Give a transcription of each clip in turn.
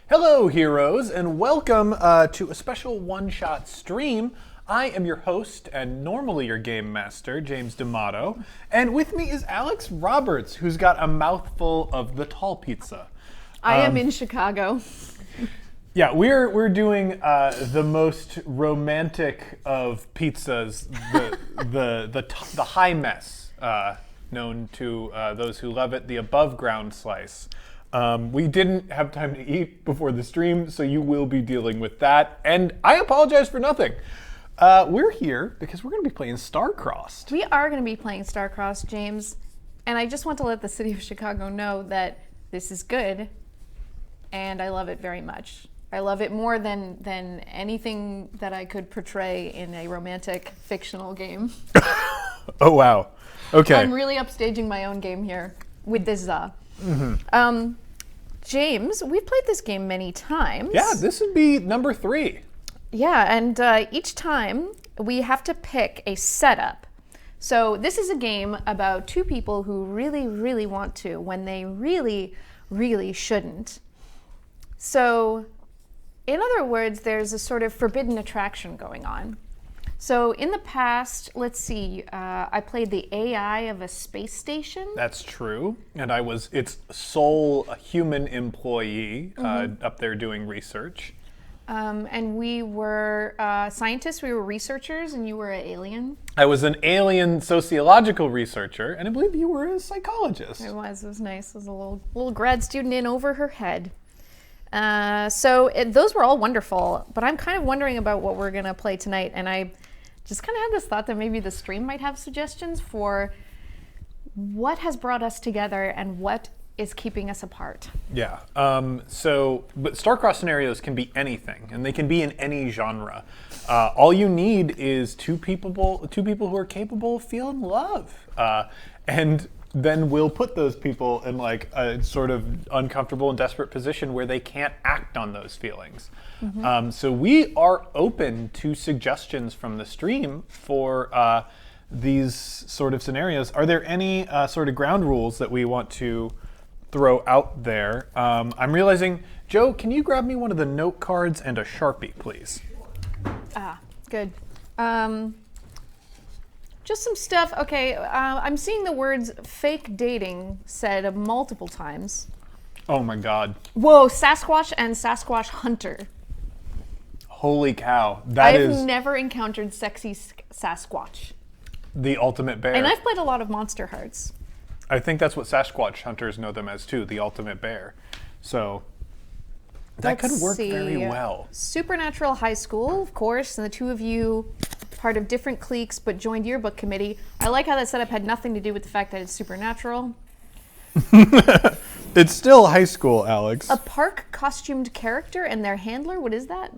Hello, heroes, and welcome to a special one-shot stream. I am your host and normally your game master, James D'Amato, and with me is Alex Roberts, who's got a mouthful of the tall pizza. I am in Chicago. Yeah, we're doing the most romantic of pizzas, the high mess, known to those who love it, the above ground slice. We didn't have time to eat before the stream, so you will be dealing with that, and I apologize for nothing. We're here because we're going to be playing Star-Crossed. We are going to be playing Star-Crossed, James, and I just want to let the city of Chicago know that this is good, and I love it very much. I love it more than anything that I could portray in a romantic fictional game. Oh, wow. Okay. I'm really upstaging my own game here with this James, we've played this game many times. Yeah, this would be number 3. Yeah, and each time we have to pick a setup. So this is a game about two people who really, really want to when they really, really shouldn't. So, in other words, there's a sort of forbidden attraction going on. So in the past, let's see, I played the AI of a space station. That's true. And I was its sole human employee up there doing research. And we were scientists, we were researchers, and you were an alien. I was an alien sociological researcher, and I believe you were a psychologist. It was nice. It was a little grad student in over her head. Those were all wonderful, but I'm kind of wondering about what we're going to play tonight, and I just kind of had this thought that maybe the stream might have suggestions for what has brought us together and what is keeping us apart. Yeah. But Star-Crossed scenarios can be anything, and they can be in any genre. All you need is two people who are capable of feeling love, and then we'll put those people in like a sort of uncomfortable and desperate position where they can't act on those feelings. So we are open to suggestions from the stream for these sort of scenarios. Are there any sort of ground rules that we want to throw out there? I'm realizing, Joe, can you grab me one of the note cards and a Sharpie, please? Good. Just some stuff. Okay, I'm seeing the words fake dating said multiple times. Oh my God. Whoa, Sasquatch and Sasquatch Hunter. Holy cow. I've never encountered sexy Sasquatch. The ultimate bear. And I've played a lot of Monster Hearts. I think that's what Sasquatch hunters know them as too, the ultimate bear. So that could work very well. Supernatural High School, of course, and the two of you part of different cliques but joined yearbook committee. I like how that setup had nothing to do with the fact that it's supernatural. It's still high school, Alex. A park costumed character and their handler, what is that?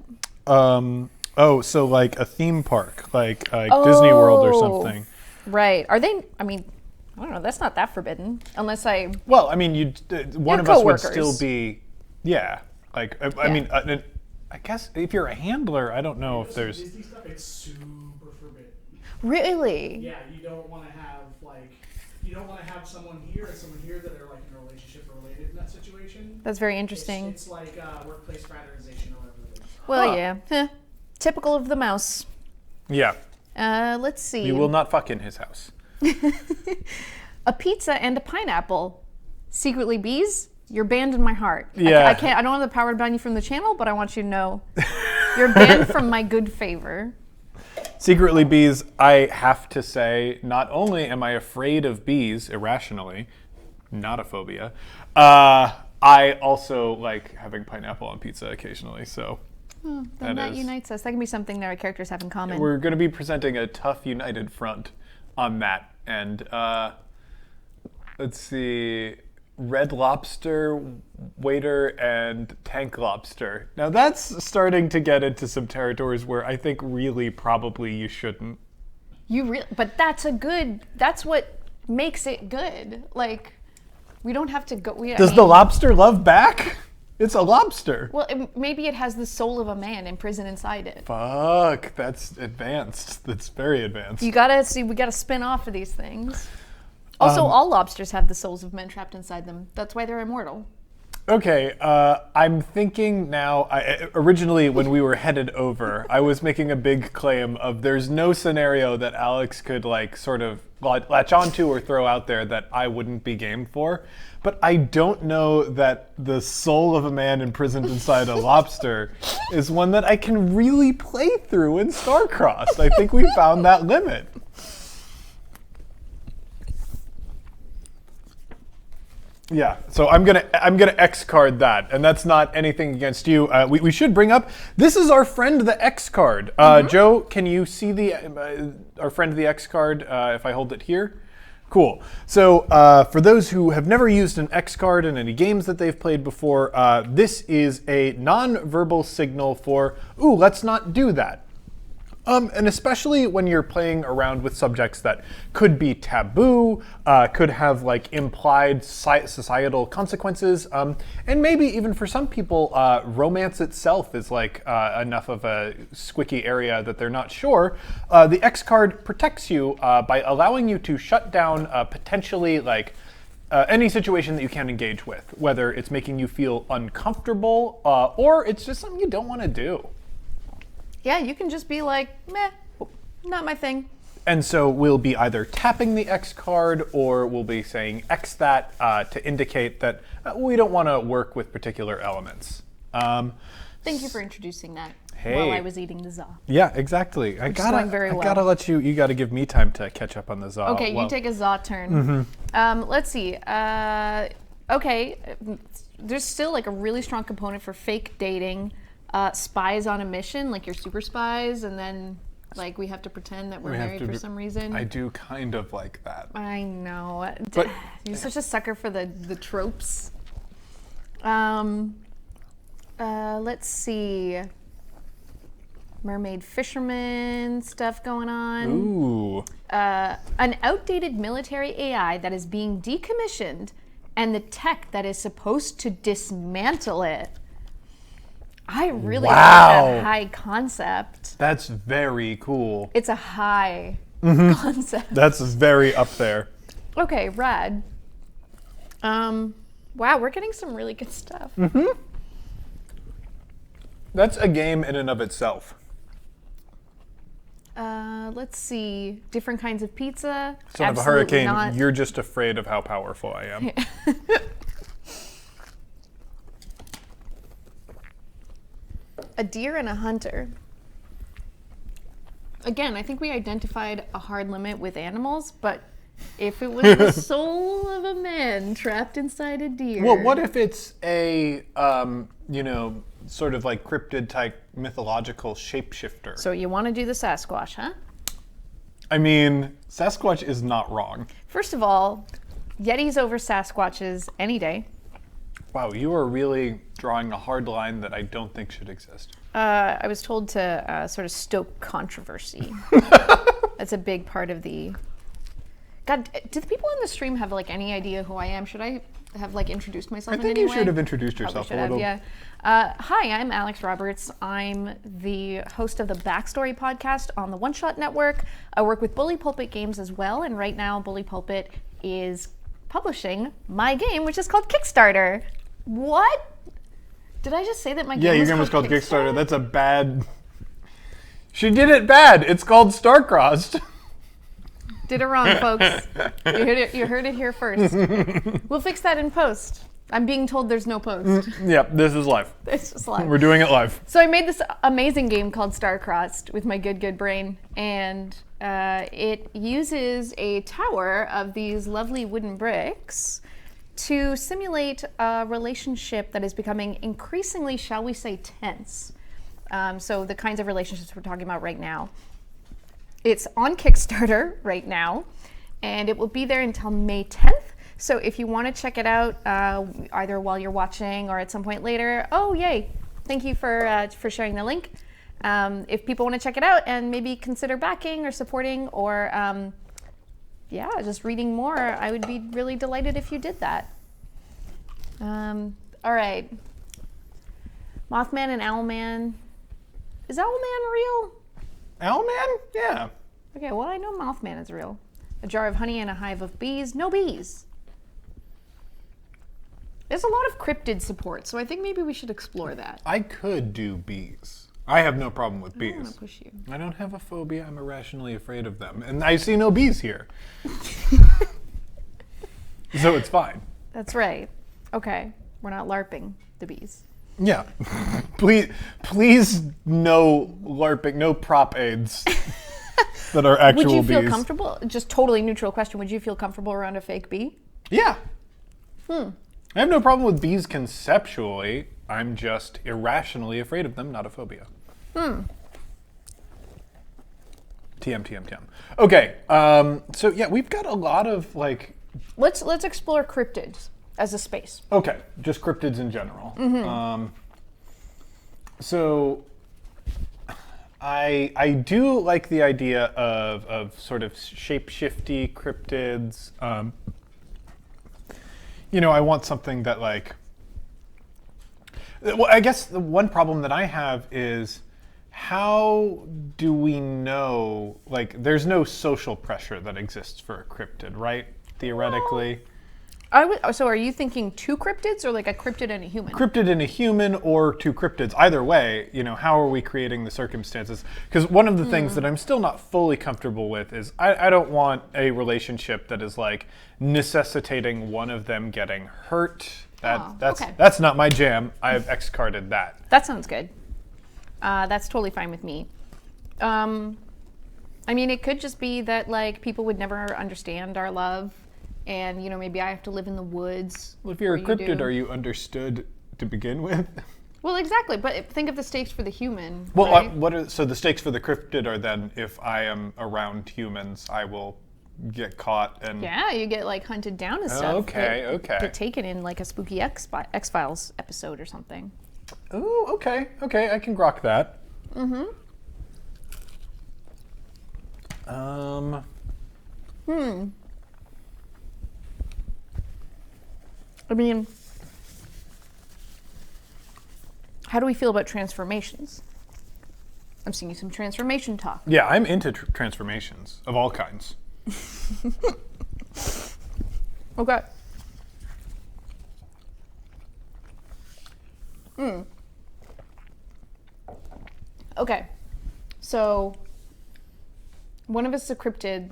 So like a theme park, like Disney World or something. Right. Are they, I don't know, that's not that forbidden, unless Well, I mean, one of us would still be, yeah. Like, I guess if you're a handler, I don't know if there's... Disney stuff, it's super forbidden. Really? Yeah, you don't want to have someone here and someone here that are like in a relationship or related in that situation. That's very interesting. It's like workplace fraternization or whatever it is. Well, yeah. Typical of the mouse. Yeah. Let's see. You will not fuck in his house. A pizza and a pineapple. Secretly bees, you're banned in my heart. Yeah. I don't have the power to ban you from the channel, but I want you to know you're banned from my good favor. Secretly bees, I have to say, not only am I afraid of bees irrationally, not a phobia, I also like having pineapple on pizza occasionally, so... Then that unites us. That can be something that our characters have in common. We're going to be presenting a tough united front on that. And let's see, Red Lobster, Waiter, and Tank Lobster. Now that's starting to get into some territories where I think really probably you shouldn't. But that's what makes it good. Like, we don't have to go. Does the lobster love back? It's a lobster. Well, maybe it has the soul of a man imprisoned inside it. Fuck, that's advanced. That's very advanced. You gotta see, we gotta spin off of these things. Also, all lobsters have the souls of men trapped inside them. That's why they're immortal. Okay, I'm thinking now. Originally, when we were headed over, I was making a big claim of there's no scenario that Alex could like sort of latch onto or throw out there that I wouldn't be game for. But I don't know that the soul of a man imprisoned inside a lobster is one that I can really play through in Starcrossed. I think we found that limit. Yeah, so I'm gonna X card that, and that's not anything against you. We should bring up, this is our friend the X card. Joe, can you see the our friend the X card if I hold it here? Cool. So for those who have never used an X card in any games that they've played before, this is a non-verbal signal for, ooh, let's not do that. And especially when you're playing around with subjects that could be taboo, could have like implied societal consequences, and maybe even for some people, romance itself is like enough of a squicky area that they're not sure. The X card protects you by allowing you to shut down potentially like any situation that you can't engage with, whether it's making you feel uncomfortable or it's just something you don't want to do. Yeah, you can just be like, meh, not my thing. And so we'll be either tapping the X card or we'll be saying X that to indicate that we don't want to work with particular elements. Thank you for introducing that while I was eating the za. Yeah, exactly. I gotta let you. You gotta give me time to catch up on the za. Okay, you take a za turn. Let's see. Okay, there's still like a really strong component for fake dating. Spies on a mission, like you're super spies, and then like we have to pretend that we're married for some reason. I do kind of like that. I know. But you're such a sucker for the tropes. Let's see. Mermaid fisherman stuff going on. Ooh. An outdated military AI that is being decommissioned, and the tech that is supposed to dismantle it. I really like that high concept. That's very cool. It's a high concept. That's very up there. Okay, rad. Wow, we're getting some really good stuff. That's a game in and of itself. Let's see. Different kinds of pizza. Son of a hurricane, you're just afraid of how powerful I am. A deer and a hunter. Again, I think we identified a hard limit with animals, but if it was the soul of a man trapped inside a deer. Well, what if it's a, sort of like cryptid type mythological shapeshifter? So you want to do the Sasquatch, huh? I mean, Sasquatch is not wrong. First of all, Yetis over Sasquatches any day. Wow, you are really drawing a hard line that I don't think should exist. I was told to sort of stoke controversy. That's a big part of the... God, do the people on the stream have like any idea who I am? Should I have like introduced myself in any way? I think you should have introduced yourself a little. Yeah. Hi, I'm Alex Roberts. I'm the host of the Backstory podcast on the One Shot Network. I work with Bully Pulpit Games as well, and right now Bully Pulpit is publishing my game, which is called Kickstarter. What? Did I just say that my game your game was called Kickstarter? That's a bad... She did it bad. It's called Starcrossed. Did it wrong, folks. You heard it here first. We'll fix that in post. I'm being told there's no post. Yep, this is live. It's just live. We're doing it live. So I made this amazing game called Starcrossed with my good brain, and it uses a tower of these lovely wooden bricks to simulate a relationship that is becoming increasingly, shall we say, tense. So the kinds of relationships we're talking about right now. It's on Kickstarter right now, and it will be there until May 10th. So if you want to check it out, either while you're watching or at some point later, oh yay! Thank you for sharing the link. If people want to check it out and maybe consider backing or supporting or just reading more, I would be really delighted if you did that. All right, Mothman and Owlman. Is Owlman real? Owlman? Yeah. Okay, well, I know Mothman is real. A jar of honey and a hive of bees. No bees. There's a lot of cryptid support, so I think maybe we should explore that. I could do bees. I have no problem with I bees. don't want to push you. I don't have a phobia. I'm irrationally afraid of them. And I see no bees here. So it's fine. That's right. Okay, we're not LARPing the bees. Yeah. please no LARPing, no prop aids that are actual bees. Would you feel comfortable? Just totally neutral question. Would you feel comfortable around a fake bee? Yeah. I have no problem with bees conceptually. I'm just irrationally afraid of them, not a phobia. TM. Okay, so yeah, we've got a lot of like... Let's explore cryptids as a space. Okay, just cryptids in general. So I do like the idea of sort of shape-shifty cryptids. I want something that like... Well, I guess the one problem that I have is how do we know, like, there's no social pressure that exists for a cryptid, right? Theoretically. So are you thinking two cryptids or like a cryptid and a human? Cryptid and a human or two cryptids. Either way, how are we creating the circumstances? Because one of the things that I'm still not fully comfortable with is I don't want a relationship that is like necessitating one of them getting hurt. That's not my jam. I've X-carded that. That sounds good. That's totally fine with me. I mean, it could just be that like people would never understand our love, and maybe I have to live in the woods. Well, if you're a cryptid, are you understood to begin with? Well, exactly. But think of the stakes for the human. Well, right? So the stakes for the cryptid are then if I am around humans, I will get caught and... Yeah, you get like hunted down and stuff. Okay. Get taken in like a spooky X-Files episode or something. Ooh, okay, I can grok that. I mean, how do we feel about transformations? I'm seeing some transformation talk. Yeah, I'm into transformations of all kinds. Okay. Okay. So, one of us is a cryptid,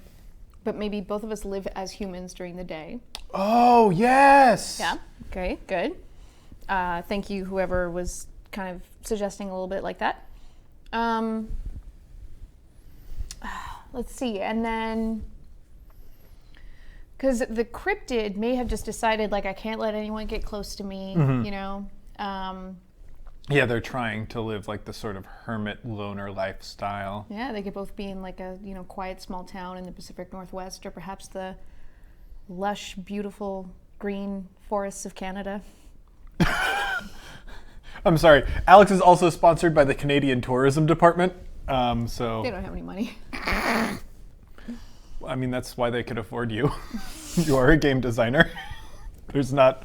but maybe both of us live as humans during the day. Oh, yes! Yeah. Okay, good. Thank you, whoever was kind of suggesting a little bit like that. Let's see, and then... Because the cryptid may have just decided, like, I can't let anyone get close to me, Yeah, they're trying to live like the sort of hermit loner lifestyle. Yeah, they could both be in like a quiet small town in the Pacific Northwest, or perhaps the lush, beautiful green forests of Canada. I'm sorry. Alex is also sponsored by the Canadian Tourism Department, so... They don't have any money. I mean, that's why they could afford you. You are a game designer. There's not...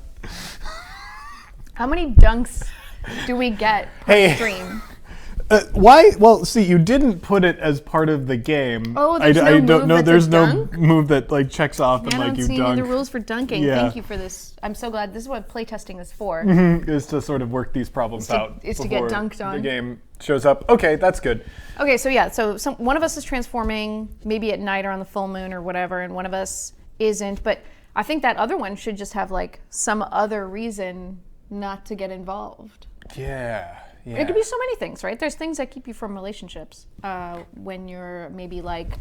How many dunks do we get per stream? Why? Well, see, you didn't put it as part of the game. Oh, there's no move that's there's a no dunk? move that like checks off and I like don't you see dunk. the rules for dunking. Yeah. Thank you for this. I'm so glad. This is what playtesting is for. Is to sort of work these problems out. Is to get before dunked on. The game shows up. Okay, that's good. Okay, so yeah, so one of us is transforming maybe at night or on the full moon or whatever, and one of us isn't. But I think that other one should just have like some other reason not to get involved. Yeah. It could be so many things, right? There's things that keep you from relationships when you're maybe like...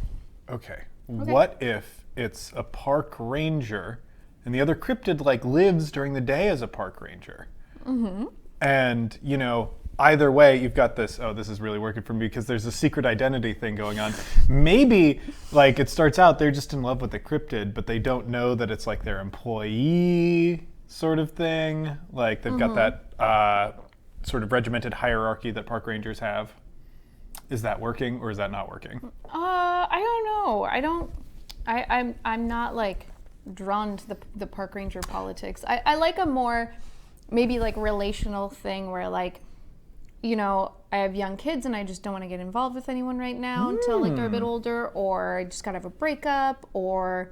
Okay. What if it's a park ranger and the other cryptid like lives during the day as a park ranger? And, either way, you've got this, this is really working for me because there's a secret identity thing going on. Maybe, like, it starts out they're just in love with the cryptid, but they don't know that it's like their employee sort of thing. Like, they've got that... sort of regimented hierarchy that park rangers have. Is that working or is that not working? I don't know. I'm not like drawn to the park ranger politics. I like a more maybe like relational thing where like, I have young kids and I just don't want to get involved with anyone right now until like they're a bit older, or I just gotta have a breakup, or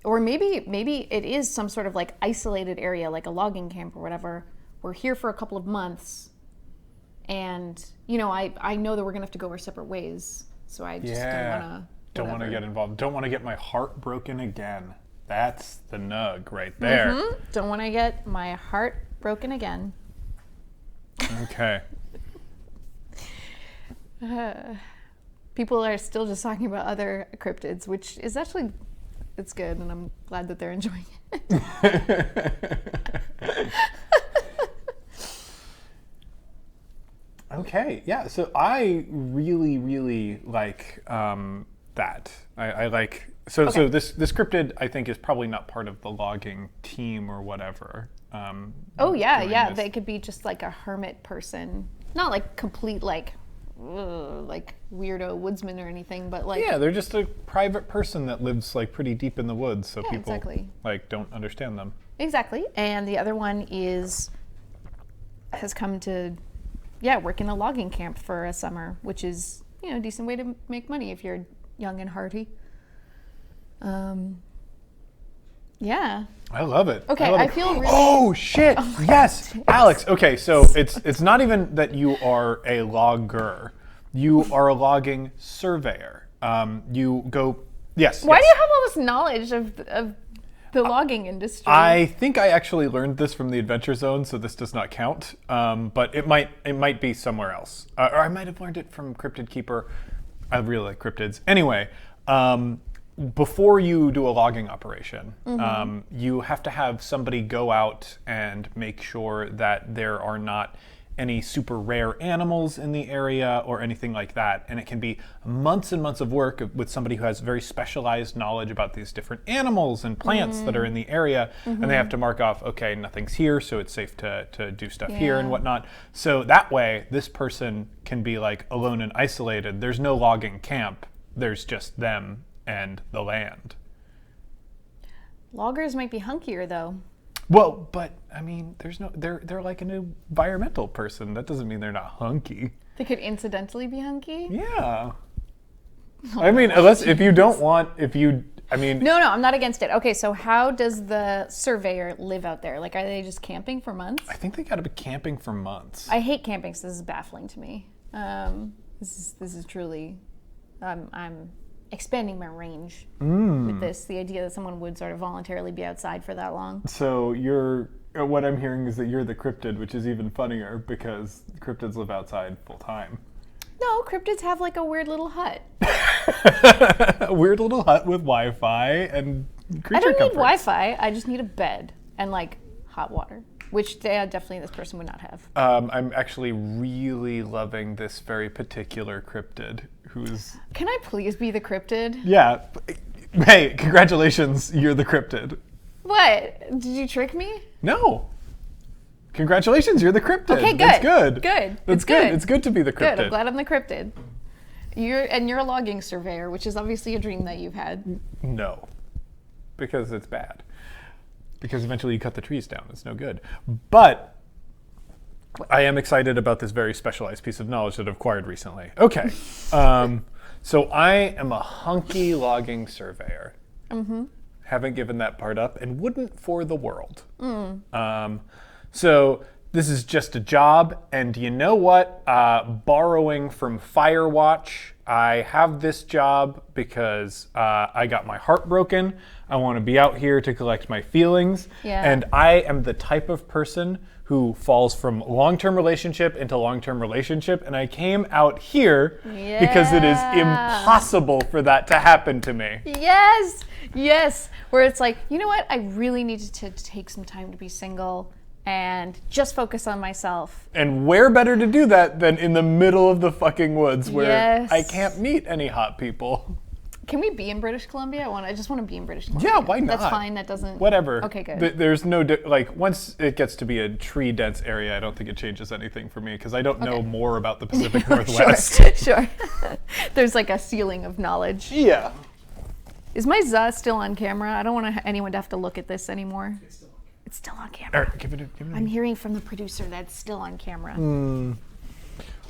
or maybe it is some sort of like isolated area, like a logging camp or whatever. We're here for a couple of months, and I know that we're gonna have to go our separate ways, so I just don't want to get involved. Don't want to get my heart broken again. That's the nug right there. Don't want to get my heart broken again. Okay. People are still just talking about other cryptids, which is actually, it's good, and I'm glad that they're enjoying it. Okay, yeah, so I really, really like that. I like, so this cryptid, I think, is probably not part of the logging team or whatever. They could be just like a hermit person. Not like complete like weirdo woodsman or anything, but like... Yeah, they're just a private person that lives like pretty deep in the woods, so people like don't understand them. Exactly, and the other one has come to... work in a logging camp for a summer, which is, a decent way to make money if you're young and hearty. Yeah. I love it. Okay, I feel really... Oh, shit. Oh, yes. God. Alex, okay, so it's not even that you are a logger. You are a logging surveyor. You go... Yes. Why do you have all this knowledge of the logging industry? I think I actually learned this from the Adventure Zone, so this does not count. But it might be somewhere else. Or I might have learned it from Cryptid Keeper. I really like cryptids. Anyway, before you do a logging operation, you have to have somebody go out and make sure that there are not any super rare animals in the area or anything like that. And it can be months and months of work with somebody who has very specialized knowledge about these different animals and plants that are in the area. And they have to mark off, okay, nothing's here, so it's safe to do stuff here and whatnot. So that way, this person can be like alone and isolated. There's no logging camp. There's just them and the land. Loggers might be hunkier though. Well, but I mean, they're like an environmental person. That doesn't mean they're not hunky. They could incidentally be hunky? Yeah. I mean, unless if you don't want, I mean. No, I'm not against it. Okay, so how does the surveyor live out there? Like, are they just camping for months? I think they gotta be camping for months. I hate camping, so this is baffling to me. This is truly, I'm expanding my range with this. The idea that someone would sort of voluntarily be outside for that long. So what I'm hearing is that you're the cryptid, which is even funnier because cryptids live outside full time. No, cryptids have like a weird little hut. A weird little hut with Wi-Fi and creature I don't comforts. need Wi-Fi. I just need a bed and like hot water, which definitely this person would not have. I'm actually really loving this very particular cryptid who's... Can I please be the cryptid? Yeah. Hey, congratulations, you're the cryptid. What? Did you trick me? No. Congratulations, you're the cryptid. Okay, good. That's good. Good. That's good. It's good to be the cryptid. Good. I'm glad I'm the cryptid. You're a logging surveyor, which is obviously a dream that you've had. No. Because it's bad. Because eventually you cut the trees down. It's no good. But I am excited about this very specialized piece of knowledge that I've acquired recently. Okay. So I am a hunky logging surveyor. Haven't given that part up and wouldn't for the world. So this is just a job. And you know what? Borrowing from Firewatch, I have this job because I got my heart broken. I want to be out here to collect my feelings. Yeah. And I am the type of person who falls from long-term relationship into long-term relationship. And I came out here because it is impossible for that to happen to me. Yes. Where it's like, you know what? I really needed to take some time to be single and just focus on myself. And where better to do that than in the middle of the fucking woods where I Yes. can't meet any hot people. Can we be in British Columbia? I just want to be in British Columbia. Yeah, why not? That's fine. That doesn't... Whatever. Okay, good. There's no, once it gets to be a tree-dense area, I don't think it changes anything for me because I don't know more about the Pacific Northwest. Sure. There's like a ceiling of knowledge. Yeah. Is my za still on camera? I don't want anyone to have to look at this anymore. It's still on camera. All right, give it I'm hearing from the producer that it's still on camera.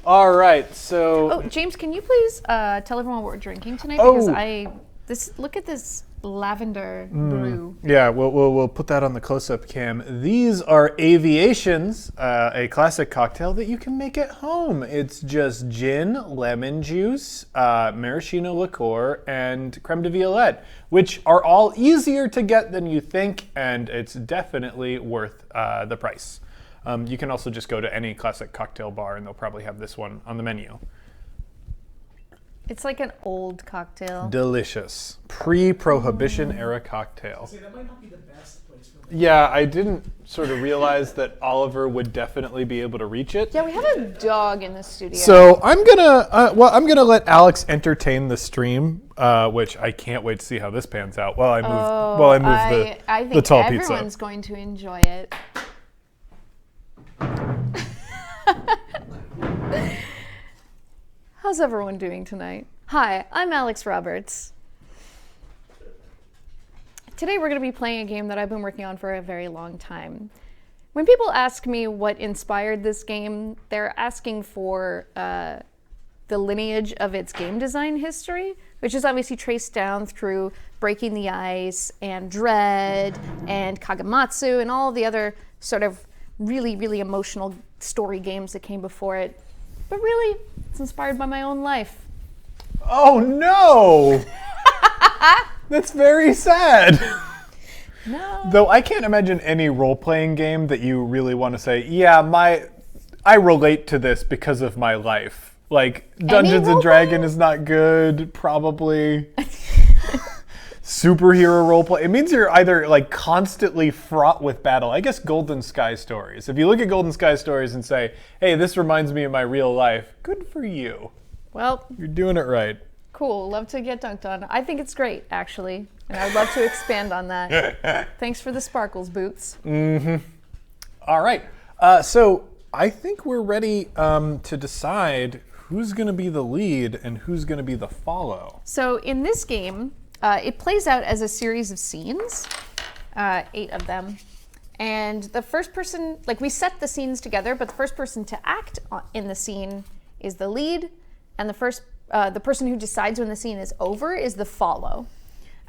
All right, so... Oh, James, can you please tell everyone what we're drinking tonight? Because look at this lavender brew. Yeah, we'll put that on the close-up cam. These are Aviations, a classic cocktail that you can make at home. It's just gin, lemon juice, maraschino liqueur, and creme de violette, which are all easier to get than you think, and it's definitely worth the price. You can also just go to any classic cocktail bar, and they'll probably have this one on the menu. It's like an old cocktail. Delicious. Pre-Prohibition era cocktail. See, that might not be the best place for that. Yeah, I didn't sort of realize that Oliver would definitely be able to reach it. Yeah, we have a dog in the studio. So I'm gonna let Alex entertain the stream, which I can't wait to see how this pans out. While I move I think the tall pizza. everyone's going to enjoy it. How's everyone doing tonight? Hi, I'm Alex Roberts. Today we're going to be playing a game that I've been working on for a very long time. When people ask me what inspired this game, they're asking for the lineage of its game design history, which is obviously traced down through Breaking the Ice and Dread and Kagematsu and all the other sort of really, really emotional story games that came before it. But really, it's inspired by my own life. Oh no! That's very sad. No. Though I can't imagine any role-playing game that you really want to say, yeah, I relate to this because of my life. Like, Dungeons and Dragons is not good, probably. Superhero roleplay. It means you're either like constantly fraught with battle. I guess Golden Sky Stories. If you look at Golden Sky Stories and say, hey, this reminds me of my real life, good for you. Well, You're doing it right. cool. Love to get dunked on. I think it's great, actually. And I'd love to expand on that. Thanks for the sparkles, Boots. All right. So I think we're ready to decide who's going to be the lead and who's going to be the follow. So in this game, it plays out as a series of scenes, 8 of them. And the first person, like we set the scenes together, but the first person to act in the scene is the lead. And the person who decides when the scene is over is the follow.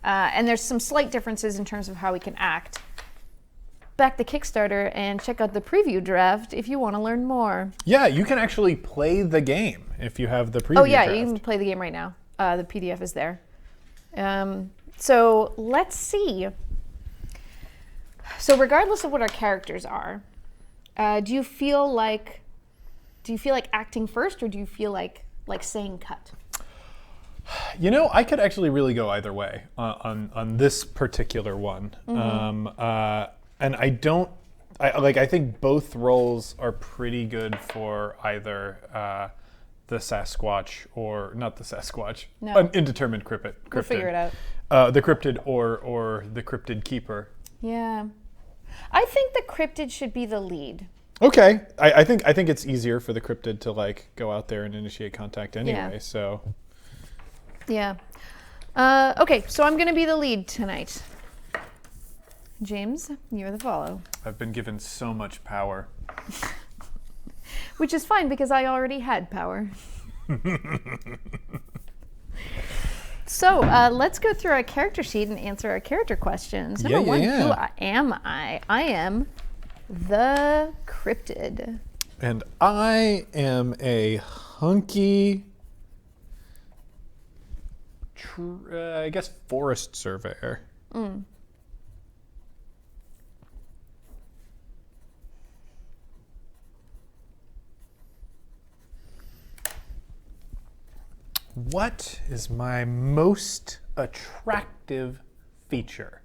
And there's some slight differences in terms of how we can act. Back the Kickstarter and check out the preview draft if you want to learn more. Yeah, you can actually play the game if you have the preview Oh yeah, draft. you can play the game right now. The PDF is there. So let's see. So regardless of what our characters are, do you feel like acting first, or do you feel like saying cut? You know, I could actually really go either way on this particular one. And I think both roles are pretty good for either the Sasquatch or not the Sasquatch, No. an indeterminate cryptid. We'll figure it out. The cryptid or the cryptid keeper. Yeah. I think the cryptid should be the lead. Okay, I think it's easier for the cryptid to like go out there and initiate contact anyway. Yeah. So Yeah. Okay, so I'm going to be the lead tonight. James, you're the follow. I've been given so much power. Which is fine because I already had power. So let's go through our character sheet and answer our character questions. Number one, who am I? I am the cryptid. And I am a hunky, I guess, forest surveyor. What is my most attractive feature?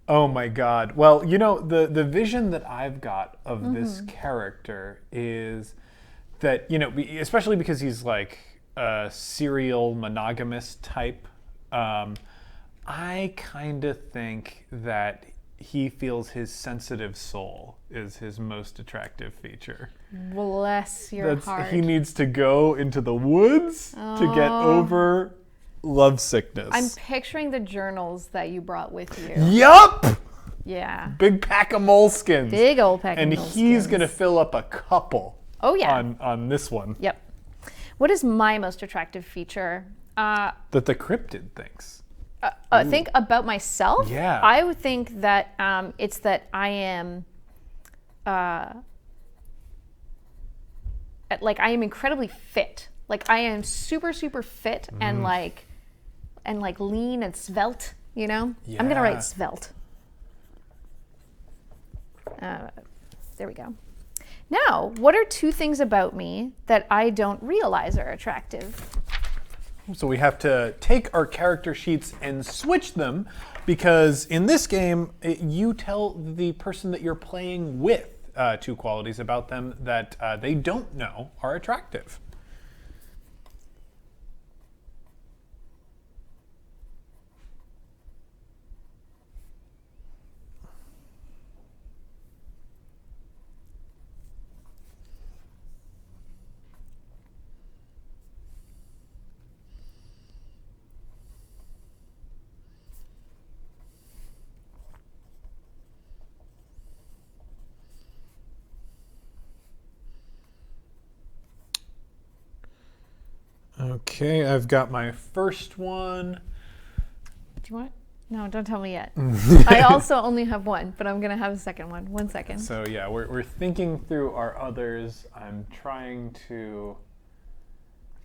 Oh my God. Well, you know, the vision that I've got of this character is that, you know, especially because he's like a serial monogamous type, I kind of think that he feels his sensitive soul is his most attractive feature. Bless your heart. He needs to go into the woods to get over love sickness. I'm picturing the journals that you brought with you. Yup! Yeah. Big pack of moleskins. Big old pack and of moleskins. he's going to fill up a couple Oh, yeah. on this one. Yep. What is my most attractive feature? that the cryptid thinks? Think about myself. Yeah. I would think that it's that I am, like I am incredibly fit. Like I am super super fit and like lean and svelte. You know. Yeah. I'm gonna write svelte. There we go. Now, what are 2 things about me that I don't realize are attractive? So we have to take our character sheets and switch them because in this game, you tell the person that you're playing with 2 qualities about them that they don't know are attractive. Okay, I've got my first one. Do you want? No, don't tell me yet. I also only have one, but I'm gonna have a second one. 1 second. So yeah, we're thinking through our others. I'm trying to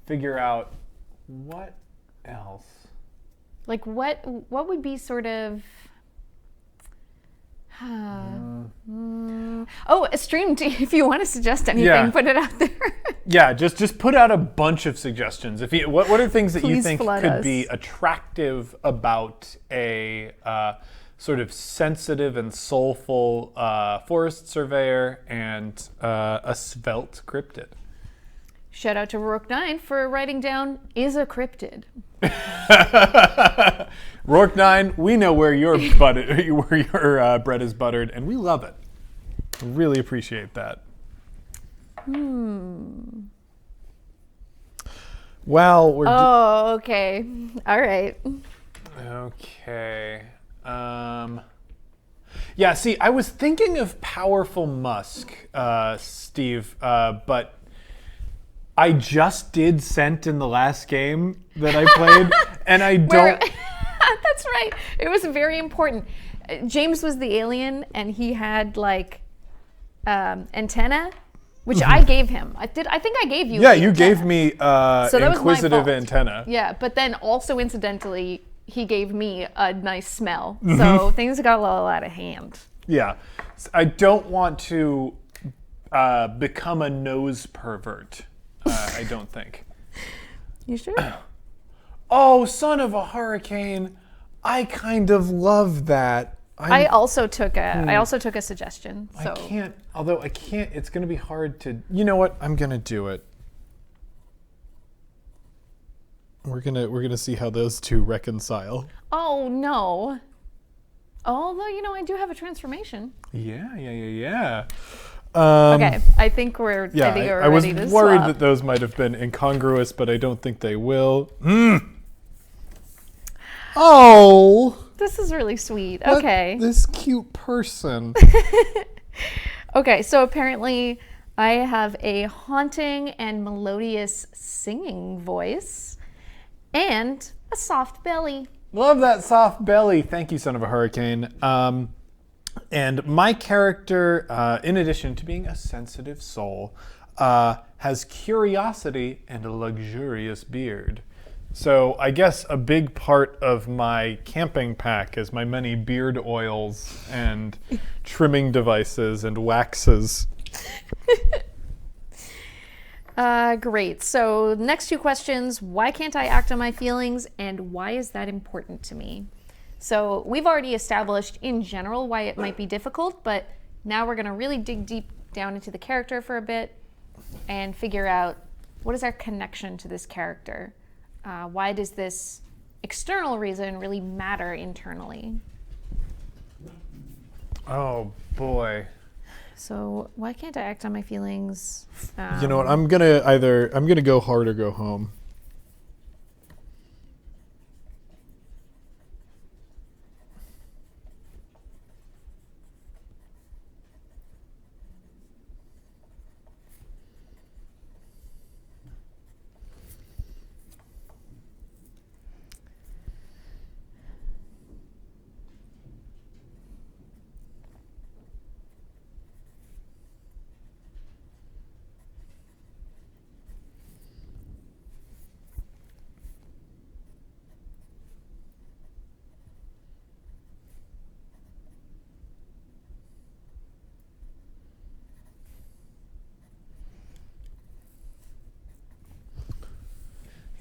figure out what else. Like what would be sort of oh, a stream if you want to suggest anything, Yeah. put it out there. Yeah, just put out a bunch of suggestions. If you, what are things that you Please think flood could us. be attractive about a sort of sensitive and soulful forest surveyor and a svelte cryptid? Shout out to Rourke 9 for writing down is a cryptid. Rourke 9, we know where your bread is buttered, and we love it. Really appreciate that. Well, we're Oh, okay. All right. okay. Yeah. See, I was thinking of Powerful Musk, Steve, but I just did Scent in the last game that I played, and I don't. That's right. It was very important. James was the alien, and he had like antenna, which I gave him. I think I gave you. Yeah, the you antenna. gave me So that was my inquisitive fault. antenna. Yeah, but then also incidentally, he gave me a nice smell. So things got a little out of hand. Yeah, I don't want to become a nose pervert. I don't think. You sure? Oh, son of a hurricane! I kind of love that. I also took a suggestion. So I can't. Although I can't. It's going to be hard to. You know what? I'm going to do it. We're gonna see how those 2 reconcile. Oh no. Although I do have a transformation. Yeah. Okay, I think we're. Yeah, I think we're I was ready to worried swap. that those might have been incongruous, but I don't think they will. Oh, This is really sweet. what- Okay. this cute person. Okay, so apparently I have a haunting and melodious singing voice and a soft belly. Love that soft belly. Thank you, son of a hurricane. And my character, in addition to being a sensitive soul, has curiosity and a luxurious beard. So I guess a big part of my camping pack is my many beard oils and trimming devices and waxes. Great. So next 2 questions. Why can't I act on my feelings and why is that important to me? So we've already established in general why it might be difficult, but now we're going to really dig deep down into the character for a bit and figure out what is our connection to this character? Why does this external reason really matter internally? Oh boy. So why can't I act on my feelings? You know what? I'm gonna go hard or go home.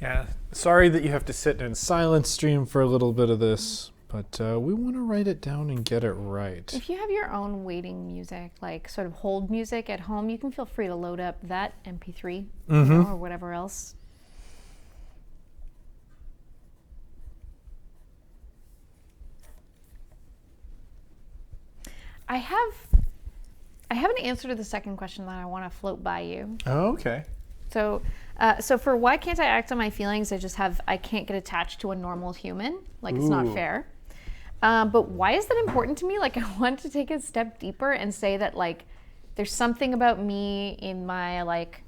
Yeah, sorry that you have to sit in silent stream for a little bit of this, but we want to write it down and get it right. If you have your own waiting music, like sort of hold music at home, you can feel free to load up that MP3 or whatever else. I have an answer to the second question that I want to float by you. Oh, okay. So for why can't I act on my feelings? I can't get attached to a normal human. Like, it's not fair. But why is that important to me? Like, I want to take a step deeper and say that, like, there's something about me in my, like,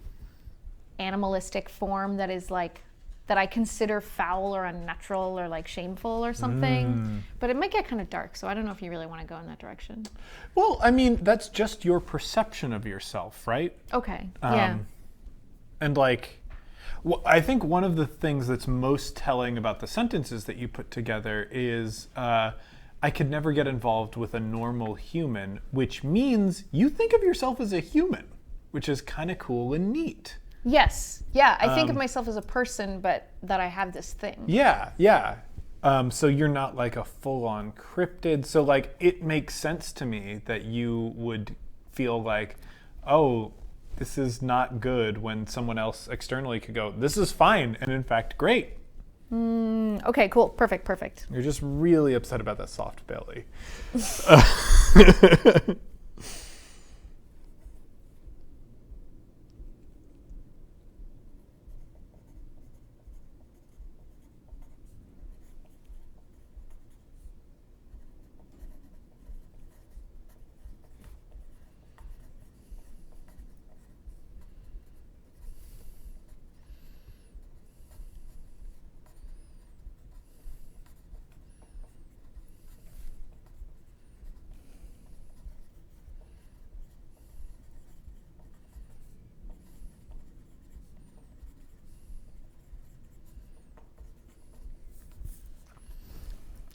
animalistic form that is, like, that I consider foul or unnatural or, like, shameful or something. But it might get kind of dark, so I don't know if you really want to go in that direction. Well, I mean, that's just your perception of yourself, right? Okay, yeah. And, like, I think one of the things that's most telling about the sentences that you put together is I could never get involved with a normal human, which means you think of yourself as a human, which is kind of cool and neat. Yes. Yeah, I think of myself as a person, but that I have this thing. Yeah, yeah. So you're not like a full-on cryptid. So, like, it makes sense to me that you would feel like, oh, this is not good, when someone else externally could go, this is fine, and in fact, great. Okay, cool. Perfect. You're just really upset about that soft belly.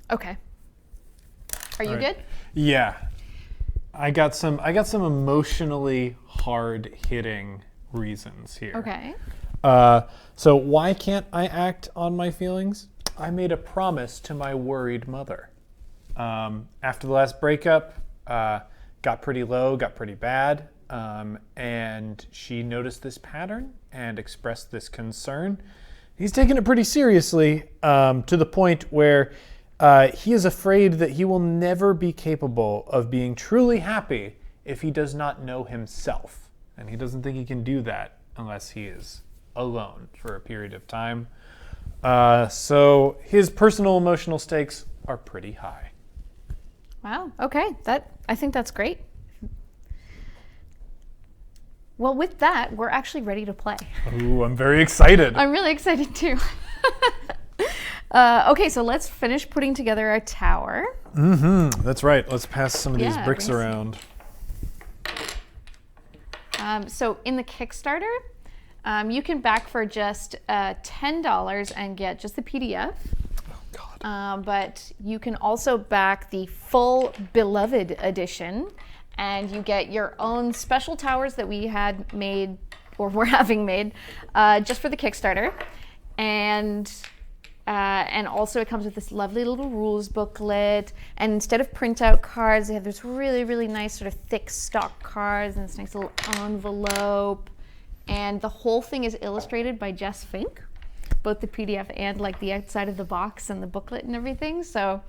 Okay. Are you All right. good? Yeah. I got some emotionally hard-hitting reasons here. Okay. So why can't I act on my feelings? I made a promise to my worried mother. After the last breakup, got pretty low, got pretty bad, and she noticed this pattern and expressed this concern. He's taken it pretty seriously, to the point where he is afraid that he will never be capable of being truly happy if he does not know himself. And he doesn't think he can do that unless he is alone for a period of time. So his personal emotional stakes are pretty high. Wow. Okay. I think that's great. Well, with that, we're actually ready to play. Ooh, I'm very excited. I'm really excited too. Okay, so let's finish putting together our tower. That's right. Let's pass some of these bricks around. So in the Kickstarter, you can back for just $10 and get just the PDF. Oh, God. But you can also back the full Beloved edition, and you get your own special towers that we had made, or we're having made, just for the Kickstarter. And also it comes with this lovely little rules booklet. And instead of printout cards, they have this really, really nice sort of thick stock cards and this nice little envelope. And the whole thing is illustrated by Jess Fink, both the PDF and like the outside of the box and the booklet and everything. So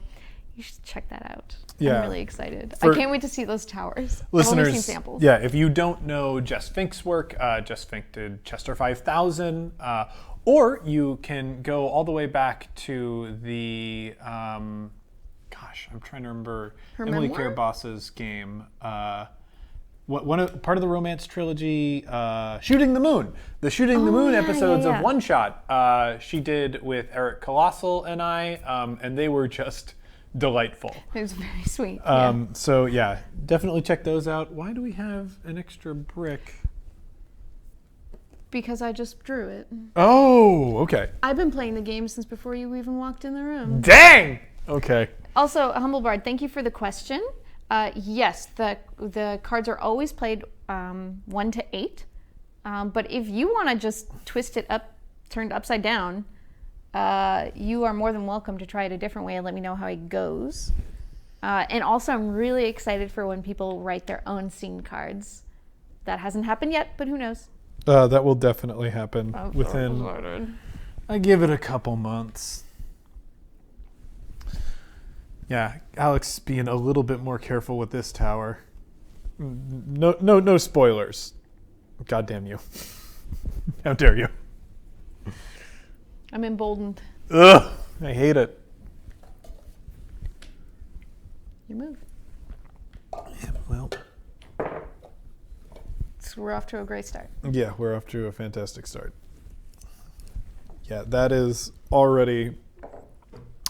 you should check that out. Yeah. I'm really excited. I can't wait to see those towers. Listeners, I've only seen samples. Yeah, if you don't know Jess Fink's work, Jess Fink did Chester 5000, or you can go all the way back to the, I'm trying to remember Her Emily memoir? Caraboss's game. Part of the romance trilogy, Shooting the Moon. The Shooting the Moon episodes of One Shot she did with Eric Colossal and I, and they were just delightful. It was very sweet. So yeah, definitely check those out. Why do we have an extra brick? Because I just drew it. Oh, okay. I've been playing the game since before you even walked in the room. Dang! Okay. Also, Humble Bard, thank you for the question. Yes, the cards are always played 1 to 8. But if you want to just twist it up turned upside down, you are more than welcome to try it a different way and let me know how it goes. And also, I'm really excited for when people write their own scene cards. That hasn't happened yet, but who knows? That will definitely happen I'm so within. excited. I give it a couple months. Yeah, Alex being a little bit more careful with this tower. No spoilers. God damn you. How dare you? I'm emboldened. Ugh, I hate it. You move. Yeah, well, So we're off to a great start. yeah, we're off to a fantastic start. Yeah, that is already...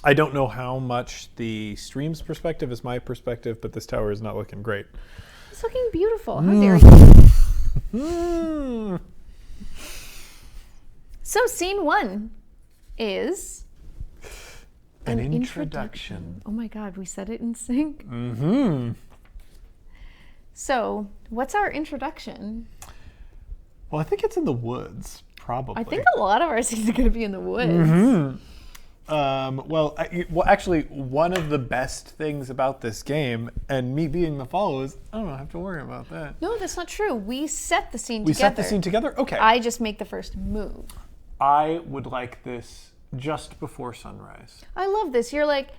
I don't know how much the stream's perspective is my perspective, but this tower is not looking great. It's looking beautiful. How dare you? So scene 1 is An introduction. Oh my God, we said it in sync. Mm-hmm. So what's our introduction? Well, I think it's in the woods, probably. I think a lot of our scenes are going to be in the woods. Mm-hmm. Well, actually, one of the best things about this game, and me being the follow, is I don't have to worry about that. No, that's not true. We set the scene We together. set the scene together? Okay. I just make the first move. I would like this just before sunrise. I love this. You're like,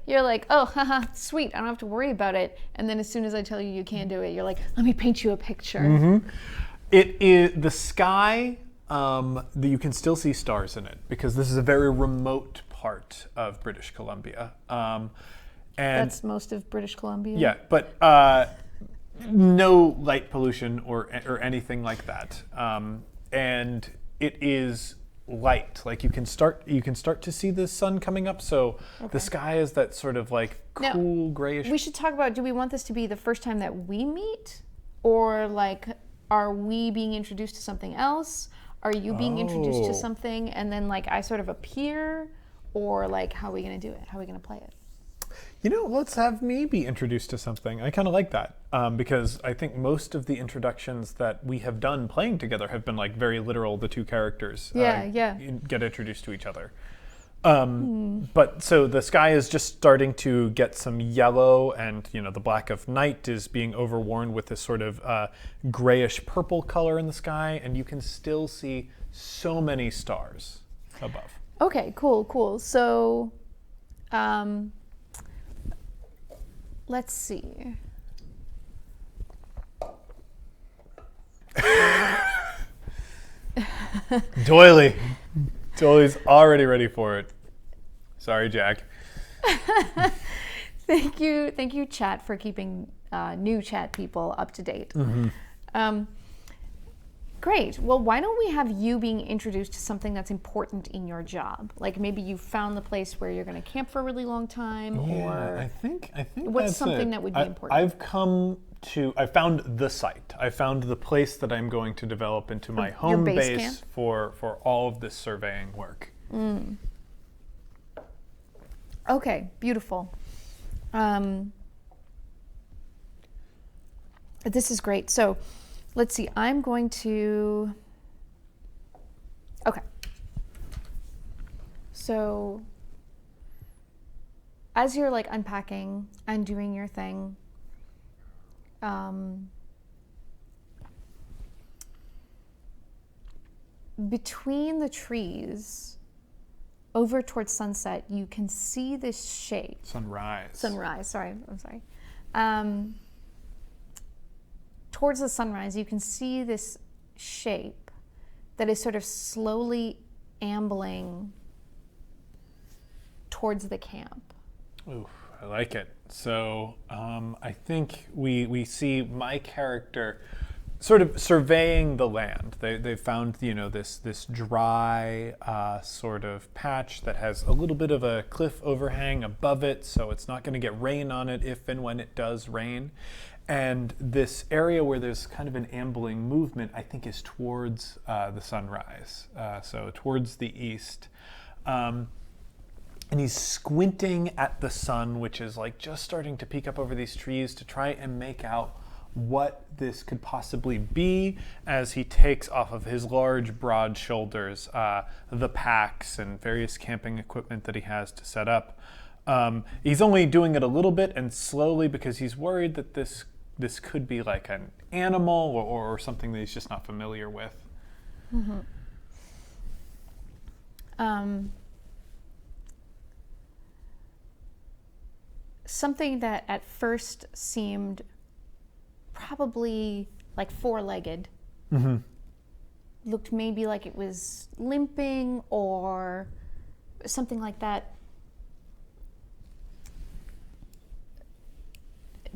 oh, haha, sweet. I don't have to worry about it. And then as soon as I tell you you can't do it, you're like, let me paint you a picture. Mm-hmm. It is the sky. You can still see stars in it because this is a very remote part of British Columbia. And That's most of British Columbia. yeah, but no light pollution or anything like that. And it is light. Like you can start to see the sun coming up. So the sky is that sort of like cool Now, grayish. We should talk about, do we want this to be the first time that we meet? Or like, are we being introduced to something else? Are you being introduced to something and then like I sort of appear? Or like, how are we going to do it? How are we going to play it? You know, let's have me be introduced to something. I kind of like that because I think most of the introductions that we have done playing together have been like very literal. The two characters get introduced to each other. But so the sky is just starting to get some yellow, and you know the black of night is being overworn with this sort of grayish purple color in the sky, and you can still see so many stars above. Okay, cool. So, let's see. Doyley's already ready for it. Sorry, Jack. Thank you, chat, for keeping new chat people up to date. Mm-hmm. Great. Well, why don't we have you being introduced to something that's important in your job? Like maybe you found the place where you're going to camp for a really long time, or I think what's that's something it. that would be important? I found the site. I found the place that I'm going to develop into my home base base camp? for all of this surveying work. Okay, beautiful. This is great. So let's see. I'm going to... Okay. So as you're like unpacking and doing your thing, between the trees, over towards sunset, you can see this shape. Sunrise, sorry, I'm sorry. Towards the sunrise, you can see this shape that is sort of slowly ambling towards the camp. Ooh, I like it. So I think we see my character sort of surveying the land. They found this dry sort of patch that has a little bit of a cliff overhang above it, so it's not going to get rain on it if and when it does rain. And this area where there's kind of an ambling movement, I think, is towards the sunrise, so towards the east. And he's squinting at the sun, which is like just starting to peek up over these trees to try and make out what this could possibly be as he takes off of his large, broad shoulders the packs and various camping equipment that he has to set up. He's only doing it a little bit and slowly because he's worried that this could be like an animal or something that he's just not familiar with. Mm-hmm. Something that at first seemed probably like four-legged, Mm-hmm. looked maybe like it was limping or something like that,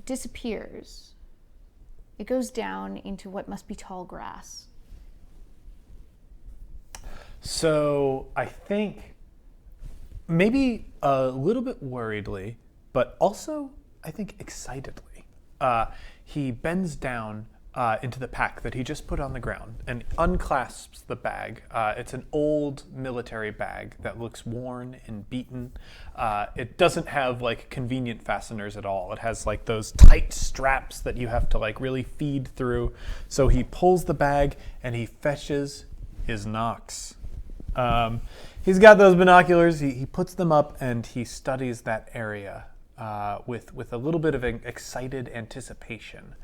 disappears. It goes down into what must be tall grass. So I think maybe a little bit worriedly, but also I think excitedly, he bends down into the pack that he just put on the ground and unclasps the bag. It's an old military bag that looks worn and beaten. It doesn't have like convenient fasteners at all. It has like those tight straps that you have to like really feed through. So he pulls the bag and he fetches his Nox. He's got those binoculars. He puts them up and he studies that area with a little bit of an excited anticipation.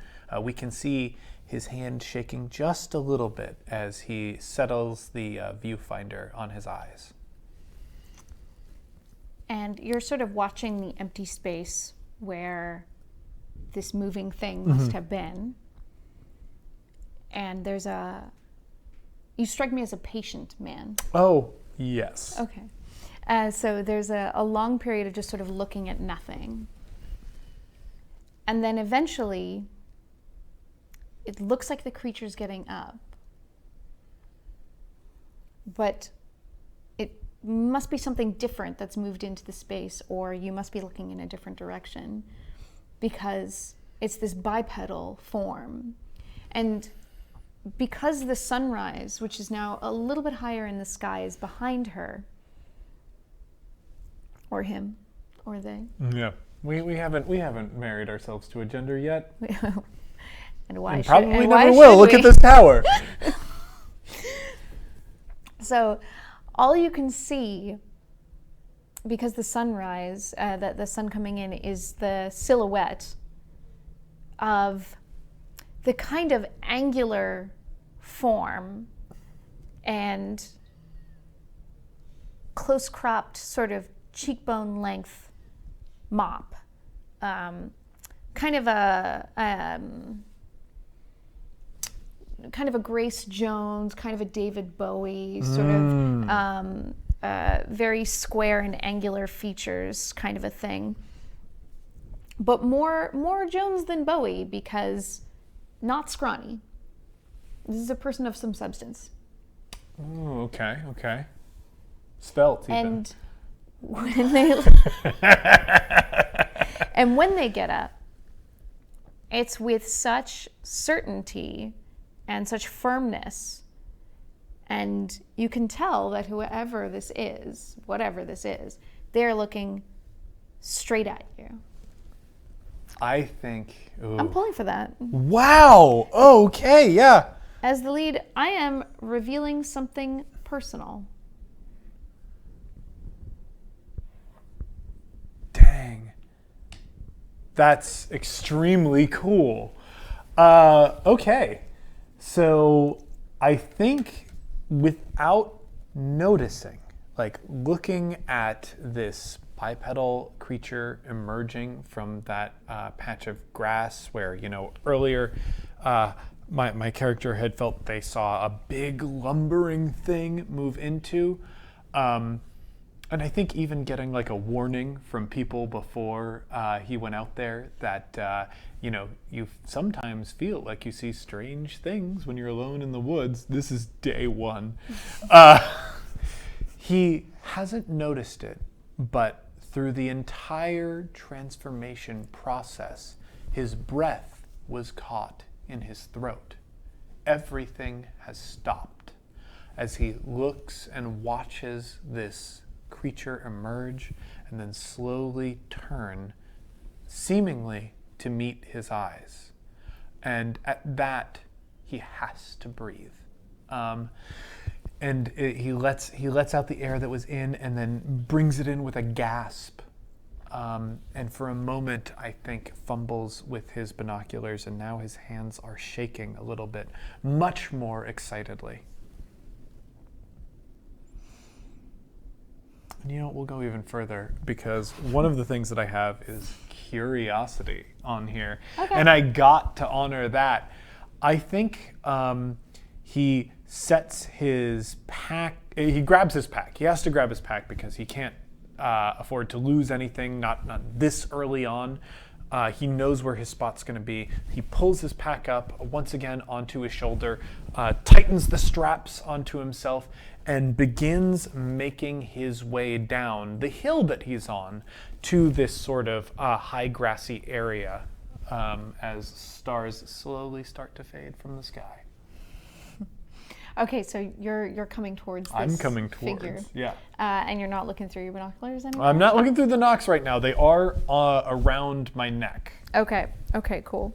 We can see his hand shaking just a little bit as he settles the viewfinder on his eyes. And you're sort of watching the empty space where this moving thing must have been. And you strike me as a patient man. Oh, yes. Okay. So there's a long period of just sort of looking at nothing. And then eventually, it looks like the creature's getting up. But it must be something different that's moved into the space, or you must be looking in a different direction, because it's this bipedal form. And because the sunrise, which is now a little bit higher in the sky, is behind her, or him, or they. Yeah, we haven't married ourselves to a gender yet. And why And should probably and never why will. should Look we? at this tower. So all you can see, because the sunrise, the sun coming in, is the silhouette of the kind of angular form and close-cropped sort of cheekbone length mop. Kind of a Grace Jones, kind of a David Bowie, sort of very square and angular features, kind of a thing. But more Jones than Bowie, because not scrawny. This is a person of some substance. Oh, okay. Svelte even. And when they get up, it's with such certainty and such firmness, and you can tell that whatever this is, they're looking straight at you. I think. Ooh. I'm pulling for that. Wow. Okay. Yeah. As the lead, I am revealing something personal. Dang. That's extremely cool. Okay. So I think without noticing, like looking at this bipedal creature emerging from that patch of grass where, earlier my character had felt they saw a big lumbering thing move into. And I think even getting like a warning from people before he went out there that, you sometimes feel like you see strange things when you're alone in the woods. This is day one. He hasn't noticed it, but through the entire transformation process, his breath was caught in his throat. Everything has stopped as he looks and watches this creature emerge and then slowly turn, seemingly to meet his eyes. And at that, he has to breathe. And he lets out the air that was in and then brings it in with a gasp. And for a moment, I think, fumbles with his binoculars, and now his hands are shaking a little bit, much more excitedly. And you know, we'll go even further, because one of the things that I have is curiosity on here. Okay. And I got to honor that. I think he sets his pack, he grabs his pack. He has to grab his pack because he can't afford to lose anything, not this early on. He knows where his spot's going to be. He pulls his pack up once again onto his shoulder, tightens the straps onto himself, and begins making his way down the hill that he's on to this sort of high grassy area as stars slowly start to fade from the sky. Okay, so you're coming towards this I'm coming towards, figure. yeah. And you're not looking through your binoculars anymore? I'm not looking through the knocks right now. They are around my neck. Okay, cool.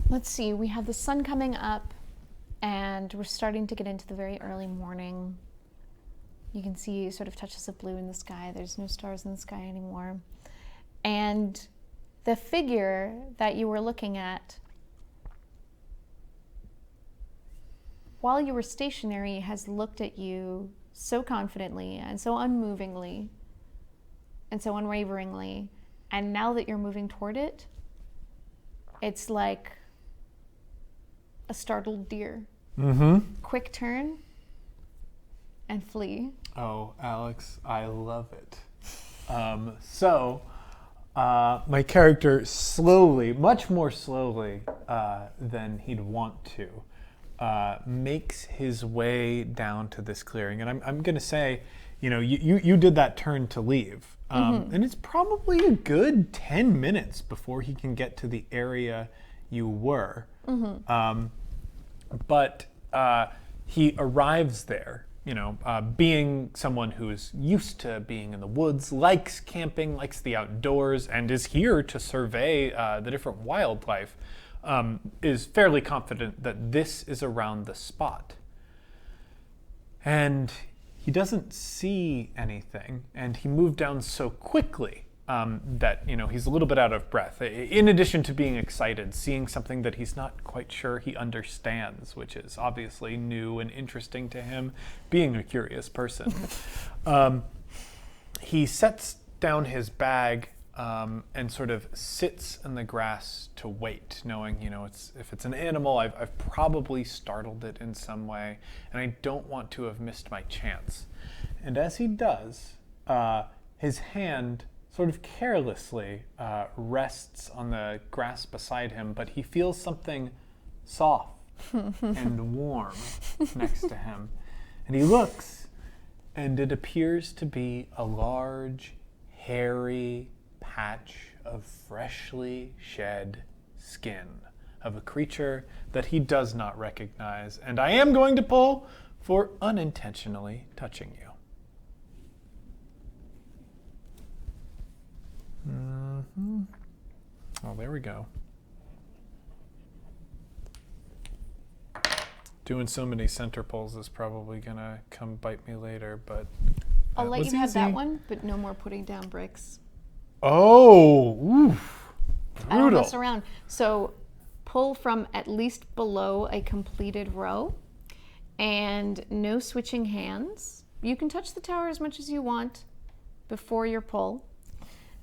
Let's see, we have the sun coming up and we're starting to get into the very early morning. You can see sort of touches of blue in the sky. There's no stars in the sky anymore. And the figure that you were looking at while you were stationary has looked at you so confidently and so unmovingly and so unwaveringly. And now that you're moving toward it, it's like a startled deer. Mm-hmm. Quick turn and flee. Oh, Alex, I love it. My character slowly, much more slowly than he'd want to, makes his way down to this clearing. And I'm going to say, you did that turn to leave. And it's probably a good 10 minutes before he can get to the area you were. But he arrives there, being someone who is used to being in the woods, likes camping, likes the outdoors, and is here to survey the different wildlife, is fairly confident that this is around the spot. And he doesn't see anything, and he moved down so quickly that he's a little bit out of breath. In addition to being excited, seeing something that he's not quite sure he understands, which is obviously new and interesting to him, being a curious person. He sets down his bag and sort of sits in the grass to wait, knowing if it's an animal, I've probably startled it in some way, and I don't want to have missed my chance. And as he does, his hand sort of carelessly rests on the grass beside him, but he feels something soft and warm next to him. And he looks, and it appears to be a large, hairy patch of freshly shed skin of a creature that he does not recognize. And I am going to pull for unintentionally touching you. Oh, there we go. Doing so many center pulls is probably gonna come bite me later, but I'll let you have easy. that one, but no more putting down bricks. Oh, oof. I don't Brutal. mess around. So pull from at least below a completed row, and no switching hands. You can touch the tower as much as you want before your pull.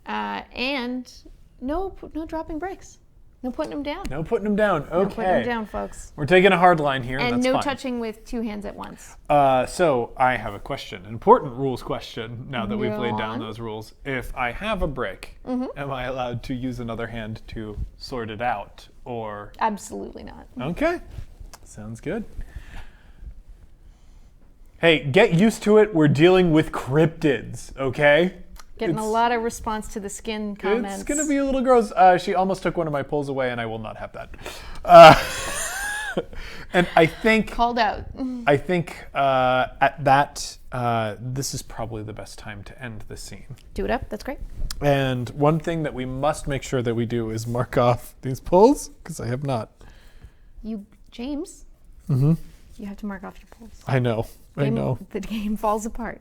And no dropping bricks. No putting them down. No putting them down. Okay. No putting them down, folks. We're taking a hard line here. And that's no fine. touching with two hands at once. So I have a question, an important rules question, now that we've Go laid down on. those rules. If I have a brick, am I allowed to use another hand to sort it out? Or Absolutely not. okay, sounds good. Hey, get used to it. We're dealing with cryptids, okay? Getting a lot of response to the skin comments. It's going to be a little gross. She almost took one of my pulls away, and I will not have that. And I think Called out. at that, this is probably the best time to end the scene. Do it up. That's great. And one thing that we must make sure that we do is mark off these pulls, because I have not. James. Mm-hmm. You have to mark off your pulls. I know. The game falls apart.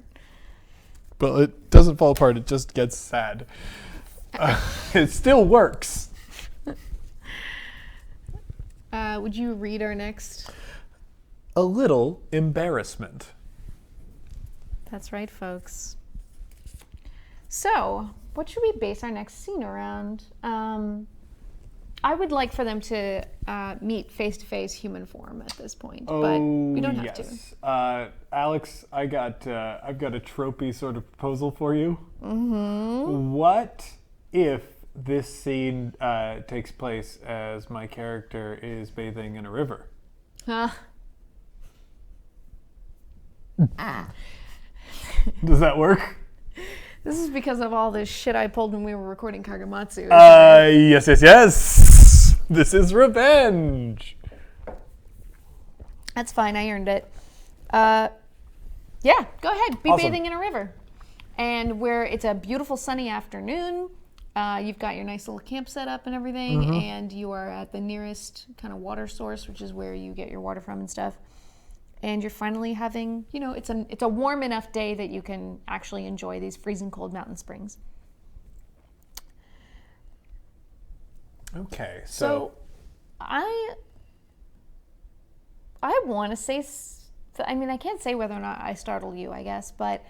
But it doesn't fall apart. It just gets sad. It still works. Would you read our next? A little embarrassment. That's right, folks. So, what should we base our next scene around? I would like for them to meet face-to-face human form at this point, but we don't have to. Alex, I've got a tropey sort of proposal for you. Mm-hmm. What if this scene takes place as my character is bathing in a river? Does that work? This is because of all this shit I pulled when we were recording Kagamatsu. Yes. This is revenge. That's fine. I earned it. Yeah, go ahead. Be Awesome. bathing in a river. And where it's a beautiful sunny afternoon, you've got your nice little camp set up and everything, Mm-hmm. and you are at the nearest kind of water source, which is where you get your water from and stuff. And you're finally having, it's a warm enough day that you can actually enjoy these freezing cold mountain springs. Okay, So I want to say, I can't say whether or not I startle you, I guess, but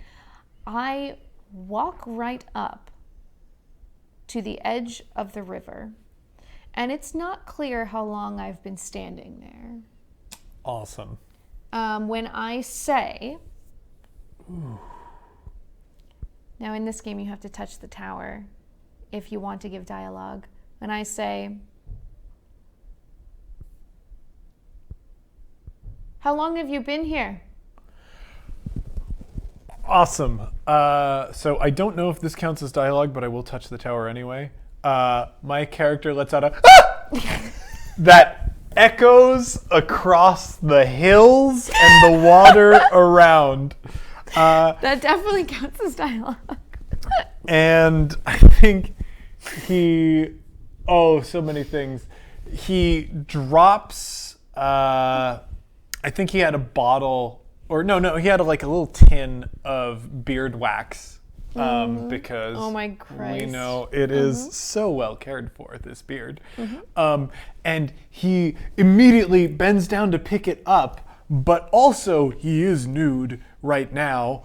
I walk right up to the edge of the river, and it's not clear how long I've been standing there. awesome. When I say, now in this game you have to touch the tower if you want to give dialogue. When I say, how long have you been here? Awesome. So I don't know if this counts as dialogue, but I will touch the tower anyway. My character lets out a that echoes across the hills and the water around. That definitely counts as dialogue. And I think so many things. He drops, I think he had a bottle, or no, he had a little tin of beard wax. Because Oh my Christ. we know it is so well cared for, this beard. And he immediately bends down to pick it up, but also he is nude right now.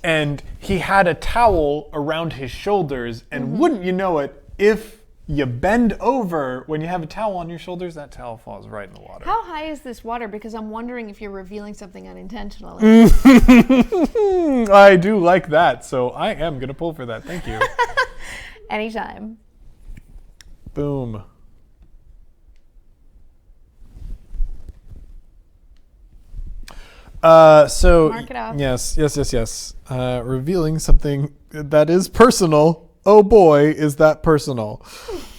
And he had a towel around his shoulders, and wouldn't you know it, if you bend over when you have a towel on your shoulders, that towel falls right in the water. How high is this water? Because I'm wondering if you're revealing something unintentionally. I do like that, so I am going to pull for that. Thank you. Anytime. Boom. So Mark it off. Yes. Revealing something that is personal. Oh boy, is that personal.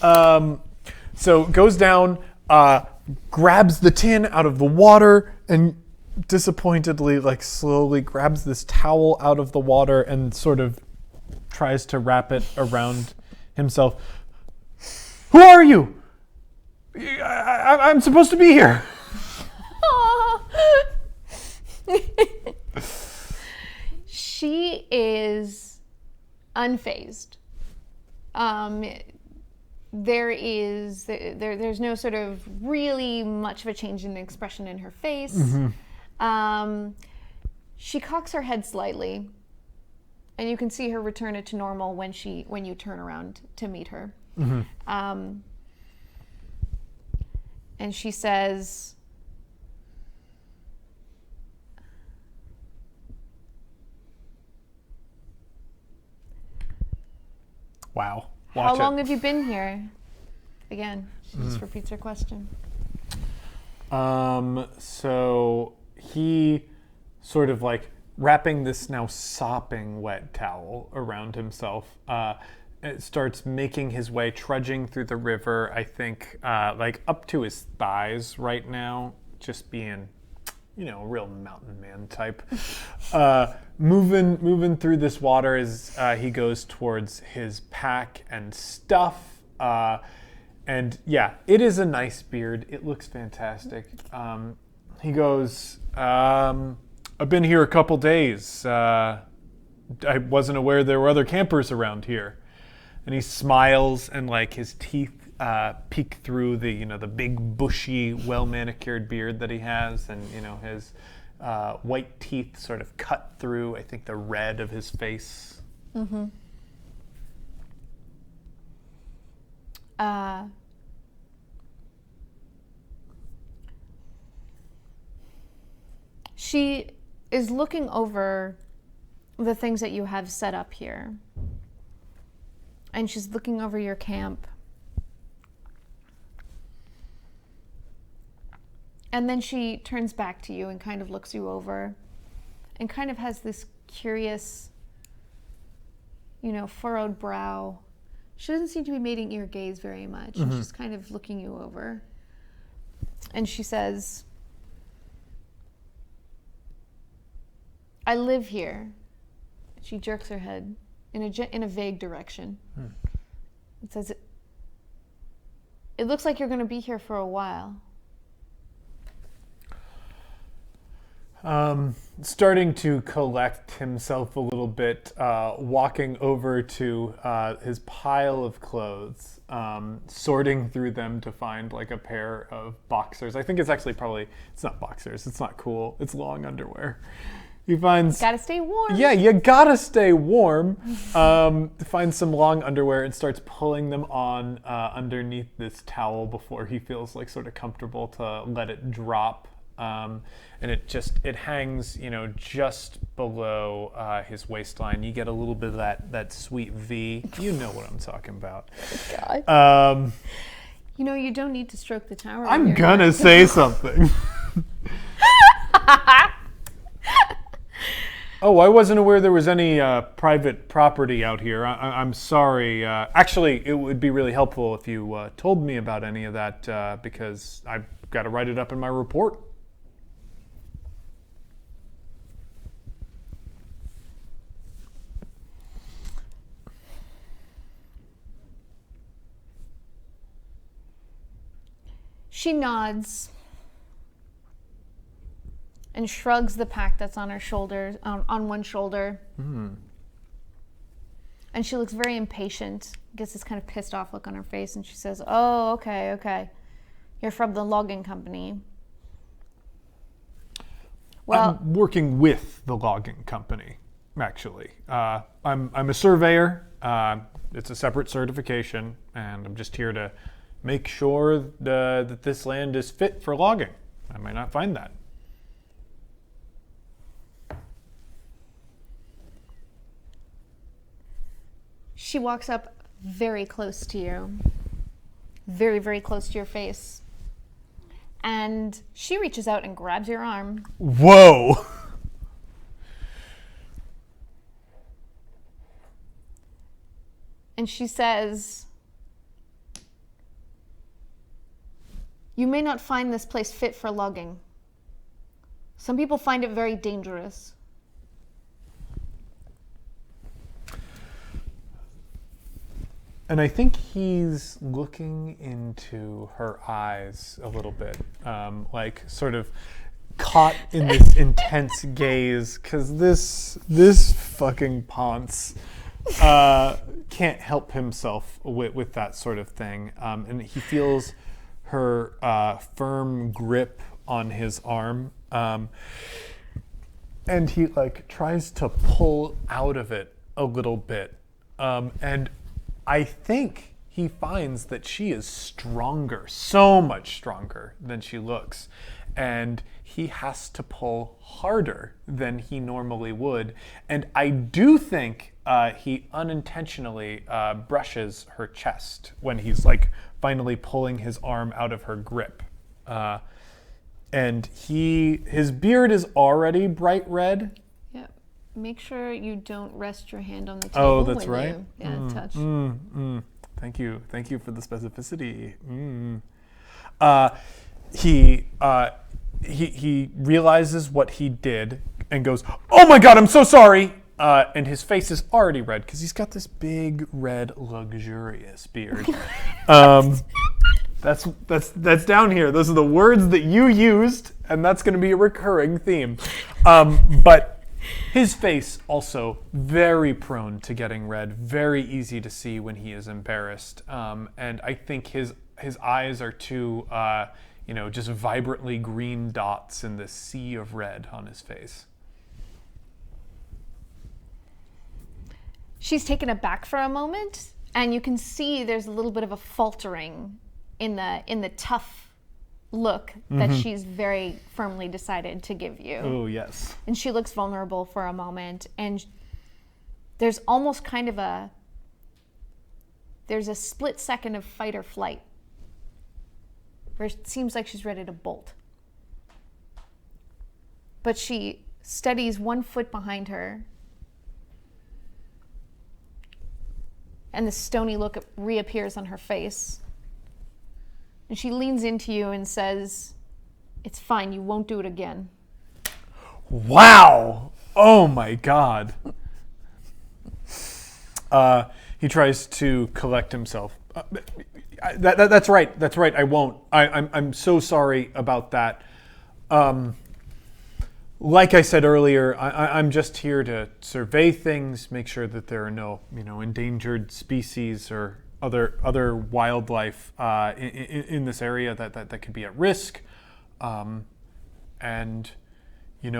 So goes down, grabs the tin out of the water, and disappointedly, slowly grabs this towel out of the water and sort of tries to wrap it around himself. Who are you? I'm supposed to be here. She is unfazed. There's no sort of really much of a change in the expression in her face. She cocks her head slightly, and you can see her return it to normal when you turn around to meet her. And she says, Wow. how long have you been here? Again, she just repeats her question. So he sort of wrapping this now sopping wet towel around himself, starts making his way, trudging through the river, I think, like up to his thighs right now, just being, a real mountain man type. Moving through this water as he goes towards his pack and stuff. And yeah, it is a nice beard. It looks fantastic. He goes, I've been here a couple days. I wasn't aware there were other campers around here. And he smiles, and like his teeth peek through the the big bushy, well manicured beard that he has, and his white teeth sort of cut through, I think, the red of his face. Mm-hmm. She is looking over the things that you have set up here. And she's looking over your camp. And then she turns back to you and kind of looks you over and kind of has this curious, furrowed brow. She doesn't seem to be meeting your gaze very much. Mm-hmm. She's kind of looking you over. And she says, I live here. She jerks her head in a vague direction. It says, it looks like you're going to be here for a while. Starting to collect himself a little bit, walking over to his pile of clothes, sorting through them to find like a pair of boxers. I think it's actually it's not boxers. It's not cool. It's long underwear. He finds... Gotta stay warm. Yeah, you gotta stay warm. Finds some long underwear and starts pulling them on underneath this towel before he feels like sort of comfortable to let it drop. And it hangs, just below his waistline. You get a little bit of that sweet V. You know what I'm talking about. God. You don't need to stroke the tower. I'm gonna say something. Oh, I wasn't aware there was any private property out here. I'm sorry. Actually, it would be really helpful if you told me about any of that because I've got to write it up in my report. She nods and shrugs the pack that's on her shoulder, on one shoulder. Mm. And she looks very impatient, gets this kind of pissed off look on her face, and she says, oh, okay. You're from the logging company. Well, I'm working with the logging company, actually. I'm a surveyor. It's a separate certification, and I'm just here to make sure that this land is fit for logging. I might not find that. She walks up very close to you, very, very close to your face, and she reaches out and grabs your arm. Whoa! And she says, you may not find this place fit for logging. Some people find it very dangerous. And I think he's looking into her eyes a little bit, like sort of caught in this intense gaze, because this fucking Ponce can't help himself with that sort of thing. And he feels her firm grip on his arm, and he like tries to pull out of it a little bit, and I think he finds that she is stronger, so much stronger than she looks. And he has to pull harder than he normally would. And I do think he unintentionally brushes her chest when he's like finally pulling his arm out of her grip. And his beard is already bright red. Yep. make sure you don't rest your hand on the table. Oh, that's when right. you touch. Thank you for the specificity. He realizes what he did and goes, "Oh my God, I'm so sorry!" And his face is already red because he's got this big, red, luxurious beard. That's down here. Those are the words that you used, and that's going to be a recurring theme. But his face also very prone to getting red, very easy to see when he is embarrassed. And I think his eyes are two, just vibrantly green dots in this sea of red on his face. She's taken aback for a moment, and you can see there's a little bit of a faltering in the tough look that she's very firmly decided to give you. Oh, yes. And she looks vulnerable for a moment, and there's almost kind of there's a split second of fight or flight where it seems like she's ready to bolt. But she steadies one foot behind her, and the stony look reappears on her face. And she leans into you and says, "It's fine, you won't do it again." Wow! Oh my God. He tries to collect himself. That's right. That's right. I won't. I'm so sorry about that. Like I said earlier, I'm just here to survey things, make sure that there are no, endangered species or other wildlife in this area that could be at risk. And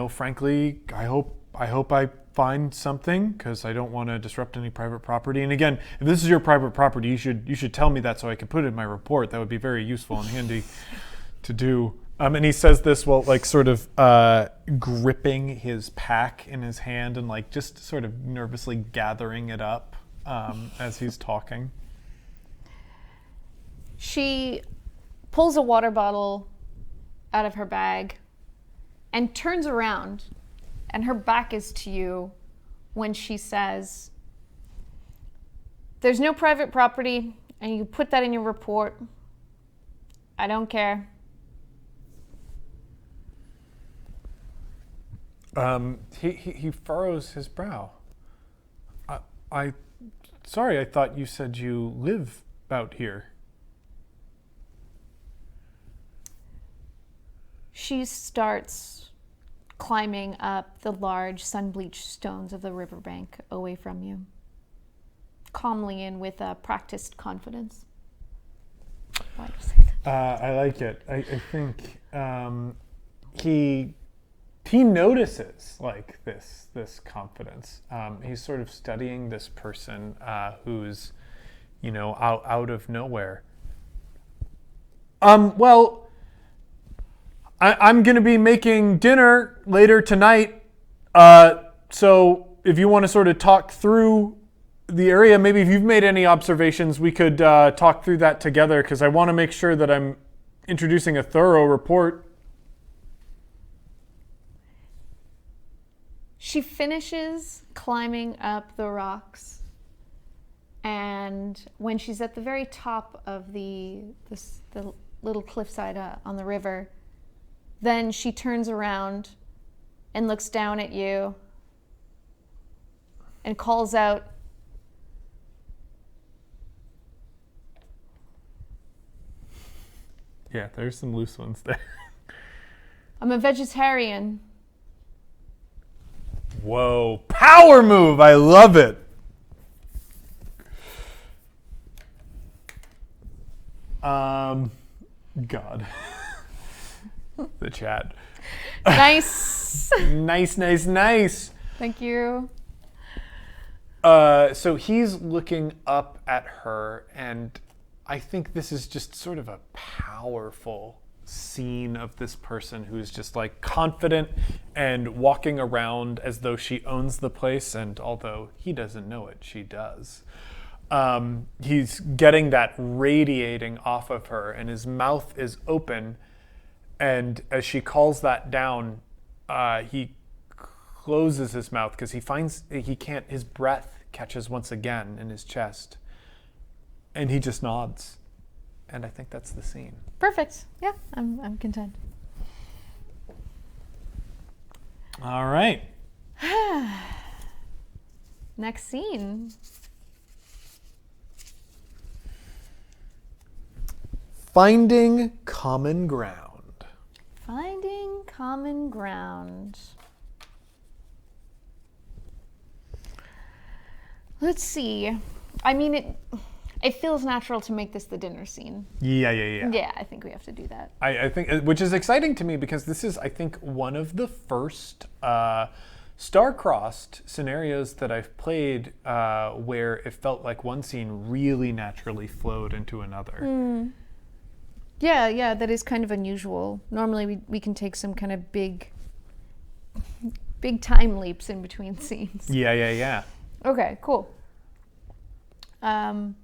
frankly, I hope I find something, because I don't want to disrupt any private property. And again, if this is your private property, you should tell me that so I can put it in my report. That would be very useful and handy to do. And he says this while sort of gripping his pack in his hand and just sort of nervously gathering it up as he's talking. She pulls a water bottle out of her bag and turns around, and her back is to you when she says, "There's no private property, and you put that in your report. I don't care." He furrows his brow. Sorry, I thought you said you live out here. She starts climbing up the large sun-bleached stones of the riverbank away from you, calmly and with a practiced confidence. Why do you say that? I like it. I think he notices this confidence. He's sort of studying this person who's out of nowhere. Well, I'm going to be making dinner later tonight. So if you want to sort of talk through the area, maybe if you've made any observations, we could talk through that together, because I want to make sure that I'm introducing a thorough report. She finishes climbing up the rocks, and when she's at the very top of the little cliffside on the river, then she turns around and looks down at you and calls out, Yeah, there's some loose ones there. "I'm a vegetarian." Whoa, power move! I love it. God. The chat. Nice. Nice. Thank you. So he's looking up at her, and I think this is just sort of a powerful scene of this person who's just confident and walking around as though she owns the place, and although he doesn't know it, she does. He's getting that radiating off of her, and his mouth is open, and as she calls that down, he closes his mouth because he finds he can't. His breath catches once again in his chest, and he just nods. And I think that's the scene. Perfect. Yeah, I'm content. All right. Next scene. Finding common ground. Finding common ground. Let's see. I mean, it feels natural to make this the dinner scene. Yeah. Yeah, I think we have to do that. I think, which is exciting to me because this is, I think, one of the first star-crossed scenarios that I've played where it felt like one scene really naturally flowed into another. Yeah, that is kind of unusual. Normally we can take some kind of big time leaps in between scenes. Yeah. Okay, cool. So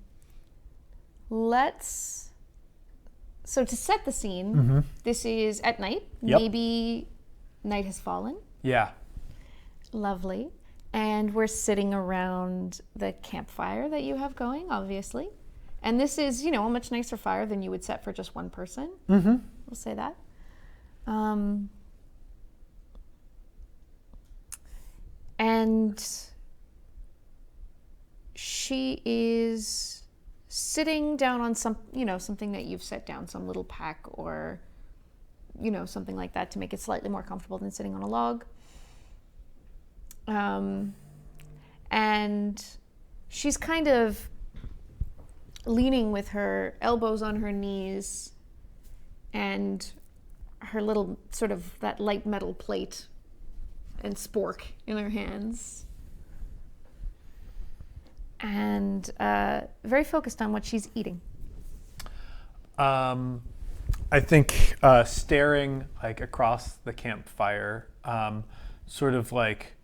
to set the scene, this is at night. Yep. Maybe night has fallen. Yeah. Lovely. And we're sitting around the campfire that you have going, obviously. And this is, a much nicer fire than you would set for just one person. We'll say that. And she is sitting down on something that you've set down, some little pack or, something like that to make it slightly more comfortable than sitting on a log. And she's kind of leaning with her elbows on her knees and her little sort of that light metal plate and spork in her hands. And very focused on what she's eating. I think staring like across the campfire, sort of like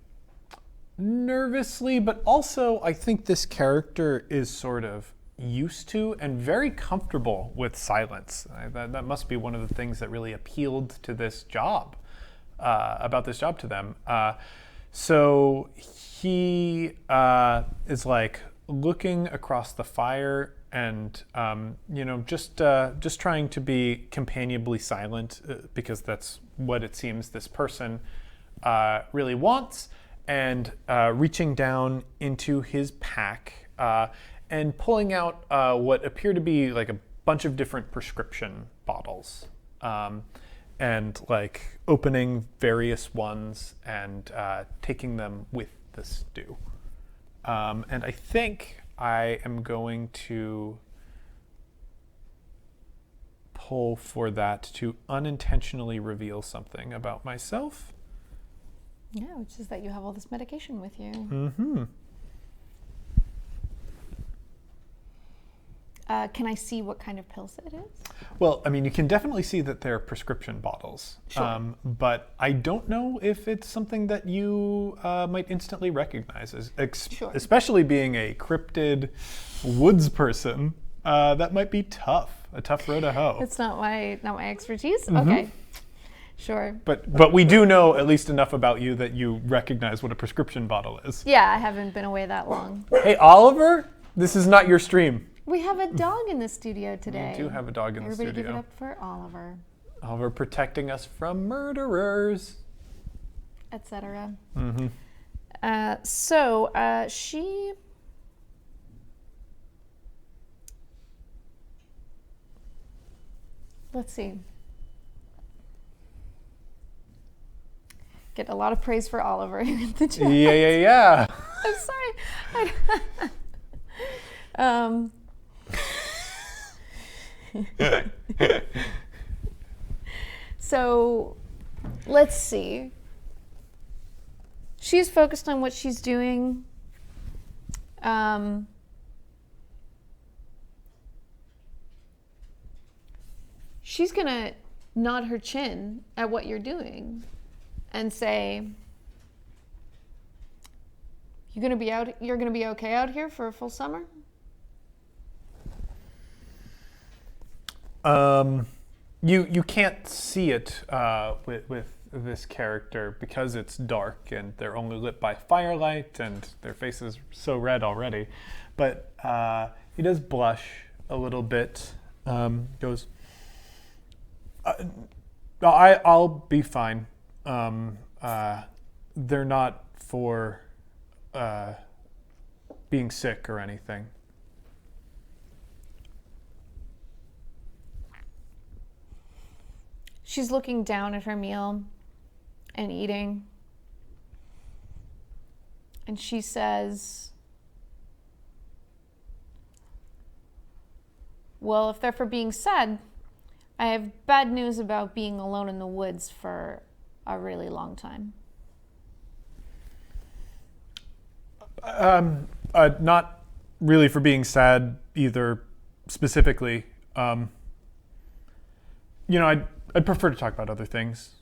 nervously, but also I think this character is sort of used to and very comfortable with silence. That must be one of the things that really appealed to this job, about this job to them. So he is like looking across the fire and just trying to be companionably silent because that's what it seems this person really wants, and reaching down into his pack and pulling out what appear to be like a bunch of different prescription bottles, and like opening various ones and taking them with the stew. And I think I am going to pull for that to unintentionally reveal something about myself. Yeah, which is that you have all this medication with you. Mm-hmm. Can I see what kind of pills it is? Well, I mean, you can definitely see that they're prescription bottles. Sure. But I don't know if it's something that you might instantly recognize, Sure. especially being a cryptid woods person. That might be tough, a tough row to hoe. It's not my expertise? Mm-hmm. Okay, sure. But we do know at least enough about you that you recognize what a prescription bottle is. Yeah, I haven't been away that long. Hey, Oliver, this is not your stream. We have a dog in the studio today. We do have a dog in the Everybody studio. give it up for Oliver. Oliver protecting us from murderers. Etc. Mm-hmm. So she... Let's see. Get a lot of praise for Oliver in the chat. Yeah. I'm sorry. So, let's see. She's focused on what she's doing. She's gonna nod her chin at what you're doing and say, you're gonna be okay out here for a full summer? You can't see it with this character because it's dark and they're only lit by firelight and their face is so red already. But he does blush a little bit. Goes, I'll be fine. They're not for being sick or anything. She's looking down at her meal and eating. And she says, well, if they're for being sad, I have bad news about being alone in the woods for a really long time. Not really for being sad either, specifically. I'd prefer to talk about other things.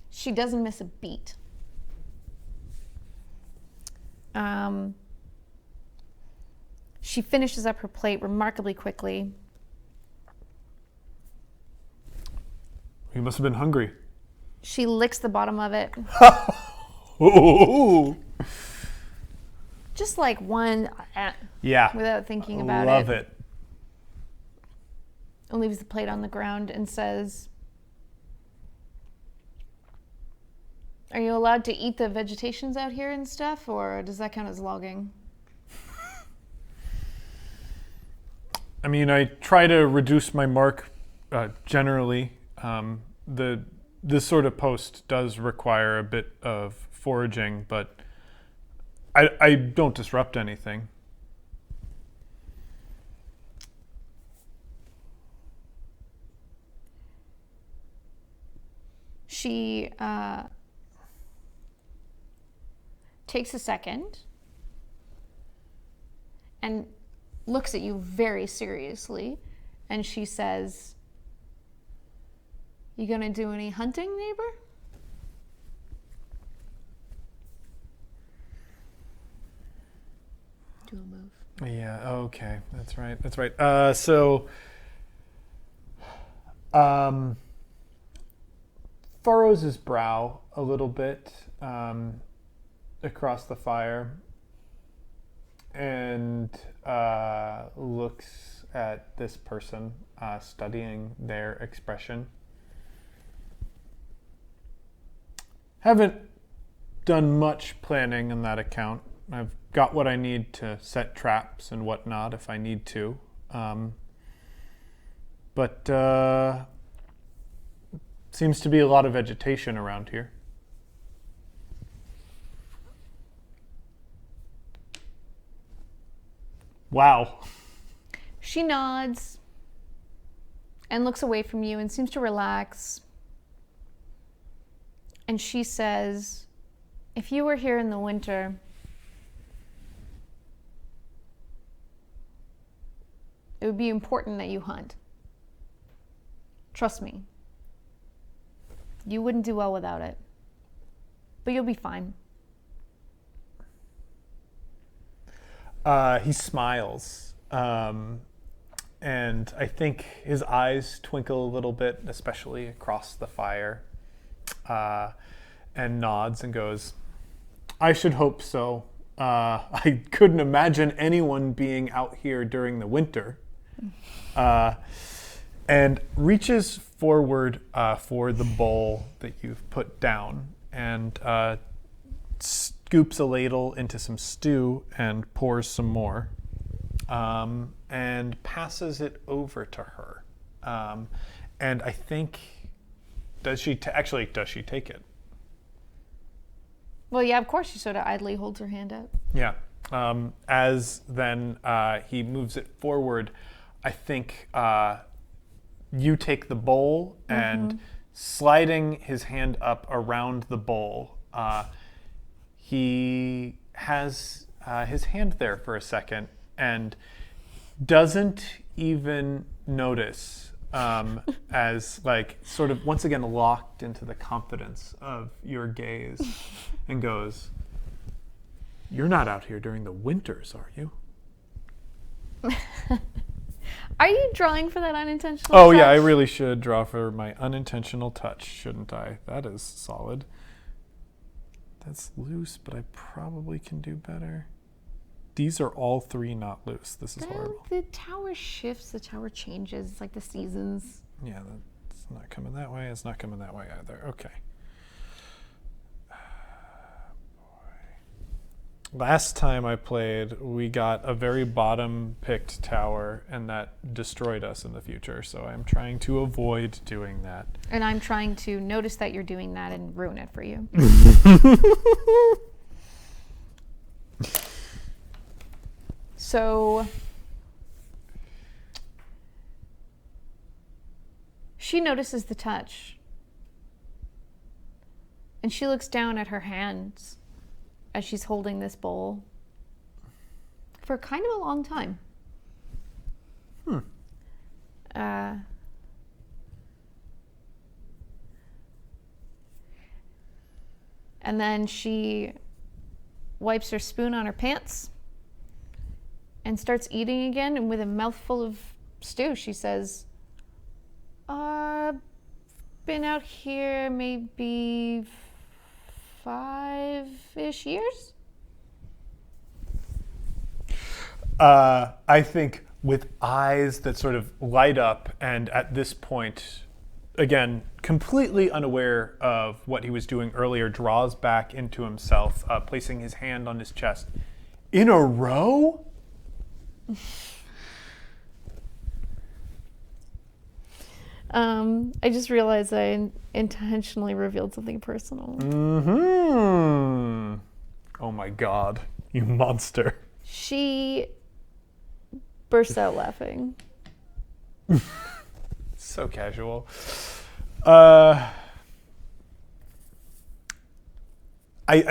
She doesn't miss a beat. She finishes up her plate remarkably quickly. You must have been hungry. She licks the bottom of it. Ooh. Just like one, Yeah. without thinking about Love it. And leaves the plate on the ground and says, are you allowed to eat the vegetations out here and stuff, or does that count as logging? I mean, I try to reduce my mark generally. This sort of post does require a bit of foraging, but I don't disrupt anything. She takes a second and looks at you very seriously, and she says, you gonna do any hunting, neighbor? Do a move. Yeah, okay. That's right. Furrows his brow a little bit across the fire and looks at this person, studying their expression. Haven't done much planning on that account. I've got what I need to set traps and whatnot if I need to. But seems to be a lot of vegetation around here. Wow. She nods and looks away from you and seems to relax. And she says, if you were here in the winter, it would be important that you hunt. Trust me. You wouldn't do well without it. But you'll be fine. He smiles. And I think his eyes twinkle a little bit, especially across the fire. And nods and goes, I should hope so. I couldn't imagine anyone being out here during the winter. And reaches forward for the bowl that you've put down and scoops a ladle into some stew and pours some more and passes it over to her. And I think, does she take it? Well, yeah, of course she sort of idly holds her hand out. Yeah. As then he moves it forward, I think you take the bowl and sliding his hand up around the bowl, he has his hand there for a second and doesn't even notice as like sort of once again locked into the confidence of your gaze and goes, you're not out here during the winters, are you? Are you drawing for that unintentional Oh, touch? yeah, I really should draw for my unintentional touch, shouldn't I? That is solid. That's loose, but I probably can do better. These are all 3 not loose. This is horrible. The tower shifts, the tower changes. It's like the seasons. Yeah, that's not coming that way. It's not coming that way either. Okay. Last time I played, we got a very bottom-picked tower, and that destroyed us in the future, so I'm trying to avoid doing that. And I'm trying to notice that you're doing that and ruin it for you. So she notices the touch. And she looks down at her hands as she's holding this bowl for kind of a long time. And then she wipes her spoon on her pants and starts eating again. And with a mouthful of stew, she says, been out here maybe 5-ish years? I think with eyes that sort of light up, and at this point, again, completely unaware of what he was doing earlier, draws back into himself, placing his hand on his chest. In a row? I just realized I intentionally revealed something personal. Mm-hmm. Oh my God, you monster. She bursts out laughing. So casual. I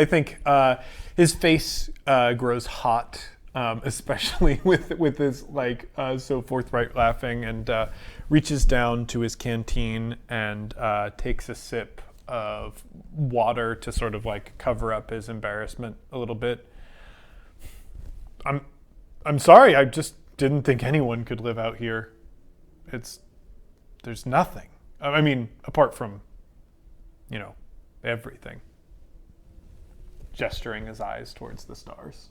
think his face grows hot, especially with his so forthright laughing, and reaches down to his canteen and takes a sip of water to sort of cover up his embarrassment a little bit. I'm sorry. I just didn't think anyone could live out here. There's nothing. I mean, apart from, everything. Gesturing his eyes towards the stars.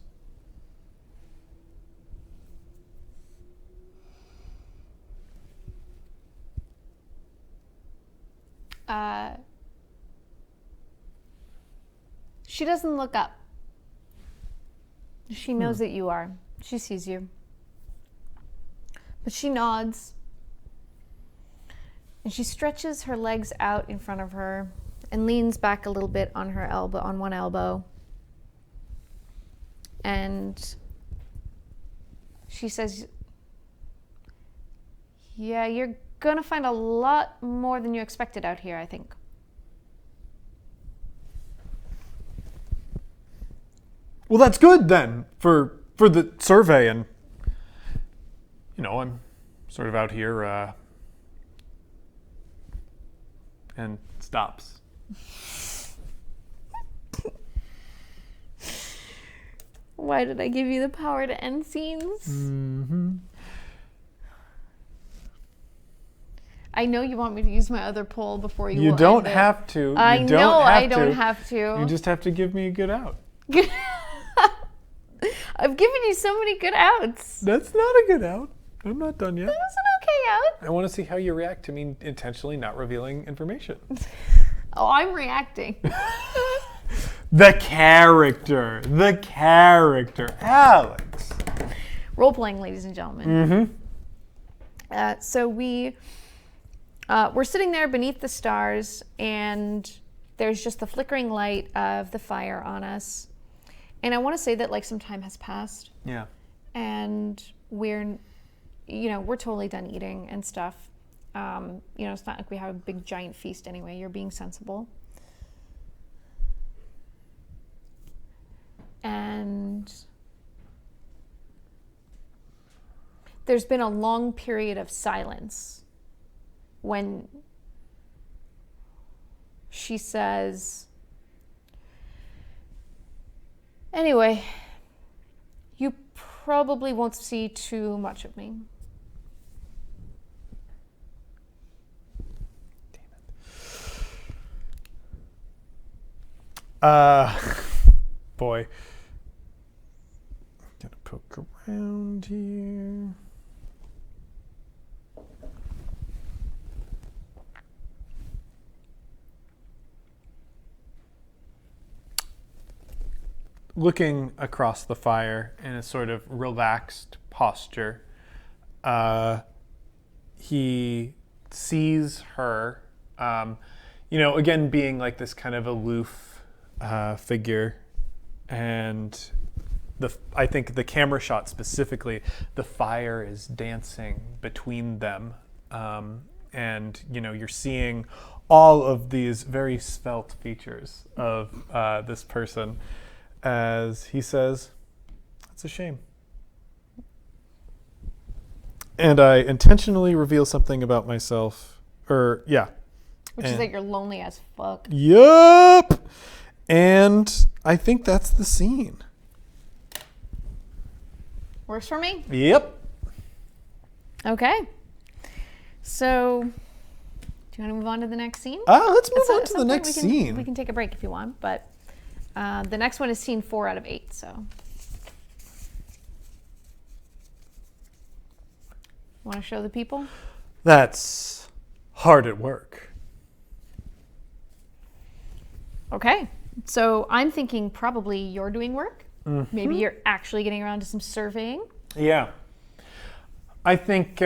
She doesn't look up. She knows that you are. She sees you. But she nods. And she stretches her legs out in front of her and leans back a little bit on her elbow, on one elbow. And she says, "Yeah, you're gonna find a lot more than you expected out here, I think." Well, that's good then for the survey, and I'm sort of out here and stops. Why did I give you the power to end scenes? Mm-hmm. I know you want me to use my other poll before you. You will don't end it. have to. I You know don't have I don't to. have to. You just have to give me a good out. I've given you so many good outs. That's not a good out. I'm not done yet. That was an okay out. I want to see how you react to me intentionally not revealing information. Oh, I'm reacting. The character, Alex. Role playing, ladies and gentlemen. Mm-hmm. So we're sitting there beneath the stars, and there's just the flickering light of the fire on us. And I want to say that some time has passed. Yeah. And we're totally done eating and stuff. It's not like we have a big giant feast anyway. You're being sensible. And there's been a long period of silence when she says, "Anyway, you probably won't see too much of me. Boy. Gotta poke around here. Looking across the fire in a sort of relaxed posture, he sees her, again being like this kind of aloof figure, and I think the camera shot specifically, the fire is dancing between them, and you're seeing all of these very svelte features of this person. As he says, "It's a shame." And I intentionally reveal something about myself. Which is that you're lonely as fuck. Yup! And I think that's the scene. Works for me? Yep. Okay. So, do you want to move on to the next scene? Let's move on to the next scene. We can take a break if you want, but the next one is scene 4 out of 8, so. Want to show the people? That's hard at work. Okay. So I'm thinking probably you're doing work. Mm-hmm. Maybe you're actually getting around to some surveying. Yeah. I think,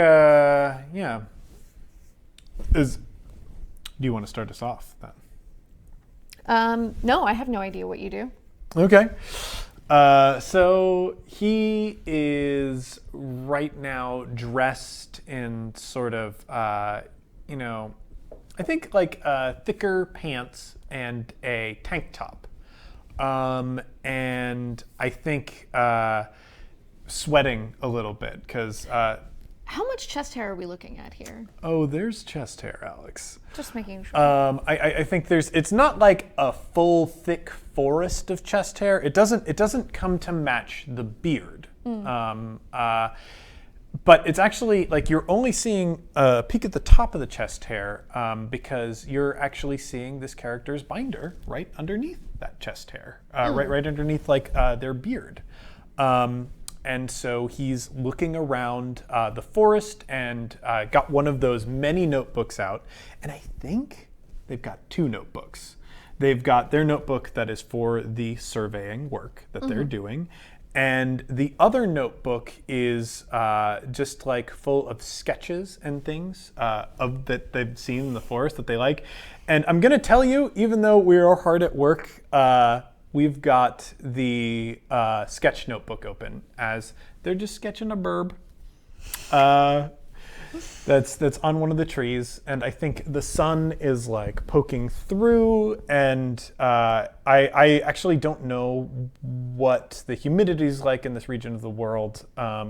Do you want to start us off then? No, I have no idea what you do. Okay. So he is right now dressed in sort of, I think like thicker pants and a tank top. And I think sweating a little bit because... How much chest hair are we looking at here? Oh, there's chest hair, Alex. Just making sure. I think it's not like a full thick forest of chest hair. It doesn't come to match the beard. But it's actually like you're only seeing a peek at the top of the chest hair because you're actually seeing this character's binder right underneath that chest hair, right underneath like their beard. And so he's looking around the forest and got one of those many notebooks out. And I think they've got 2 notebooks. They've got their notebook that is for the surveying work that they're doing. And the other notebook is just like full of sketches and things of that they've seen in the forest that they like. And I'm going to tell you, even though we are hard at work, we've got the sketch notebook open as they're just sketching a burb that's on one of the trees. And I think the sun is like poking through, and I actually don't know what the humidity is like in this region of the world.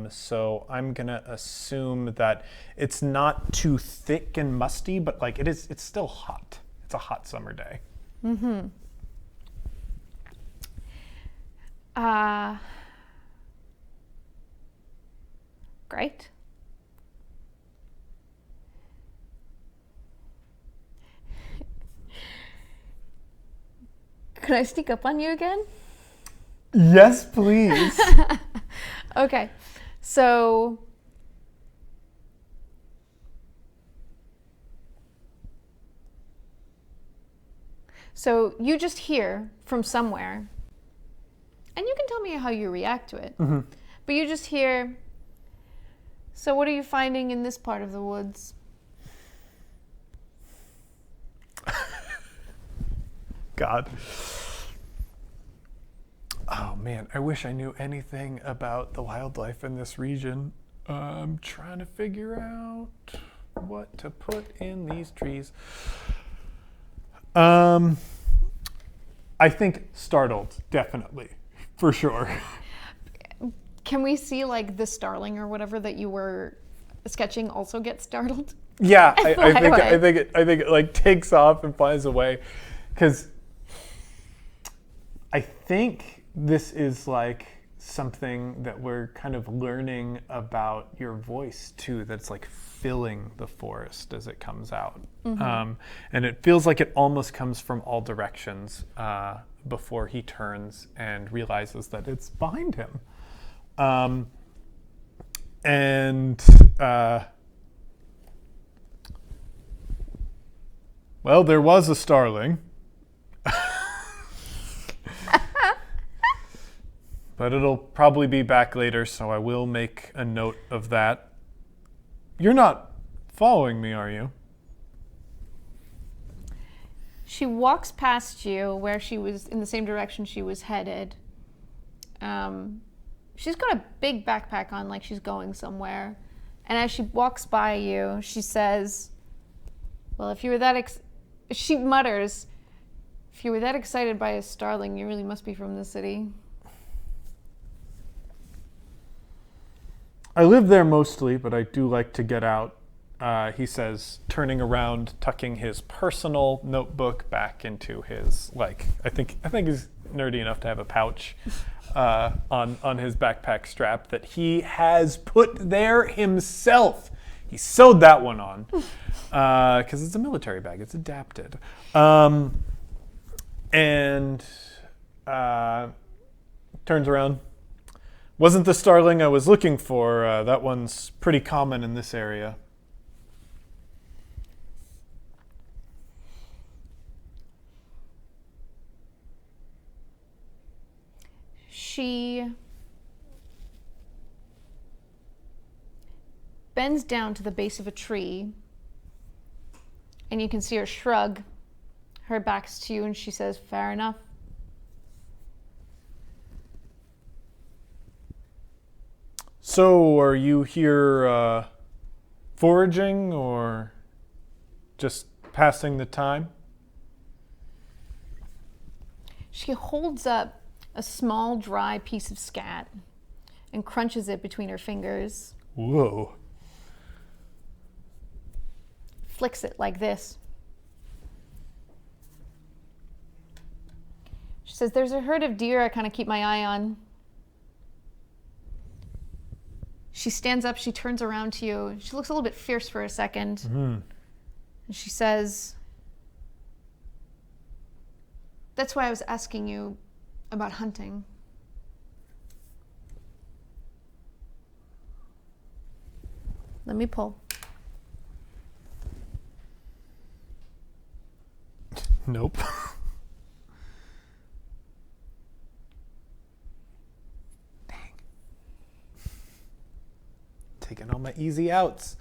So I'm gonna assume that it's not too thick and musty, but like it's still hot. It's a hot summer day. Mm-hmm. Great. Could I sneak up on you again? Yes, please. Okay. So you just hear from somewhere, and you can tell me how you react to it. Mm-hmm. But you just hear, "So what are you finding in this part of the woods?" God. Oh man, I wish I knew anything about the wildlife in this region. I'm trying to figure out what to put in these trees. I think startled, definitely, for sure. Can we see like the starling or whatever that you were sketching also get startled? Yeah, I think it like takes off and flies away, because I think this is like something that we're kind of learning about your voice too, that's like filling the forest as it comes out. Mm-hmm. And it feels like it almost comes from all directions, before he turns and realizes that it's behind him. Well, there was a starling. But it'll probably be back later, so I will make a note of that. You're not following me, are you? She walks past you where she was in the same direction she was headed. She's got a big backpack on like she's going somewhere. And as she walks by you, she says, well, if you were that she mutters, if you were that excited by a starling, you really must be from the city. I live there mostly, but I do like to get out, he says, turning around, tucking his personal notebook back into his, I think he's nerdy enough to have a pouch on his backpack strap that he has put there himself. He sewed that one on because it's a military bag. It's adapted. And turns around. Wasn't the starling I was looking for. That one's pretty common in this area. She bends down to the base of a tree, and you can see her shrug. Her back's to you, and she says, fair enough. So, are you here foraging or just passing the time? She holds up a small, dry piece of scat and crunches it between her fingers. Whoa. Flicks it like this. She says, there's a herd of deer I kind of keep my eye on. She stands up, she turns around to you. She looks a little bit fierce for a second. Mm-hmm. And she says, that's why I was asking you about hunting. Let me pull. Nope. Taking all my easy outs.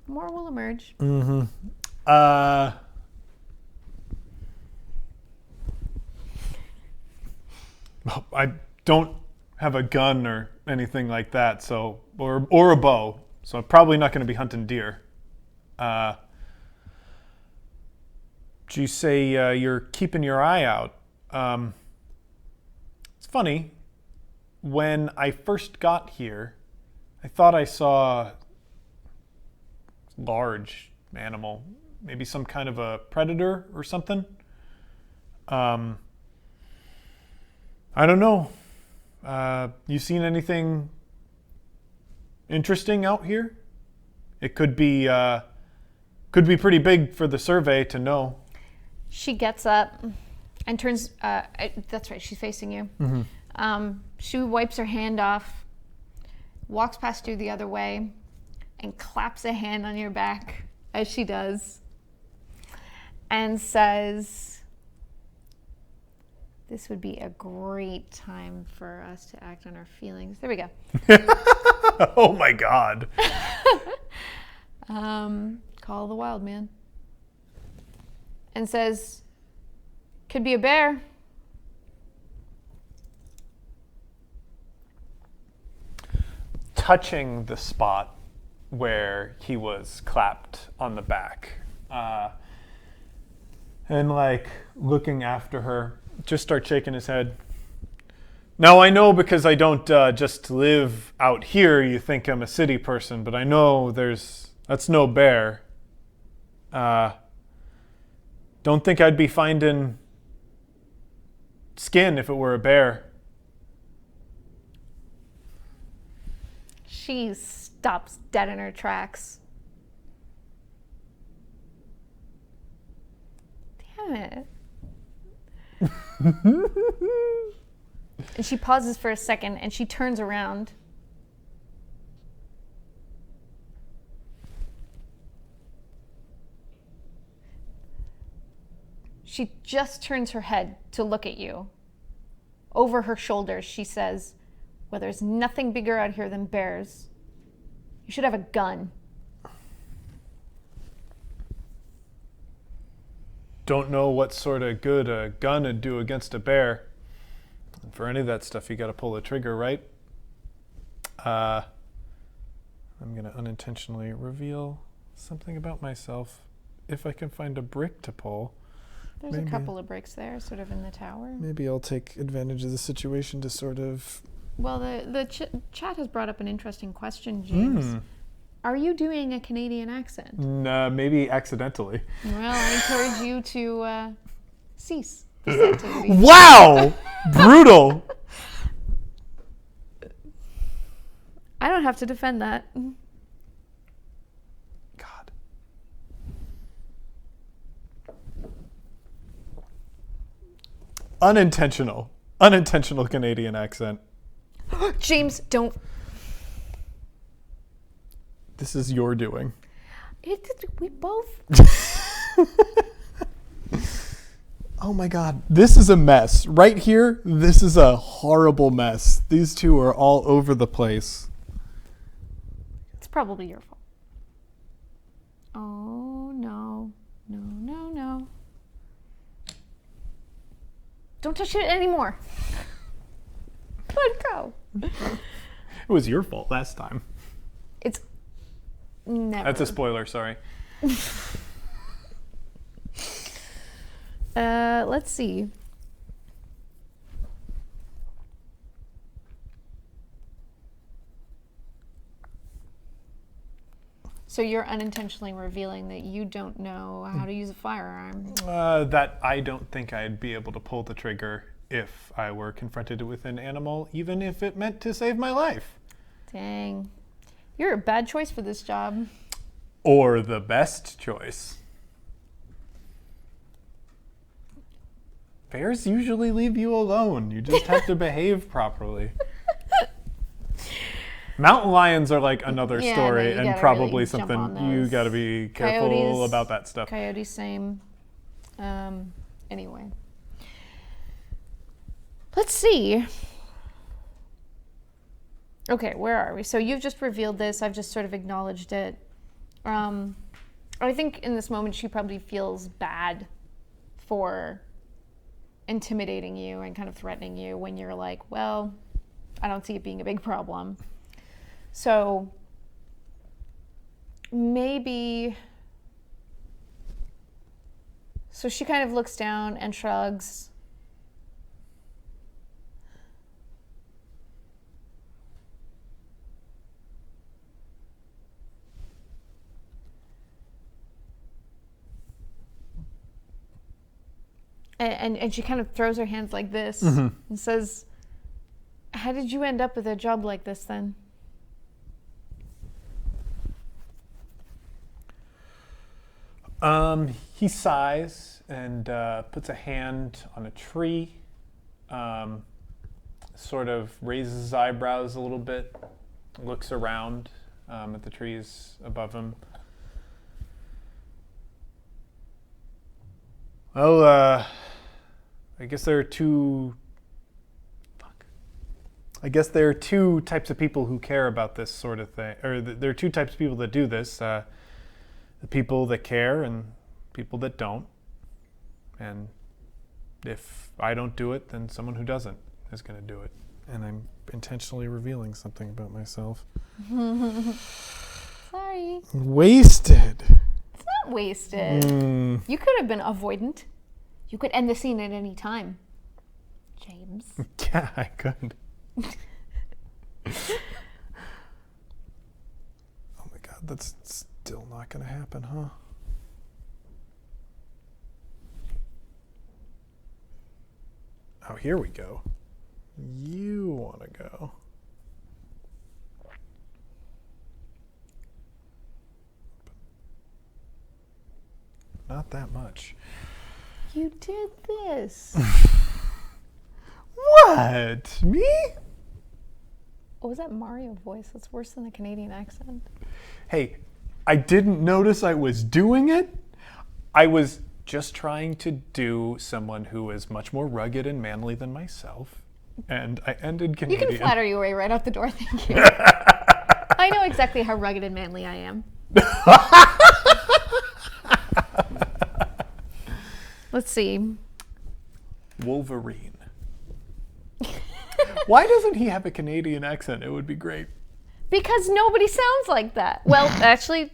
More will emerge. Mm-hmm. Well, I don't have a gun or anything like that, so or a bow, so I'm probably not going to be hunting deer. Did you say you're keeping your eye out? It's funny. When I first got here, I thought I saw a large animal, maybe some kind of a predator or something. I don't know. You seen anything interesting out here? It could be pretty big for the survey to know. She gets up and turns. That's right. She's facing you. Mm-hmm. She wipes her hand off, walks past you the other way, and claps a hand on your back as she does, and says, this would be a great time for us to act on our feelings. There we go. Oh my God. Call the wild man. And says, could be a bear. Touching the spot where he was clapped on the back, and looking after her, just start shaking his head. Now I know because I don't just live out here, you think I'm a city person, but I know that's no bear. Don't think I'd be finding skin if it were a bear. She stops dead in her tracks. Damn it. And she pauses for a second and she turns around. She just turns her head to look at you. Over her shoulders, she says, "Well, there's nothing bigger out here than bears. You should have a gun." Don't know what sort of good a gun would do against a bear. And for any of that stuff, you got to pull the trigger, right? I'm going to unintentionally reveal something about myself if I can find a brick to pull. There's a couple of bricks there, sort of in the tower. Maybe I'll take advantage of the situation to sort of... Well, the chat has brought up an interesting question, James. Are you doing a Canadian accent? Maybe accidentally. Well, I encourage you to cease this activity. Wow! Brutal! I don't have to defend that. God. Unintentional Canadian accent. James, don't. This is your doing. We both. Oh my God. This is a mess. Right here, this is a horrible mess. These two are all over the place. It's probably your fault. Oh, no. No, no, no. Don't touch it anymore. Let go. It was your fault last time. It's never. That's a spoiler, sorry. Let's see. So you're unintentionally revealing that you don't know how to use a firearm. That I don't think I'd be able to pull the trigger if I were confronted with an animal, even if it meant to save my life. Dang. You're a bad choice for this job. Or the best choice. Bears usually leave you alone. You just have to behave properly. Mountain lions are like another story, no, and gotta probably really jump on something you those. got to be careful Coyotes- about that stuff. Coyotes, same. Anyway. Let's see. Okay, where are we? So you've just revealed this. I've just sort of acknowledged it. I think in this moment she probably feels bad for intimidating you and kind of threatening you when you're like, well, I don't see it being a big problem. So maybe... So she kind of looks down and shrugs. And she kind of throws her hands like this and says, "How did you end up with a job like this then?" He sighs and puts a hand on a tree, sort of raises his eyebrows a little bit, looks around at the trees above him. Well, I guess there are two types of people who care about this sort of thing, or there are two types of people that do this. The people that care and people that don't. And if I don't do it, then someone who doesn't is going to do it. And I'm intentionally revealing something about myself. Sorry. Wasted. It's not wasted. You could have been avoidant. You could end the scene at any time, James. Yeah, I could. Oh my God, that's still not going to happen, huh? Oh, here we go. You want to go. Not that much. You did this. What? Me? Oh, was that Mario voice? That's worse than the Canadian accent. Hey, I didn't notice I was doing it. I was just trying to do someone who is much more rugged and manly than myself. And I ended You Canadian. can flatter your way right out the door, thank you. I know exactly how rugged and manly I am. Let's see. Wolverine. Why doesn't he have a Canadian accent? It would be great. Because nobody sounds like that. Well, actually,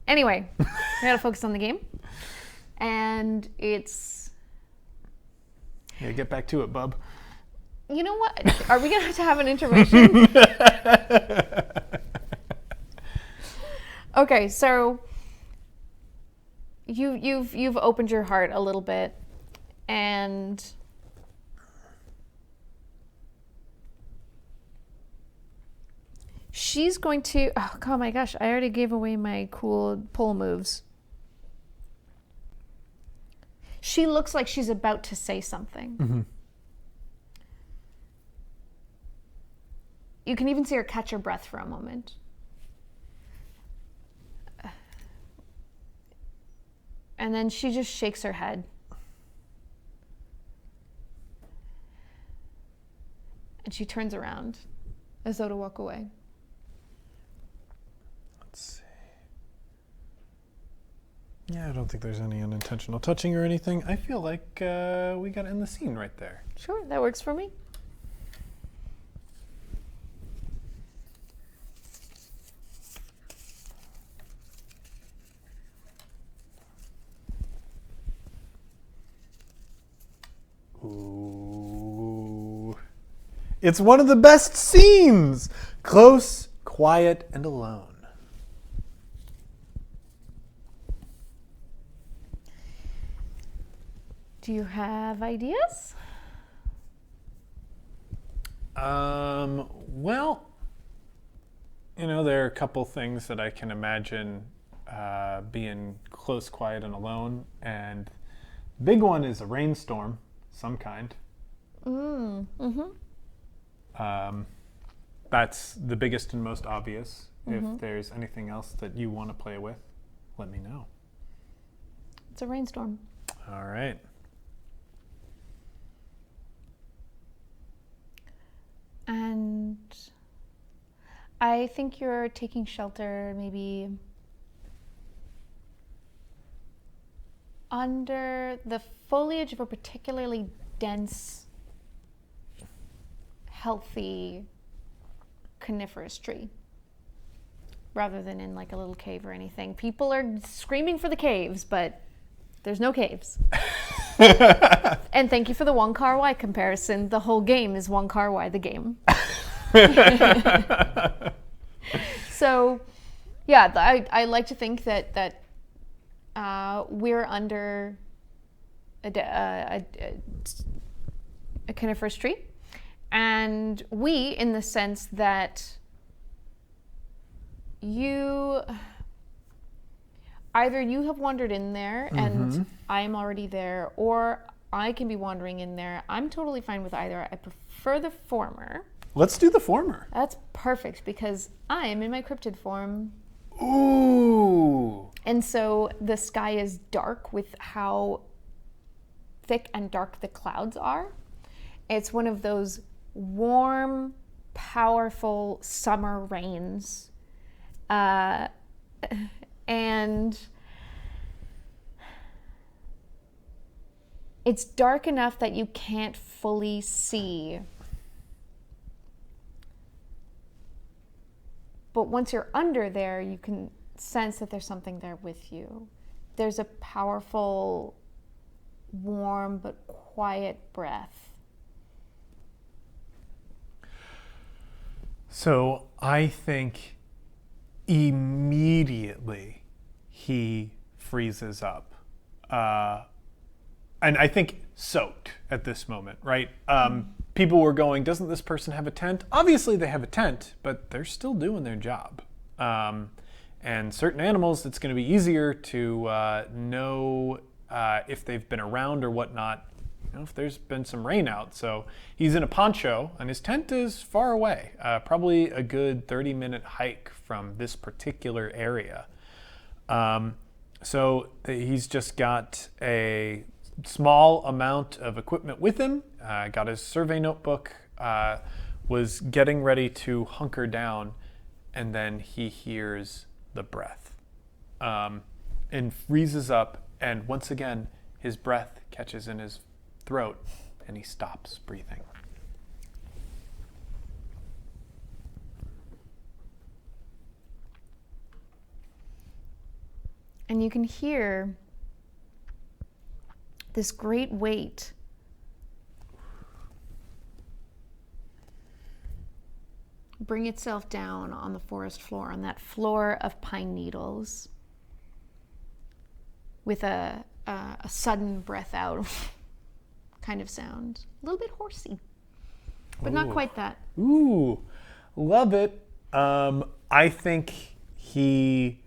anyway, I gotta focus on the game. And it's... Yeah, get back to it, bub. You know what? Are we gonna have to have an intervention? Okay, so you've opened your heart a little bit, and she's going to... Oh my gosh, I already gave away my cool pole moves. She looks like she's about to say something. Mm-hmm. You can even see her catch her breath for a moment. And then she just shakes her head. And she turns around as though to walk away. Let's see. Yeah, I don't think there's any unintentional touching or anything. I feel like we got to end the scene right there. Sure, that works for me. Ooh. It's one of the best scenes! Close, quiet, and alone. Do you have ideas? Well, there are a couple things that I can imagine being close, quiet, and alone. And the big one is a rainstorm, some kind. That's the biggest and most obvious. If there's anything else that you want to play with, let me know. It's a rainstorm. All right. And I think you're taking shelter maybe under the foliage of a particularly dense, healthy coniferous tree, rather than in like a little cave or anything. People are screaming for the caves, but there's no caves. And thank you for the Wong Kar-wai comparison. The whole game is Wong Kar-wai the game. So, yeah, I like to think that we're under a coniferous tree, and we, in the sense that either you have wandered in there and I'm already there, or I can be wandering in there. I'm totally fine with either. I prefer the former. Let's do the former. That's perfect because I am in my cryptid form. Ooh. And so the sky is dark with how thick and dark the clouds are. It's one of those warm, powerful summer rains. And it's dark enough that you can't fully see. But once you're under there, you can sense that there's something there with you. There's a powerful, warm, but quiet breath. So I think immediately he freezes up. And I think soaked at this moment, right? People were going, doesn't this person have a tent? Obviously they have a tent, but they're still doing their job. And certain animals, it's going to be easier to know if they've been around or whatnot if there's been some rain out. So he's in a poncho, and his tent is far away, probably a good 30-minute hike from this particular area. So he's just got a small amount of equipment with him, got his survey notebook, was getting ready to hunker down, and then he hears the breath and freezes up, and once again his breath catches in his throat and he stops breathing. And you can hear this great weight bring itself down on the forest floor, on that floor of pine needles, with a sudden breath out kind of sound. A little bit horsey, but not quite that. Ooh, love it. I think he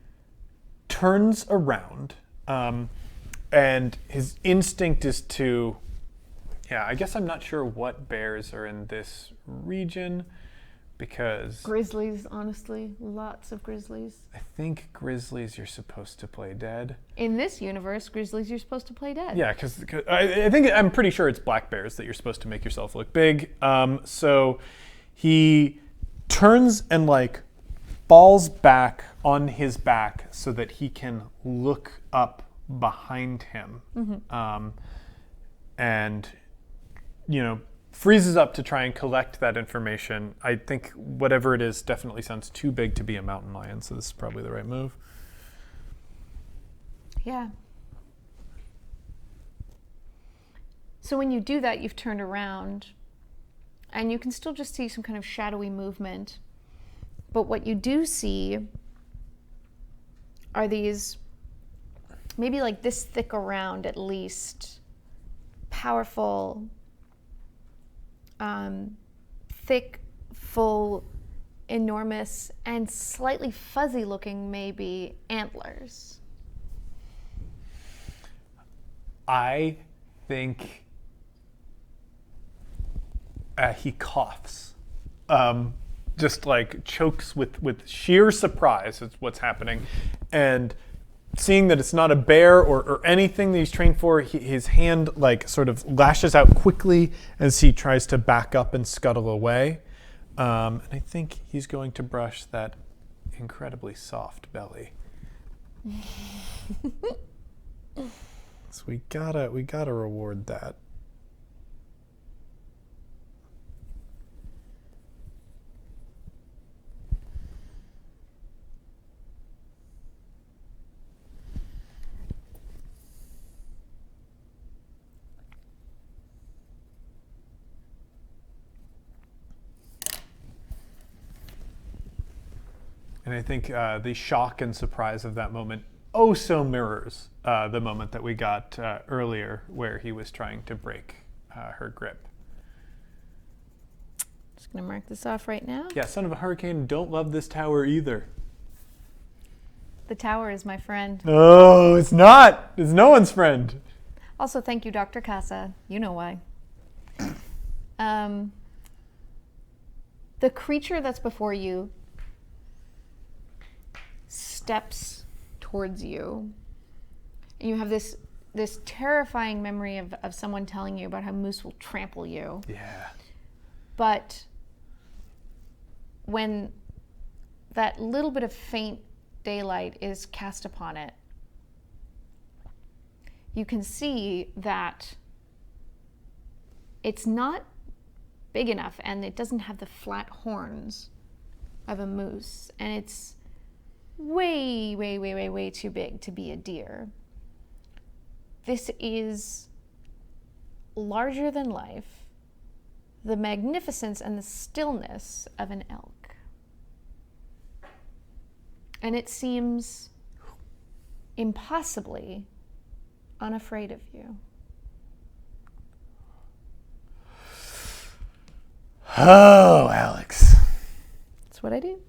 turns around, and his instinct is to, I guess I'm not sure what bears are in this region, because Grizzlies, honestly, lots of grizzlies. I think grizzlies you're supposed to play dead. In this universe, grizzlies you're supposed to play dead. Yeah, because I'm pretty sure it's black bears that you're supposed to make yourself look big. So he turns and falls back on his back so that he can look up behind him, and freezes up to try and collect that information. I think whatever it is definitely sounds too big to be a mountain lion, so this is probably the right move. Yeah. So when you do that, you've turned around, and you can still just see some kind of shadowy movement. But what you do see are these, maybe this thick around at least, powerful, thick, full, enormous, and slightly fuzzy looking maybe antlers. I think he coughs. Just chokes with sheer surprise is what's happening. And seeing that it's not a bear or anything that he's trained for, his hand sort of lashes out quickly as he tries to back up and scuttle away. And I think he's going to brush that incredibly soft belly. So we gotta reward that. And I think the shock and surprise of that moment so mirrors the moment that we got earlier where he was trying to break her grip. Just going to mark this off right now. Yeah, son of a hurricane, don't love this tower either. The tower is my friend. No, it's not. It's no one's friend. Also, thank you, Dr. Casa. You know why. The creature that's before you steps towards you, and you have this terrifying memory of someone telling you about how moose will trample you. Yeah. But when that little bit of faint daylight is cast upon it, you can see that it's not big enough, and it doesn't have the flat horns of a moose, and it's way, way, way, way, way too big to be a deer. This is larger than life, the magnificence and the stillness of an elk. And it seems impossibly unafraid of you. Oh, Alex. That's what I do.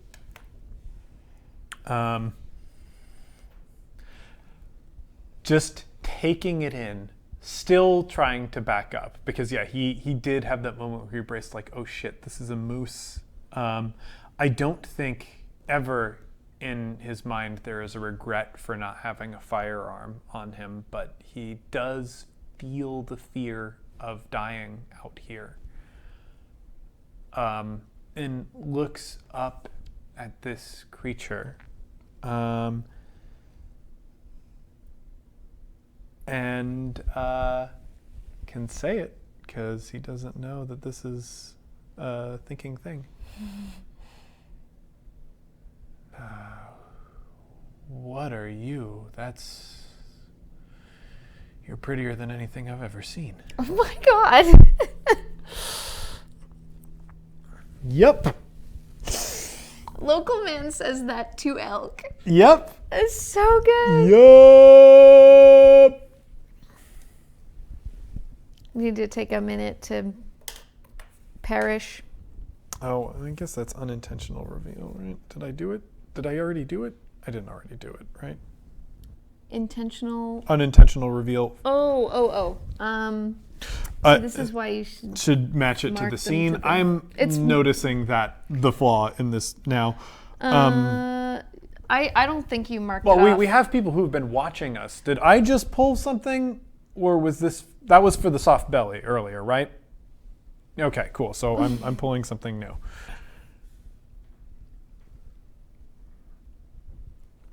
Just taking it in still trying to back up because he did have that moment where he braced like, oh shit, this is a moose. I don't think ever in his mind there is a regret for not having a firearm on him, but he does feel the fear of dying out here. And looks up at this creature. And can say it because he doesn't know that this is a thinking thing. What are you? You're prettier than anything I've ever seen. Oh my god. Yep. Local man says that to elk. Yep. It's so good. Yup. We need to take a minute to perish. Oh, I guess that's unintentional reveal, right? Did I do it? Did I already do it? I didn't already do it, right? Intentional. Unintentional reveal. Oh. So this is why you should match it to mark the them scene. to the- I'm noticing that the flaw in this now. I don't think you marked it Well, off. we have people who've been watching us. Did I just pull something, or was that was for the soft belly earlier, right? Okay, cool. So I'm pulling something new.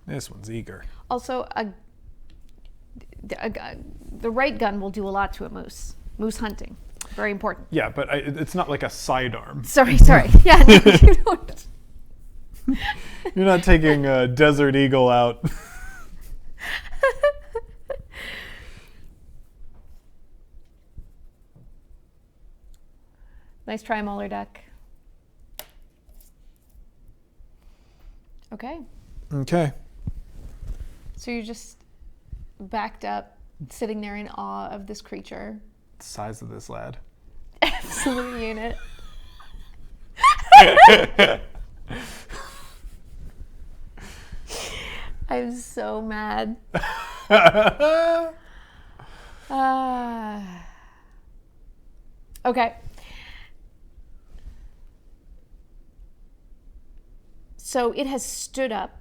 This one's eager. Also, the right gun will do a lot to a moose. Moose hunting, very important. Yeah, but it's not like a sidearm. Sorry. Yeah, no, you don't. You're not taking a desert eagle out. Nice try, Muller duck. Okay. Okay. So you're just backed up, sitting there in awe of this creature. The size of this lad. Absolute unit. I'm so mad. Okay. So it has stood up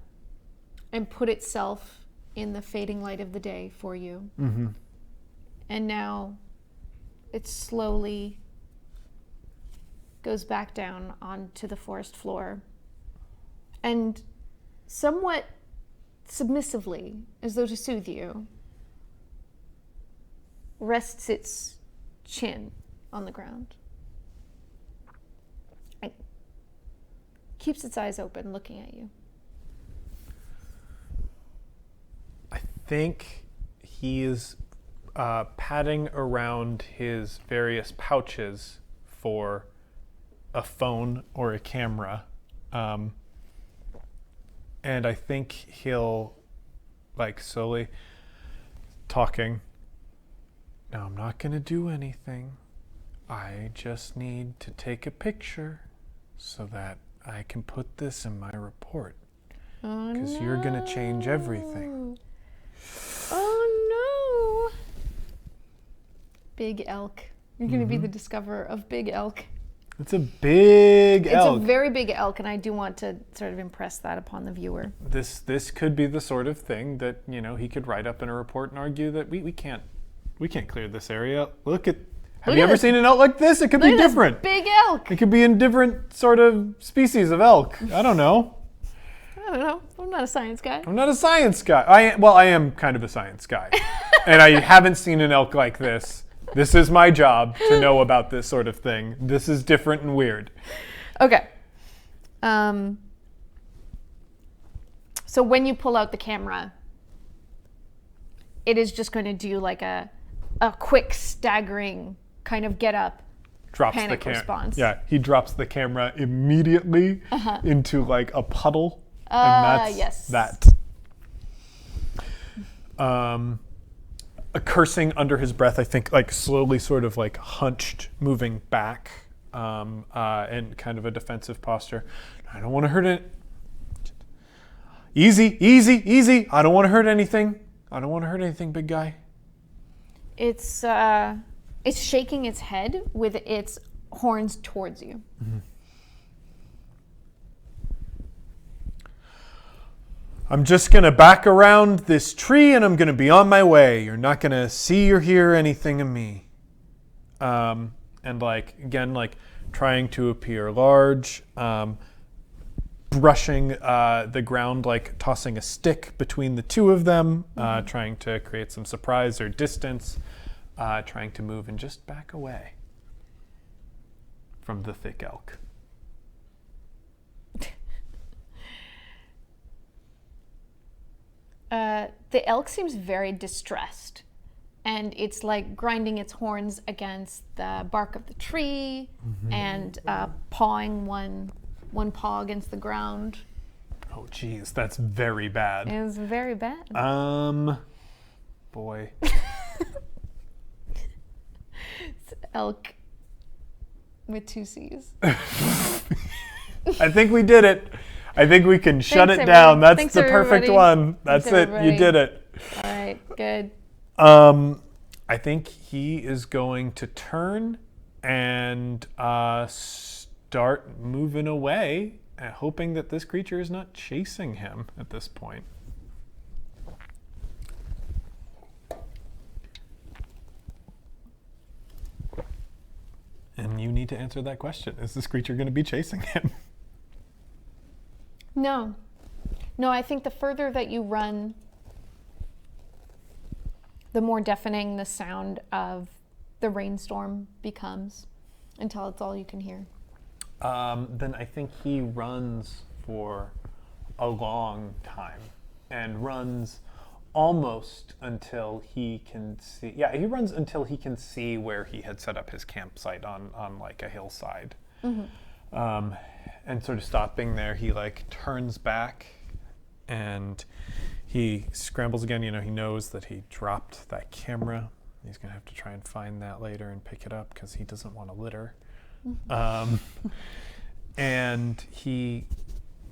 and put itself in the fading light of the day for you. Mm-hmm. And now it slowly goes back down onto the forest floor. And somewhat submissively, as though to soothe you, rests its chin on the ground. It keeps its eyes open, looking at you. I think he is patting around his various pouches for a phone or a camera. And I think he'll, slowly talking. No, I'm not going to do anything. I just need to take a picture so that I can put this in my report. Because you're going to change everything. Oh no! Big elk. You're going to be the discoverer of big elk. It's a big elk. It's a very big elk, and I do want to sort of impress that upon the viewer. This could be the sort of thing that, he could write up in a report and argue that we can't clear this area. Have you ever seen an elk like this? It could be different. Big elk. It could be in different sort of species of elk. I don't know. I don't know. I'm not a science guy. I'm not a science guy. I am kind of a science guy. And I haven't seen an elk like this. This is my job to know about this sort of thing. This is different and weird. Okay. So when you pull out the camera, it is just going to do like a quick staggering kind of get up, Drops panic the response. Yeah, he drops the camera immediately into like a puddle. And that's that. Cursing under his breath, I think, slowly sort of hunched, moving back, in kind of a defensive posture. I don't want to hurt it. Easy. I don't want to hurt anything. Big guy. It's shaking its head with its horns towards you. Mm-hmm. I'm just going to back around this tree and I'm going to be on my way. You're not going to see or hear anything of me. And like, again, like trying to appear large, brushing the ground, like tossing a stick between the two of them, trying to create some surprise or distance, trying to move and just back away from the thick elk. The elk seems very distressed, and it's like grinding its horns against the bark of the tree, and pawing one paw against the ground. Oh, geez, that's very bad. It was very bad. Boy. It's elk with 2 C's. I think we did it. I think we can shut it Thanks, down. That's Thanks, the perfect everybody. one. That's Thanks, it. everybody. You did it. All right, good. I think he is going to turn and start moving away, hoping that this creature is not chasing him at this point. And you need to answer that question. Is this creature going to be chasing him? No, I think the further that you run, the more deafening the sound of the rainstorm becomes until it's all you can hear. Then I think he runs for a long time and runs almost until he can see. Yeah, he runs until he can see where he had set up his campsite on like a hillside. And sort of stopping there, he like turns back and he scrambles again. You know, he knows that he dropped that camera. He's going to have to try and find that later and pick it up because he doesn't want to litter. And he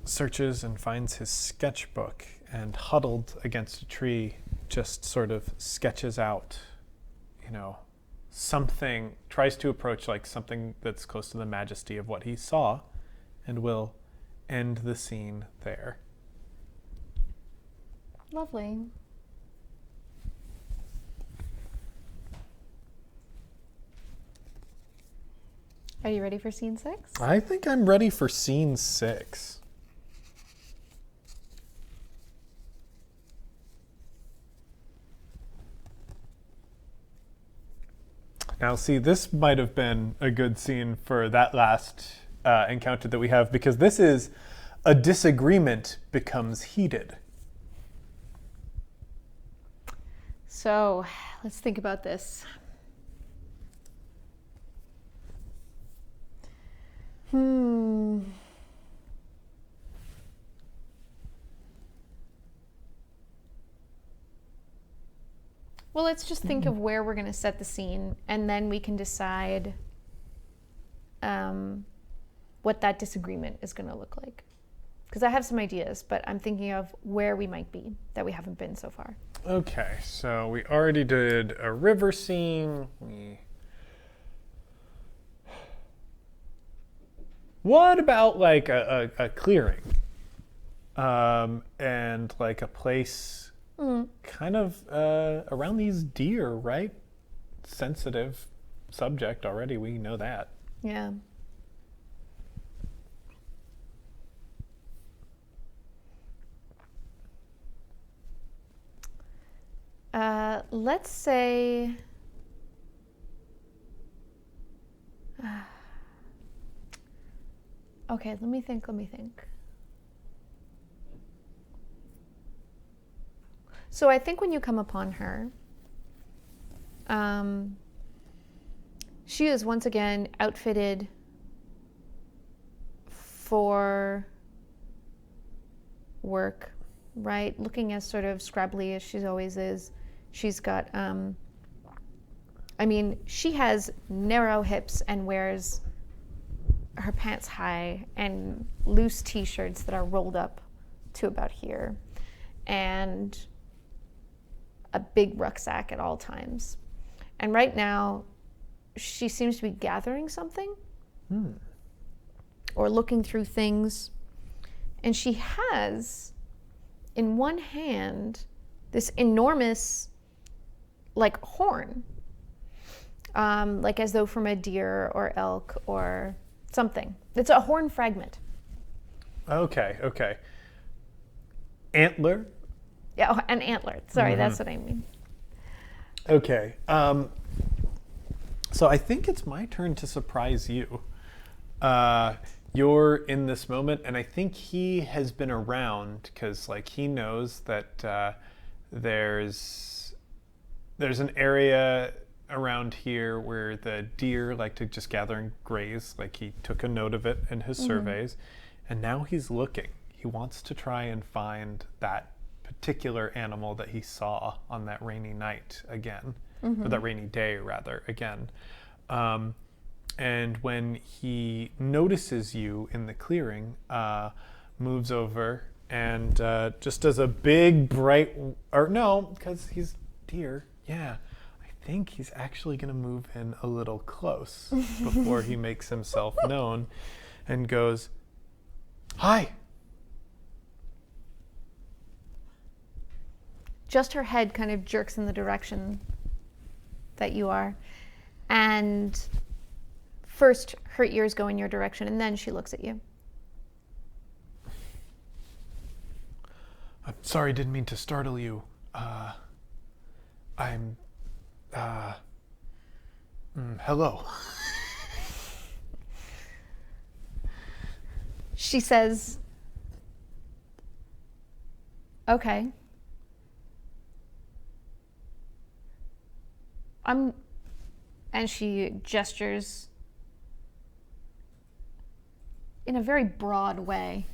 searches and finds his sketchbook and huddled against a tree just sort of sketches out, you know, something, tries to approach like something that's close to the majesty of what he saw, and will end the scene there. Lovely. Are you ready for scene 6? I think I'm ready for scene 6. Now, see, this might have been a good scene for that last encounter that we have, because this is a disagreement becomes heated. So, let's think about this. Well, let's just think of where we're going to set the scene, and then we can decide what that disagreement is going to look like. Because I have some ideas, but I'm thinking of where we might be that we haven't been so far. Okay, so we already did a river scene. What about like a clearing? And like a place kind of around these deer, right? Sensitive subject already, we know that. Yeah. Let's say okay, let me think. So I think when you come upon her, she is once again outfitted for work, right? Looking as sort of scrabbly as she always is. She's got, she has narrow hips and wears her pants high and loose t-shirts that are rolled up to about here, and a big rucksack at all times. And right now, she seems to be gathering something or looking through things. And she has, in one hand, this enormous, like, horn. Like as though from a deer or elk or something. It's a horn fragment. Okay. Antler? Yeah, oh, an antler. Sorry, that's what I mean. Okay. So I think it's my turn to surprise you. You're in this moment, and I think he has been around because, like, he knows that there's an area around here where the deer like to just gather and graze. Like, he took a note of it in his surveys, and now he's looking. He wants to try and find that particular animal that he saw on that rainy night again, or that rainy day rather again. And when he notices you in the clearing, moves over and just does a big bright, or no, because he's deer, yeah. I think he's actually going to move in a little close before he makes himself known and goes, "Hi." Just her head kind of jerks in the direction that you are. And first, her ears go in your direction, and then she looks at you. "I'm sorry, didn't mean to startle you. Hello." She says, "Okay. And she gestures in a very broad way.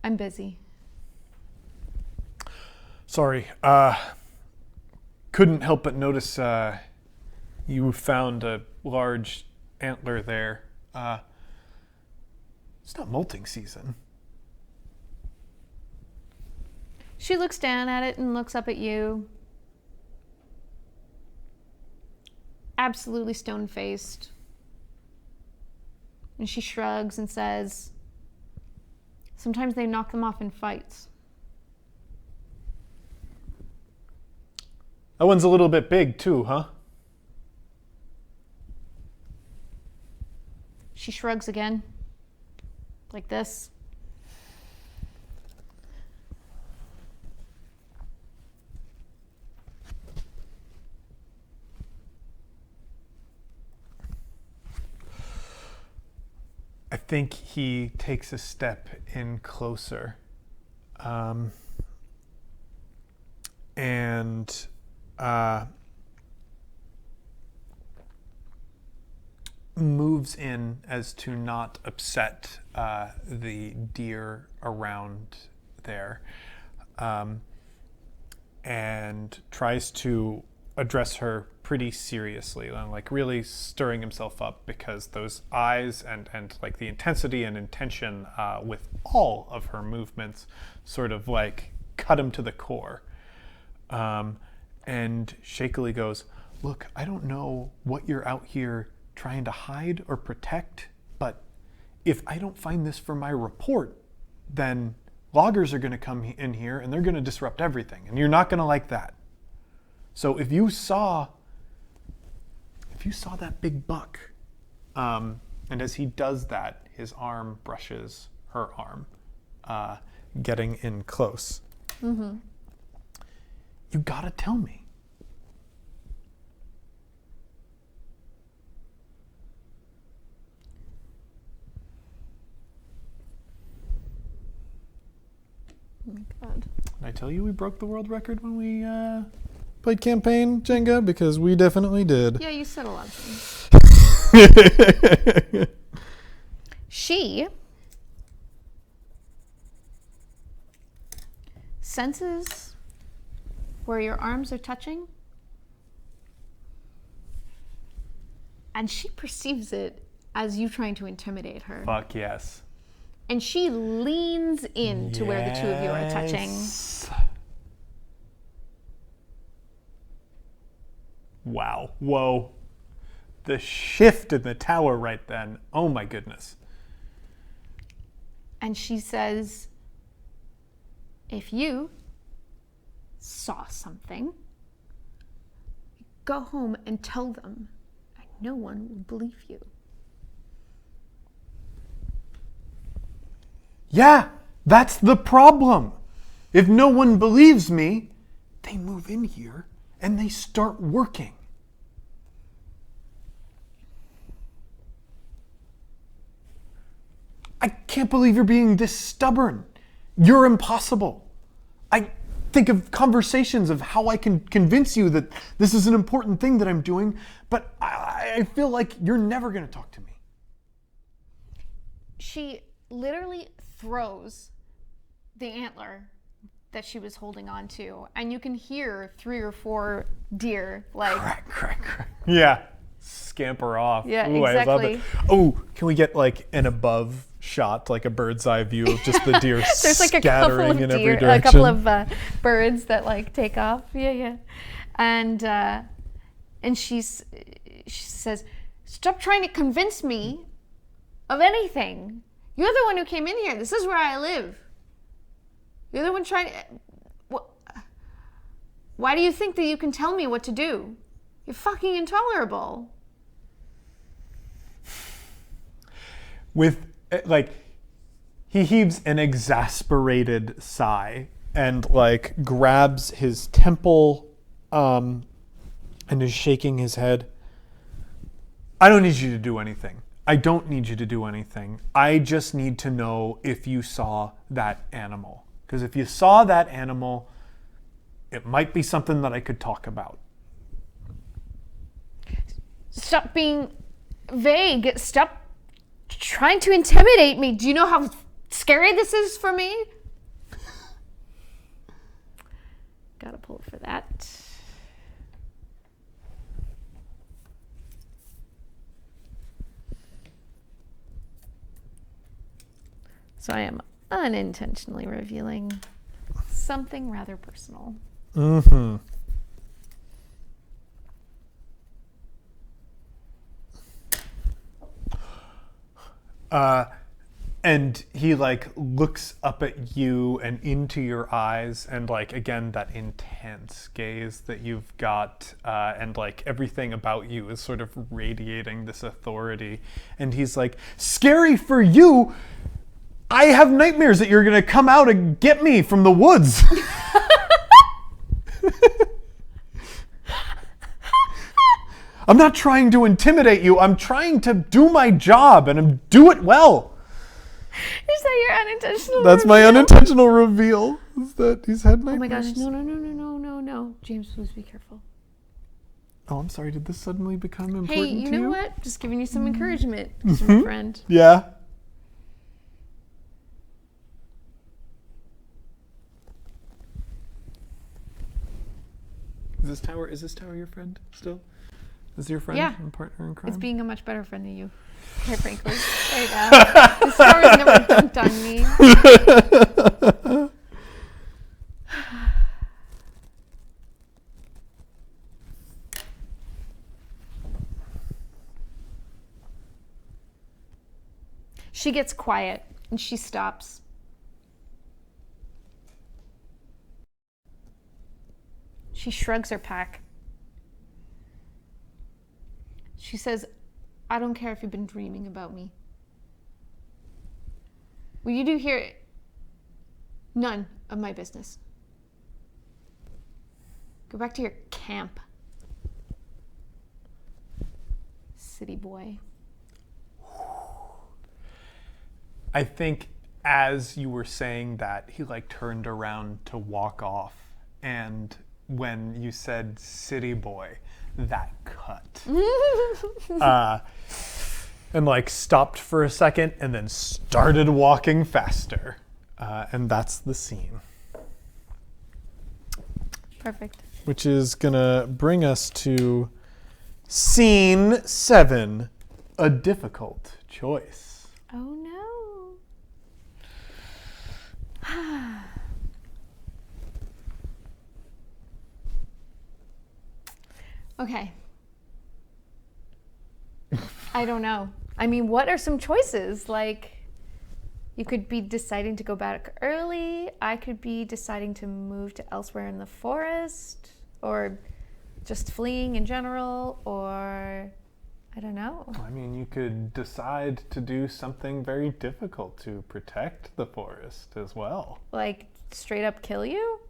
"I'm busy." Sorry, couldn't help but notice you found a large antler there. It's not molting season. She looks down at it and looks up at you. Absolutely stone-faced. And she shrugs and says, "Sometimes they knock them off in fights." That one's a little bit big too, huh? She shrugs again, like this. I think he takes a step in closer, and moves in as to not upset the deer around there, and tries to address her pretty seriously, like really stirring himself up, because those eyes and like the intensity and intention with all of her movements sort of like cut him to the core. And shakily goes, "Look, I don't know what you're out here trying to hide or protect, but if I don't find this for my report, then loggers are going to come in here and they're going to disrupt everything, and you're not going to like that. So if you saw that big buck," and as he does that, his arm brushes her arm, getting in close. "You gotta tell me." Oh my God. Did I tell you we broke the world record when we played campaign Jenga? Because we definitely did. Yeah, you said a lot of things. She senses where your arms are touching, and she perceives it as you trying to intimidate her. Fuck yes. And she leans in to where the two of you are touching. Wow. Whoa. The shift in the tower right then. Oh my goodness. And she says, if you saw something, go home and tell them, and no one will believe you. Yeah, that's the problem. If no one believes me, they move in here and they start working. I can't believe you're being this stubborn. You're impossible. I think of conversations of how I can convince you that this is an important thing that I'm doing, but I feel like you're never going to talk to me. She literally throws the antler that she was holding on to, and you can hear 3 or 4 deer like Crack, crack, crack. Yeah. Scamper off. Yeah, Ooh, I love exactly. it. Oh, can we get like an above shot, like a bird's eye view of just the deer there's like a couple scattering of in every deer, direction? a couple of birds that like take off. Yeah. And she says, "Stop trying to convince me of anything. You're the one who came in here. This is where I live. You're the one trying to... Why do you think that you can tell me what to do? You're fucking intolerable." With, like, he heaves an exasperated sigh and, like, grabs his temple and is shaking his head. I don't need you to do anything. I don't need you to do anything. I just need to know if you saw that animal. Because if you saw that animal, it might be something that I could talk about. Stop being vague. Stop trying to intimidate me. Do you know how scary this is for me? Gotta pull for that. So I am unintentionally revealing something rather personal. Mm-hmm. And he like looks up at you and into your eyes, and like again that intense gaze that you've got, and like everything about you is sort of radiating this authority. And he's like, "Scary for you? I have nightmares that you're gonna come out and get me from the woods." I'm not trying to intimidate you. I'm trying to do my job and do it well. Is that your unintentional That's my reveal? unintentional reveal. Is that he's had nightmares. Oh my gosh, no. James, please be careful. Oh, I'm sorry. Did this suddenly become important Hey, to you you? know what? Just giving you some encouragement, my friend. Yeah. Is this tower your friend still? Is your friend Yeah. and partner in crime? It's being a much better friend than you, quite frankly. There you go. This tower has never dunked on me. She gets quiet and she stops. She shrugs her pack. She says, "I don't care if you've been dreaming about me. What you do here, none of my business. Go back to your camp, city boy." I think as you were saying that, he like turned around to walk off, and when you said city boy, that cut. And like stopped for a second and then started walking faster. And that's the scene. Perfect. Which is gonna bring us to scene 7, a difficult choice. Oh no. Okay. I don't know. I mean, what are some choices? Like, you could be deciding to go back early. I could be deciding to move to elsewhere in the forest, or just fleeing in general, or I don't know. I mean, you could decide to do something very difficult to protect the forest as well. Like, straight up kill you?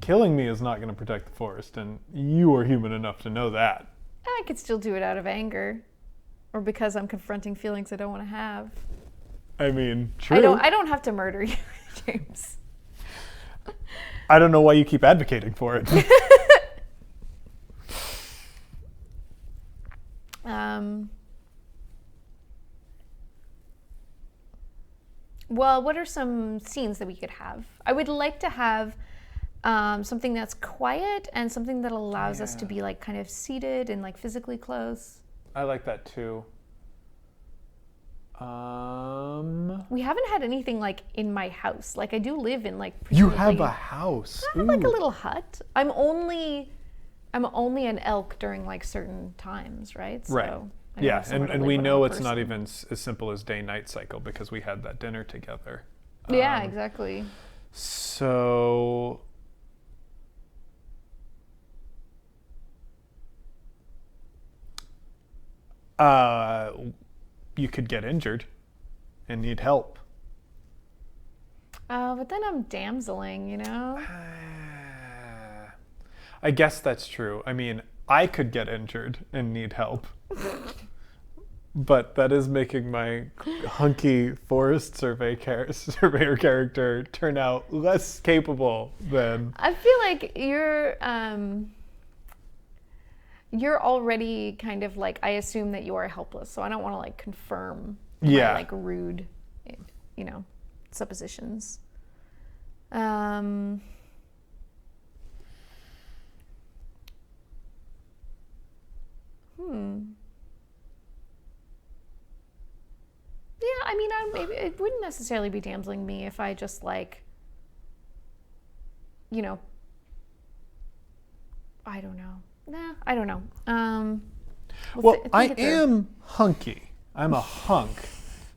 Killing me is not going to protect the forest, and you are human enough to know that. I could still do it out of anger, or because I'm confronting feelings I don't want to have. I mean, true. I don't have to murder you, James. I don't know why you keep advocating for it. Well, what are some scenes that we could have? I would like to have something that's quiet and something that allows us to be like kind of seated and like physically close. I like that too. We haven't had anything like in my house. Like I do live in like. You have a house. I have like a little hut. I'm only an elk during like certain times, right? So right. I don't have somewhere to and live we when know I'm a it's not person. even as simple as day-night cycle because we had that dinner together. Yeah, exactly. So. You could get injured and need help. But then I'm damseling, you know? I guess that's true. I mean, I could get injured and need help. But that is making my hunky forest surveyor character turn out less capable than... I feel like you're already kind of like, I assume that you are helpless, so I don't want to like confirm my like rude, you know, suppositions. Yeah, I mean, maybe it wouldn't necessarily be damseling me if I just like, you know, I don't know. Nah, I don't know. Well, I am hunky. I'm a hunk.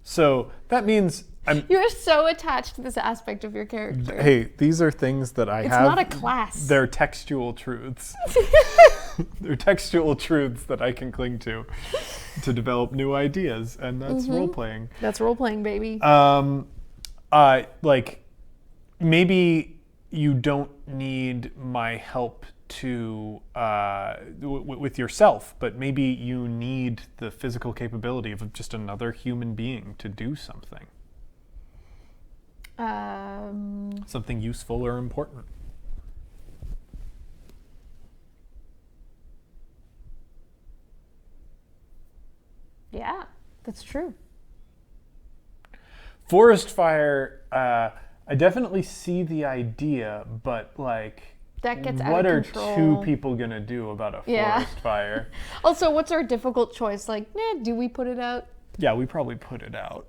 So that means I'm... You're so attached to this aspect of your character. Hey, these are things that I have. It's not a class. They're textual truths. They're textual truths that I can cling to develop new ideas, and that's role-playing. That's role-playing, baby. Like, maybe you don't need my help to with yourself, but maybe you need the physical capability of just another human being to do something. Something useful or important. Yeah, that's true. Forest fire, I definitely see the idea, but like, That gets out what of are control. two people gonna do about a forest fire? Also, what's our difficult choice? Like, do we put it out? Yeah, we probably put it out.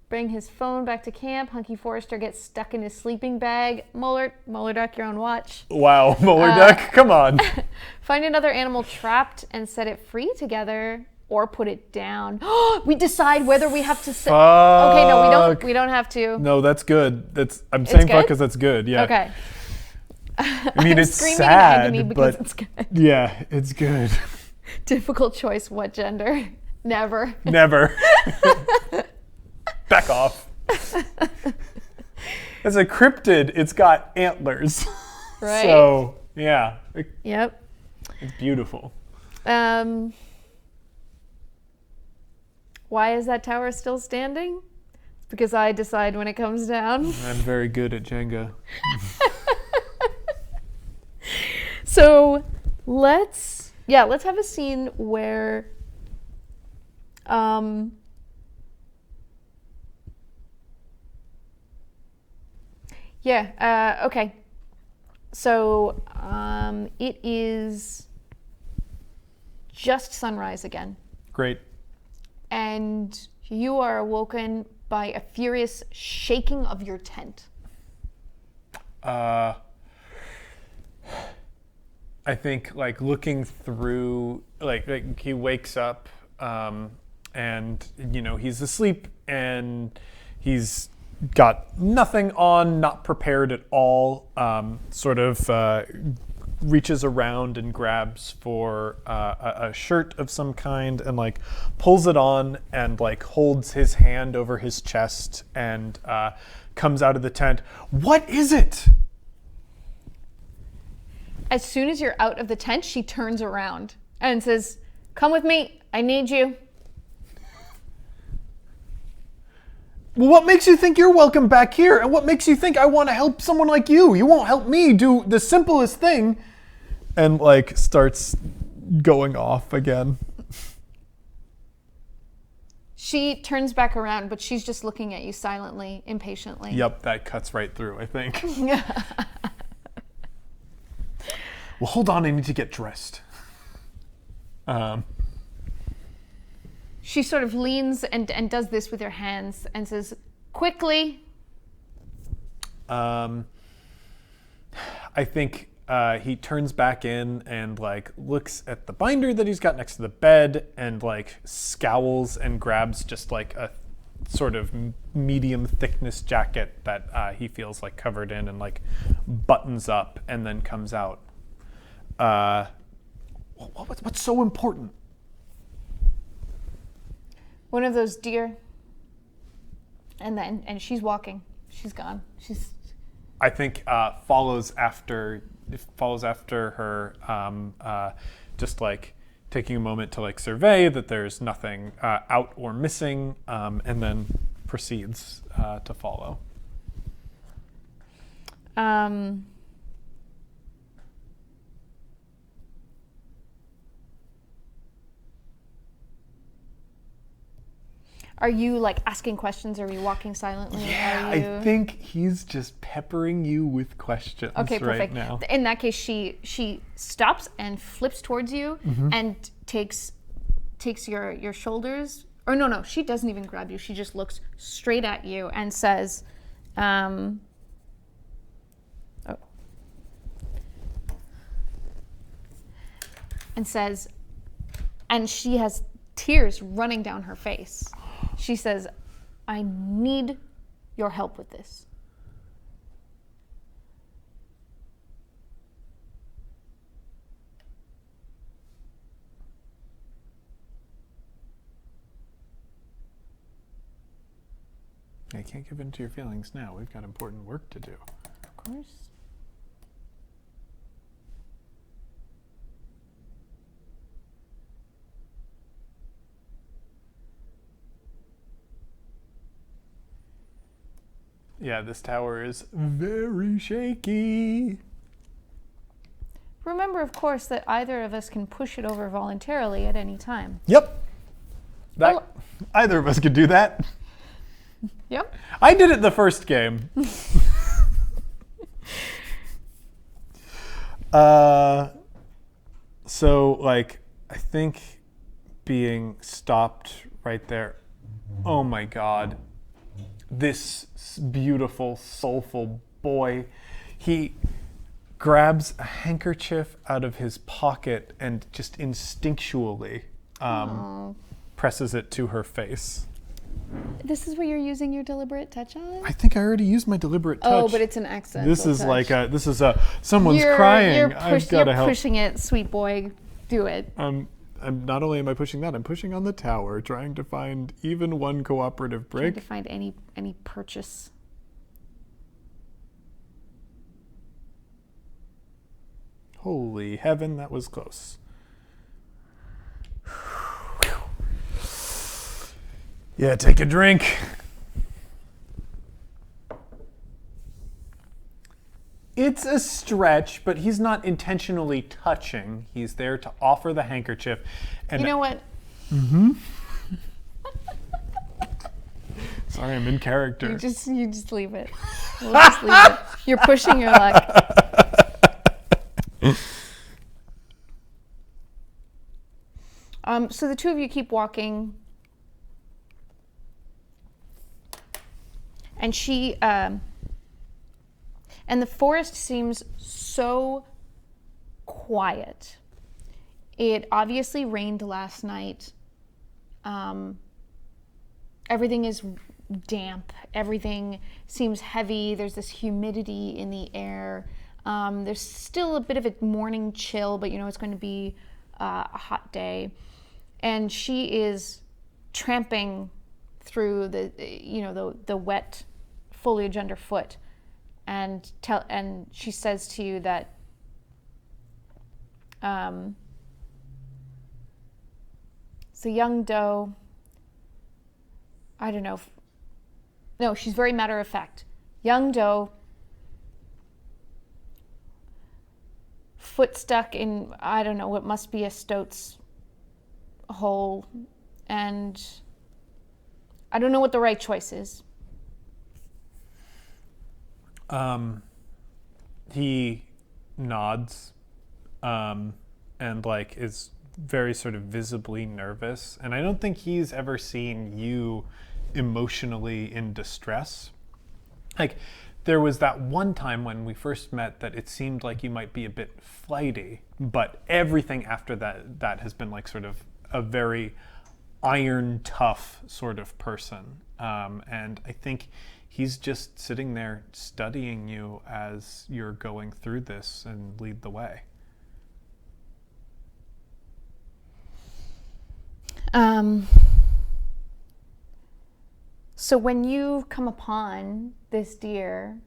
Bring his phone back to camp. Hunky Forrester gets stuck in his sleeping bag. Molar Duck, you're on watch. Wow, Molar Duck, come on. Find another animal trapped and set it free together, or put it down. We decide whether we have to set. Okay, no, we don't. We don't have to. No, that's good. I'm saying fuck good? because that's good. Yeah. Okay. I mean, it's screaming sad, in agony because but it's good. yeah, it's good. Difficult choice. What gender? Never. Never. Back off. As a cryptid, it's got antlers. Right. So, yeah. Yep. It's beautiful. Why is that tower still standing? It's because I decide when it comes down. I'm very good at Jenga. So let's have a scene where okay. So it is just sunrise again. Great. And you are awoken by a furious shaking of your tent. I think like looking through, like he wakes up, and he's asleep and he's got nothing on, not prepared at all. Sort of reaches around and grabs for a shirt of some kind and like pulls it on and like holds his hand over his chest and comes out of the tent. What is it? As soon as you're out of the tent, she turns around and says, "Come with me. I need you." Well, what makes you think you're welcome back here? And what makes you think I want to help someone like you? You won't help me do the simplest thing. And like starts going off again. She turns back around, but she's just looking at you silently, impatiently. Yep, that cuts right through, I think. Well, hold on, I need to get dressed. She sort of leans and does this with her hands and says, "Quickly." I think he turns back in and like looks at the binder that he's got next to the bed and like scowls and grabs just like a sort of medium thickness jacket that he feels like covered in and like buttons up and then comes out. What's so important? One of those deer. And she's walking. She's gone. I think follows after her, just like taking a moment to like survey that there's nothing out or missing, and then proceeds to follow. Are you like asking questions? Or are you walking silently? Yeah, I think he's just peppering you with questions perfect. right now. In that case, she stops and flips towards you and takes your shoulders. Or no, she doesn't even grab you. She just looks straight at you and says, and she has tears running down her face. She says, "I need your help with this." I can't give in to your feelings now. We've got important work to do. Of course. Yeah, this tower is very shaky. Remember, of course, that either of us can push it over voluntarily at any time. Yep. Either of us could do that. Yep. I did it the first game. So, like, I think being stopped right there. Oh my God. This beautiful, soulful boy. He grabs a handkerchief out of his pocket and just instinctually presses it to her face. This is where you're using your deliberate touch on? I think I already used my deliberate touch. Oh, but it's an accent. This is like someone's crying. I've got to help. You're pushing it, sweet boy. Do it. I'm not only am I pushing that, I'm pushing on the tower, trying to find even one cooperative brick. Trying to find any purchase. Holy heaven, that was close. Yeah, take a drink. It's a stretch, but he's not intentionally touching. He's there to offer the handkerchief. And you know what? Sorry, I'm in character. You just leave it. We'll just leave it. You're pushing your luck. So the two of you keep walking, and And the forest seems so quiet. It obviously rained last night. Everything is damp. Everything seems heavy. There's this humidity in the air. There's still a bit of a morning chill, but it's going to be a hot day. And she is tramping through the wet foliage underfoot, and she says to you that it's a young doe. I don't know. No, she's very matter of fact. Young doe, foot stuck in, I don't know, what must be a stoat's hole, and I don't know what the right choice is. He nods, and is very sort of visibly nervous. And I don't think he's ever seen you emotionally in distress. There was that one time when we first met that it seemed like you might be a bit flighty, but everything after that has been sort of a very iron tough sort of person. And I think he's just sitting there studying you as you're going through this and lead the way. So when you come upon this deer,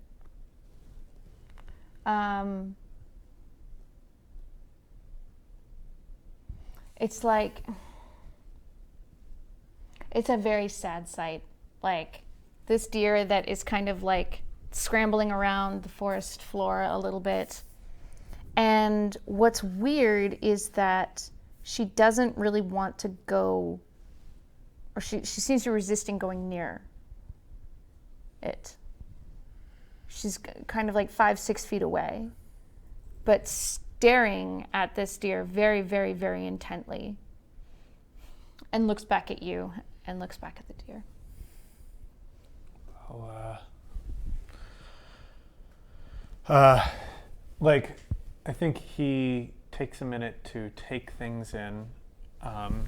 it's a very sad sight. This deer that is kind of scrambling around the forest floor a little bit. And what's weird is that she doesn't really want to go, or she seems to be resisting going near it. She's kind of 5-6 feet away, but staring at this deer very, very, very intently, and looks back at you and looks back at the deer. I think he takes a minute to take things in, and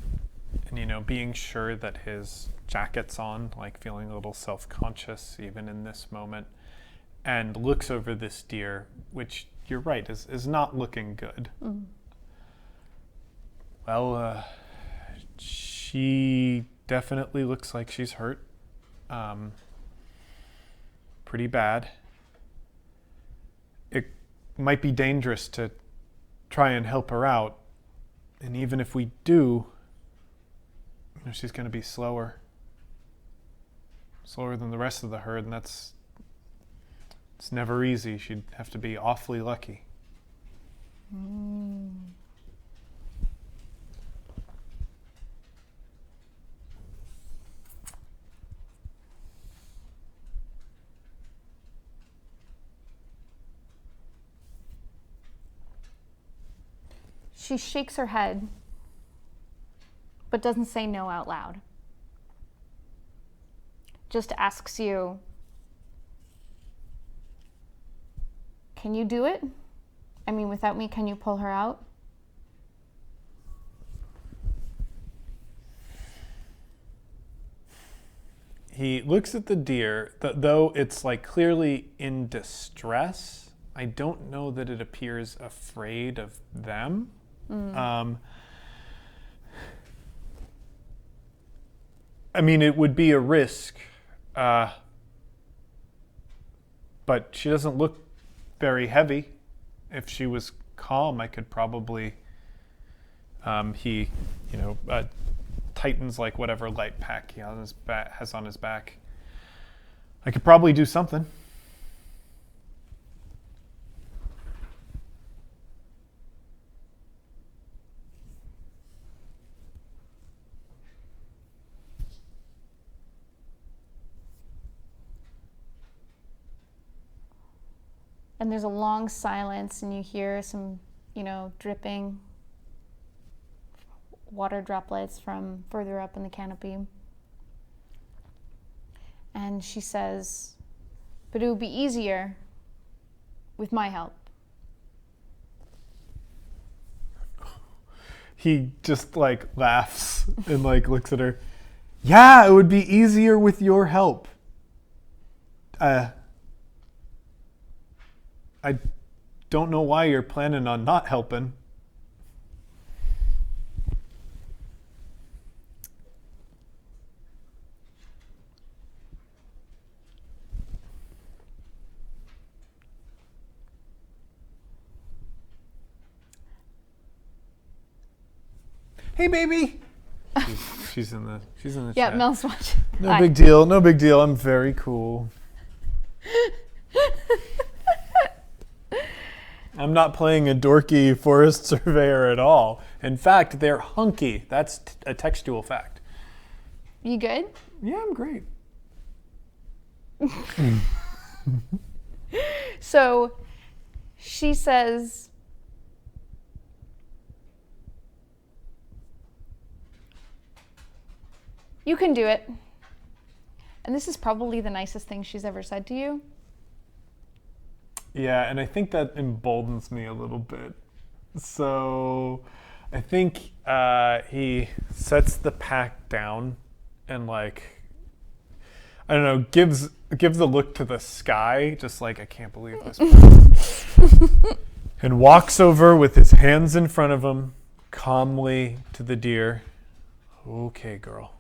being sure that his jacket's on, feeling a little self-conscious even in this moment, and looks over this deer, which you're right is not looking good. Well, she definitely looks like she's hurt, pretty bad. It might be dangerous to try and help her out, and even if we do, she's going to be slower than the rest of the herd, and it's never easy. She'd have to be awfully lucky. She shakes her head, but doesn't say no out loud. Just asks you, can you do it? I mean, without me, can you pull her out? He looks at the deer, though it's clearly in distress. I don't know that it appears afraid of them. It would be a risk, but she doesn't look very heavy. If she was calm, I could probably, he tightens whatever light pack he has on his back. I could probably do something. And there's a long silence, and you hear some, dripping water droplets from further up in the canopy. And she says, but it would be easier with my help. He just like laughs and like looks at her. Yeah, it would be easier with your help. I don't know why you're planning on not helping. Hey, baby. She's in the Yeah, chat. Mel's watching. No Hi. big deal. No big deal. I'm very cool. I'm not playing a dorky forest surveyor at all. In fact, they're hunky. That's a textual fact. You good? Yeah, I'm great. So she says, you can do it. And this is probably the nicest thing she's ever said to you. Yeah, and I think that emboldens me a little bit. So I think he sets the pack down and like, I don't know, gives a look to the sky, just like, I can't believe this. And walks over with his hands in front of him, calmly to the deer. Okay, girl.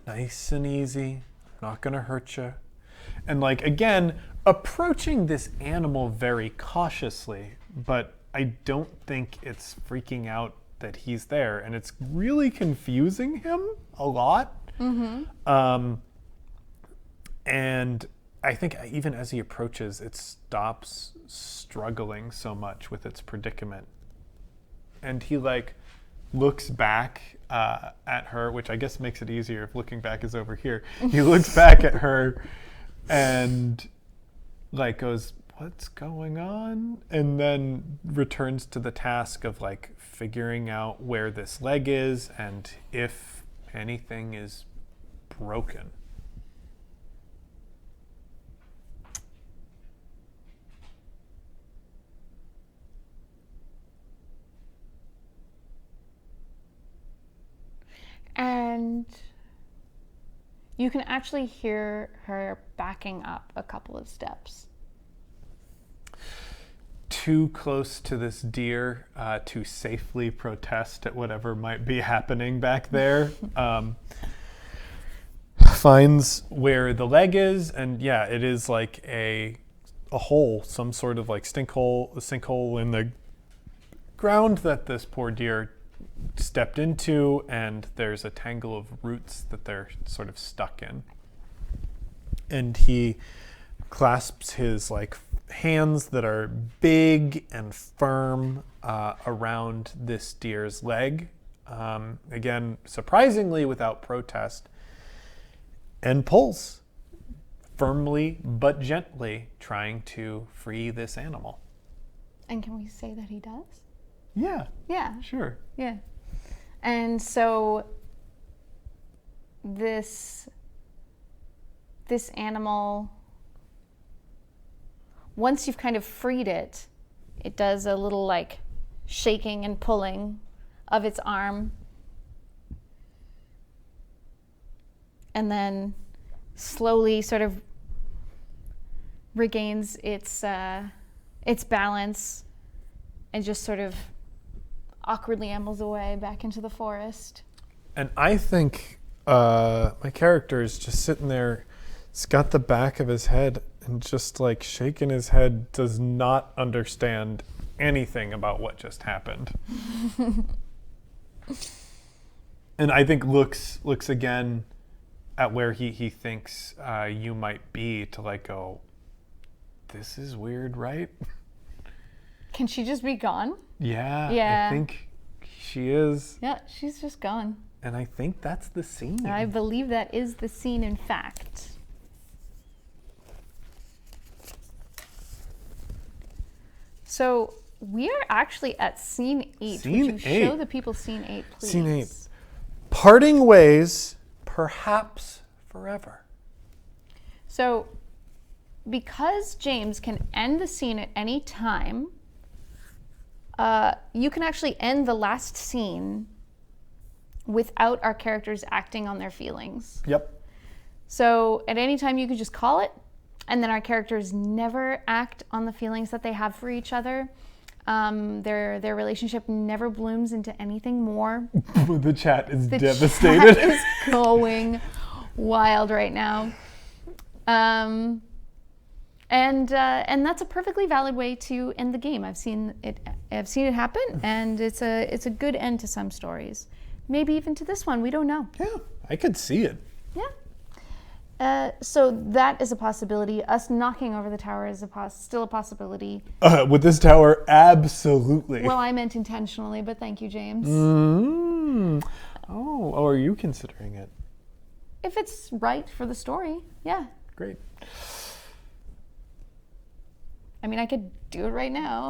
Nice and easy. I'm not gonna hurt you. And like, again, approaching this animal very cautiously, but I don't think it's freaking out that he's there. And it's really confusing him a lot. And I think even as he approaches, it stops struggling so much with its predicament. And he like looks back at her, which I guess makes it easier if looking back is over here. He looks back at her and like goes, what's going on? And then returns to the task of like figuring out where this leg is and if anything is broken. And you can actually hear her backing up a couple of steps. Too close to this deer to safely protest at whatever might be happening back there. Finds where the leg is, and yeah, it is like a hole, some sort of like sinkhole in the ground that this poor deer stepped into, and there's a tangle of roots that they're sort of stuck in. And he clasps his like hands that are big and firm around this deer's leg, again, surprisingly without protest, and pulls firmly but gently, trying to free this animal. And can we say that he does? Yeah, Yeah. sure. Yeah. And so this animal, once you've kind of freed it, it does a little like shaking and pulling of its arm. And then slowly sort of regains its balance and just sort of awkwardly ambles away back into the forest. And I think my character is just sitting there. He's got the back of his head and just like shaking his head, does not understand anything about what just happened. And I think looks again at where he thinks you might be, to like go, this is weird, right? Can she just be gone? Yeah, Yeah. I think she is. Yeah, she's just gone. And I think that's the scene. I believe that is the scene, in fact. So we are actually at scene 8. Scene Would you 8. show the people scene 8, please? Scene 8. Parting ways, perhaps forever. So because James can end the scene at any time, you can actually end the last scene without our characters acting on their feelings. Yep. So at any time you could just call it, and then our characters never act on the feelings that they have for each other. Their relationship never blooms into anything more. The chat is The devastated. chat is going wild right now. And that's a perfectly valid way to end the game. I've seen it happen, and it's a good end to some stories. Maybe even to this one. We don't know. Yeah, I could see it. Yeah. So that is a possibility. Us knocking over the tower is still a possibility. With this tower, absolutely. Well, I meant intentionally, but thank you, James. Oh, are you considering it? If it's right for the story, yeah. Great. I mean, I could do it right now.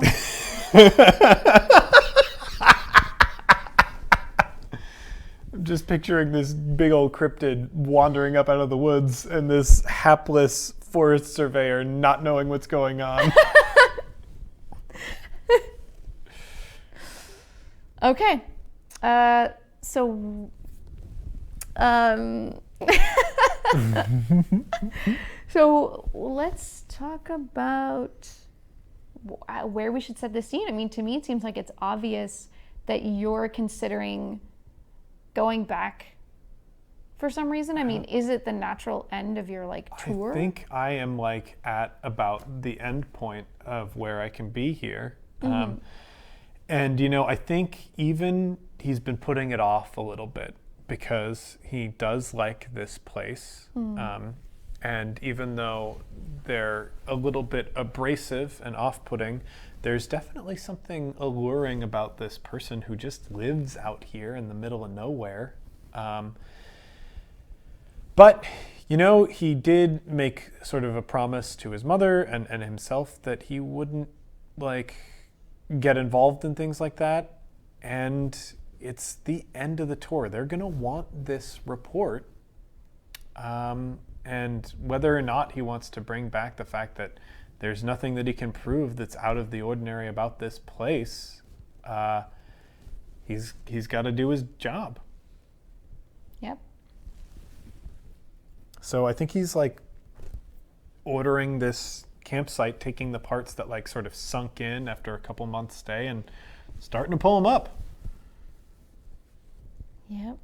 I'm just picturing this big old cryptid wandering up out of the woods and this hapless forest surveyor not knowing what's going on. Okay. So so let's talk about where we should set the scene. I mean, to me, it seems like it's obvious that you're considering going back for some reason. I mean, is it the natural end of your tour? I think I am at about the end point of where I can be here. And I think even he's been putting it off a little bit because he does like this place. And even though they're a little bit abrasive and off-putting, there's definitely something alluring about this person who just lives out here in the middle of nowhere. But, he did make sort of a promise to his mother and himself that he wouldn't, get involved in things like that. And it's the end of the tour. They're going to want this report. And whether or not he wants to bring back the fact that there's nothing that he can prove that's out of the ordinary about this place, he's got to do his job. Yep. So I think he's ordering this campsite, taking the parts that sort of sunk in after a couple months stay and starting to pull them up. Yep.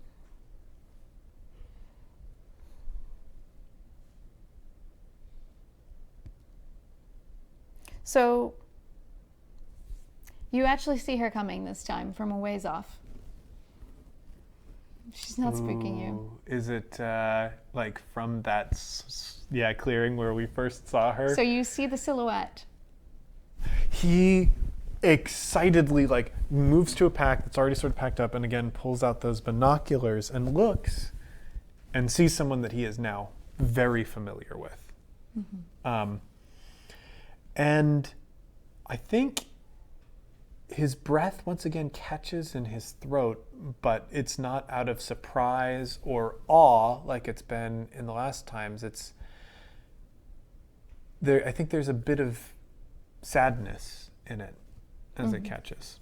So you actually see her coming this time from a ways off. She's not spooking you. Is it from that clearing where we first saw her? So you see the silhouette. He excitedly moves to a pack that's already sort of packed up and again pulls out those binoculars and looks and sees someone that he is now very familiar with. And I think his breath once again catches in his throat, but it's not out of surprise or awe like it's been in the last times. It's there. I think there's a bit of sadness in it as it catches.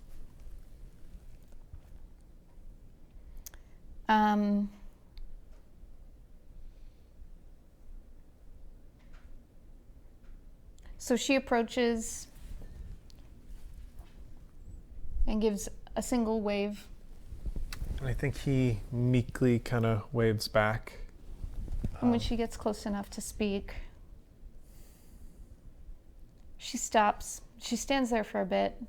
So she approaches and gives a single wave. And I think he meekly kind of waves back. And when she gets close enough to speak, she stops. She stands there for a bit,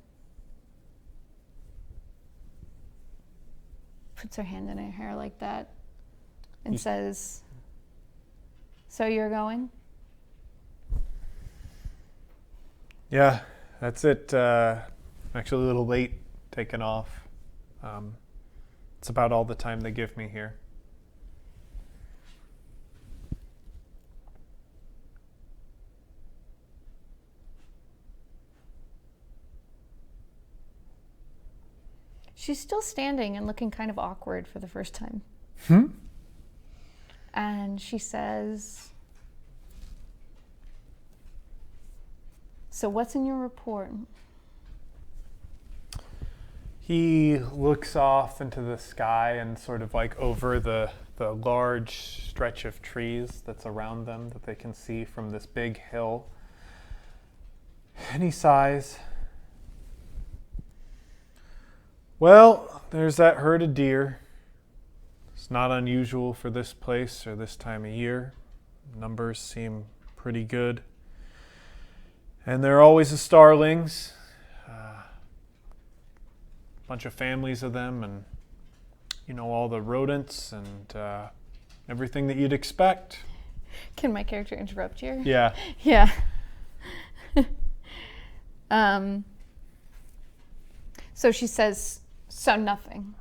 puts her hand in her hair like that, and says, "So you're going?" Yeah, that's it. I'm actually a little late taking off. It's about all the time they give me here. She's still standing and looking kind of awkward for the first time. And she says, So what's in your report? He looks off into the sky and sort of like over the large stretch of trees that's around them that they can see from this big hill. And he sighs. Well, there's that herd of deer. It's not unusual for this place or this time of year. Numbers seem pretty good. And there are always the starlings. Bunch of families of them, and all the rodents and everything that you'd expect. Can my character interrupt here? Yeah. Yeah. So she says, so nothing.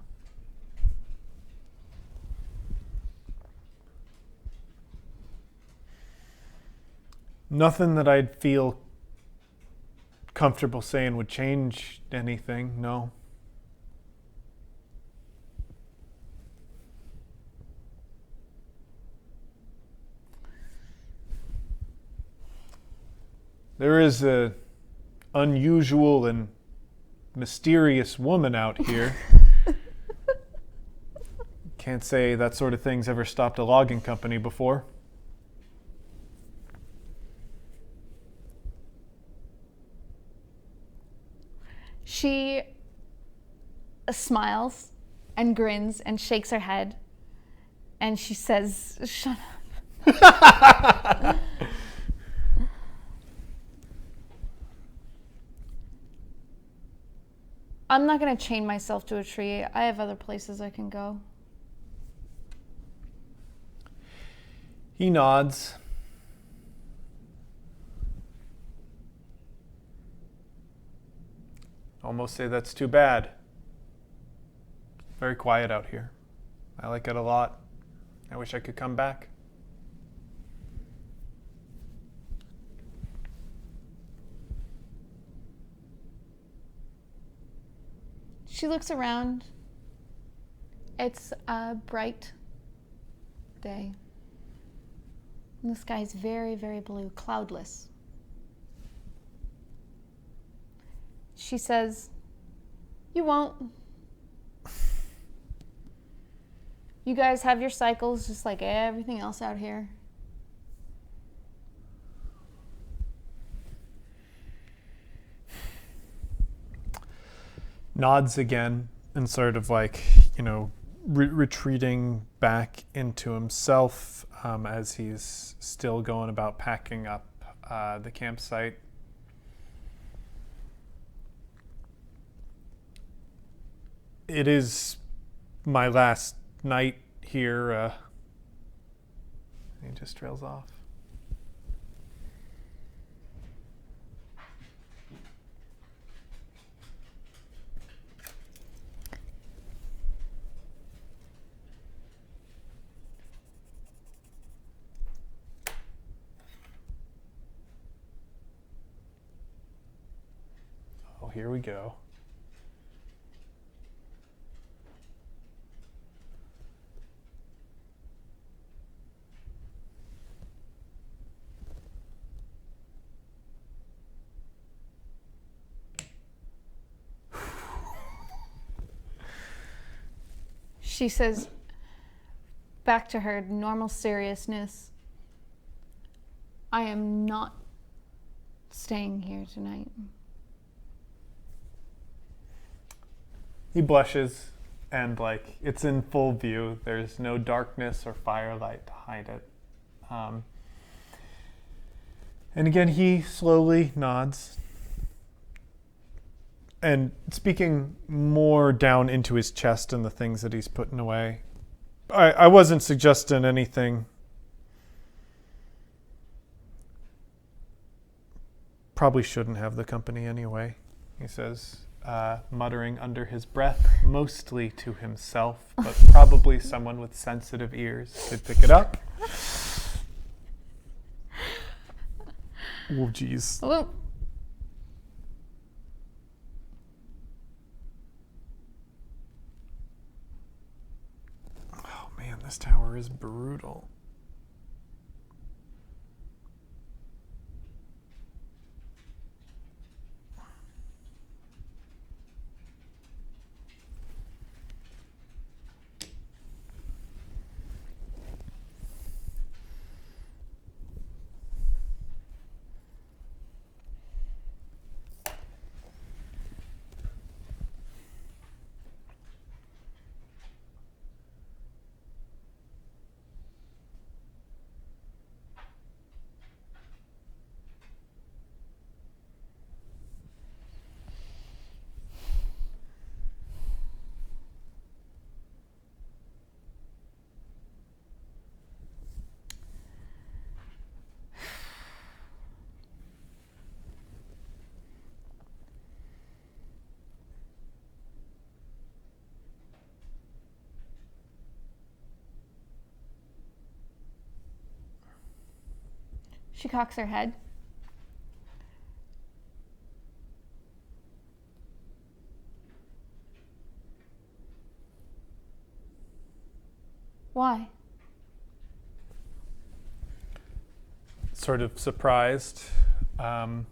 Nothing that I'd feel comfortable saying would change anything, no. There is a unusual and mysterious woman out here. Can't say that sort of thing's ever stopped a logging company before. She smiles and grins and shakes her head, and she says, shut up. I'm not going to chain myself to a tree. I have other places I can go. He nods. Almost say that's too bad. Very quiet out here. I like it a lot. I wish I could come back. She looks around. It's a bright day. And the sky is very, very blue, cloudless. She says, you won't. You guys have your cycles just like everything else out here. Nods again and sort of like, retreating back into himself as he's still going about packing up the campsite. It is my last night here. He just trails off. Oh, here we go. She says, back to her normal seriousness, I am not staying here tonight. He blushes, and it's in full view. There's no darkness or firelight to hide it. And again, he slowly nods. And speaking more down into his chest and the things that he's putting away, I wasn't suggesting anything. Probably shouldn't have the company anyway, he says, muttering under his breath, mostly to himself, but probably someone with sensitive ears could pick it up. Oh, geez. Well, Man, this tower is brutal. She cocks her head. Why? Sort of surprised. Not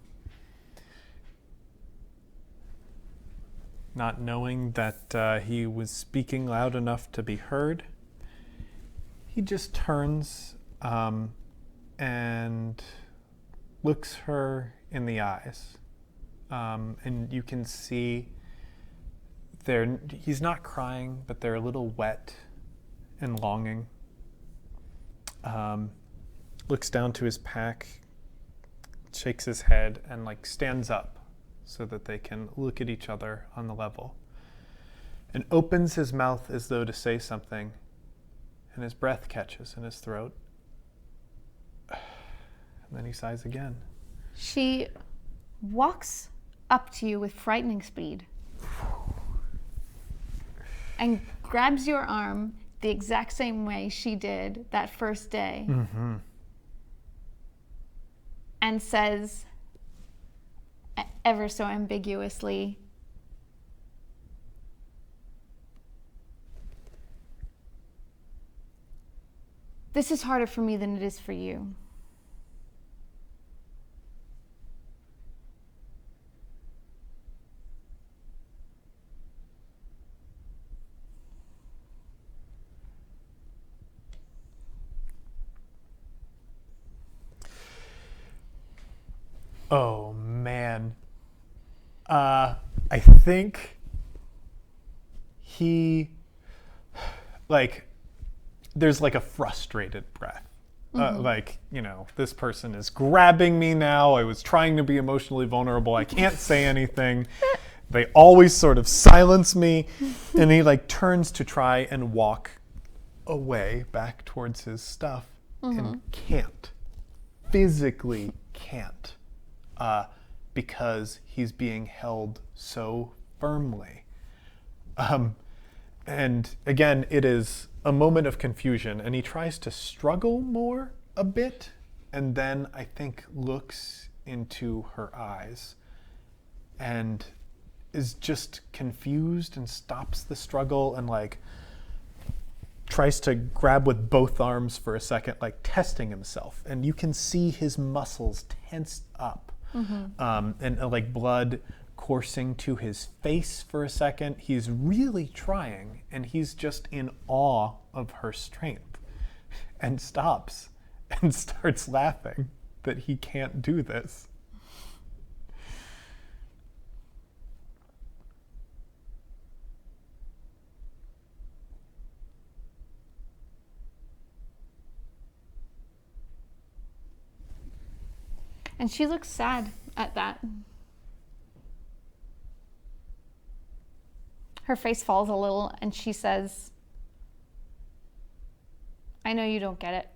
knowing that he was speaking loud enough to be heard. He just turns and looks her in the eyes. And you can see he's not crying, but they're a little wet and longing. Looks down to his pack, shakes his head, and like stands up so that they can look at each other on the level. And opens his mouth as though to say something, and his breath catches in his throat. And then he sighs again. She walks up to you with frightening speed and grabs your arm the exact same way she did that first day. Mm-hmm. And says, ever so ambiguously, "This is harder for me than it is for you." Oh, man. I think he, there's like a frustrated breath. This person is grabbing me now. I was trying to be emotionally vulnerable. I can't say anything. They always sort of silence me. And he turns to try and walk away back towards his stuff and can't. Physically can't. Because he's being held so firmly. And again, it is a moment of confusion, and he tries to struggle more a bit, and then I think looks into her eyes and is just confused and stops the struggle and tries to grab with both arms for a second, testing himself. And you can see his muscles tensed up. And blood coursing to his face for a second. He's really trying, and he's just in awe of her strength, and stops and starts laughing that he can't do this. And she looks sad at that. Her face falls a little, and she says, "I know you don't get it."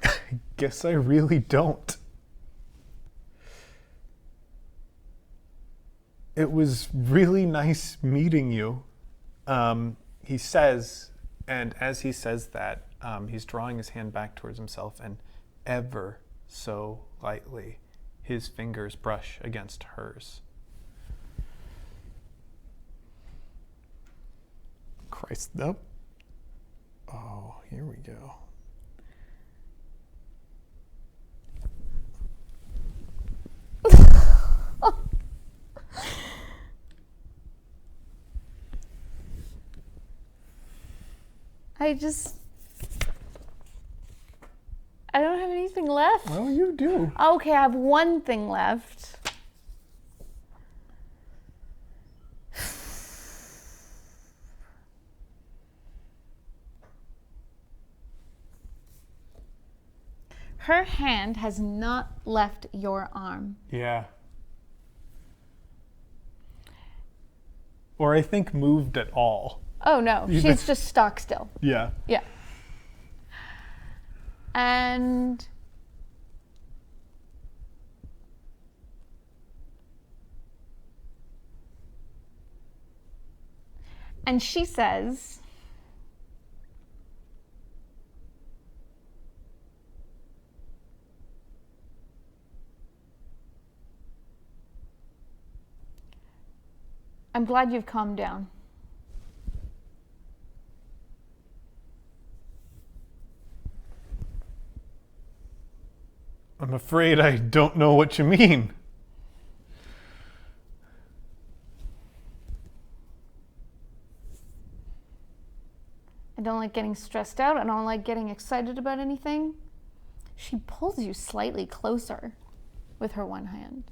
I guess I really don't. It was really nice meeting you, he says, and as he says that, he's drawing his hand back towards himself, and ever so lightly, his fingers brush against hers. Christ, nope. Oh, here we go. I don't have anything left. Well, you do. Okay, I have one thing left. Her hand has not left your arm. Yeah. Or I think moved at all. Oh no, she's just stock still. Yeah. Yeah. And she says, I'm glad you've calmed down. I'm afraid I don't know what you mean. I don't like getting stressed out. I don't like getting excited about anything. She pulls you slightly closer with her one hand.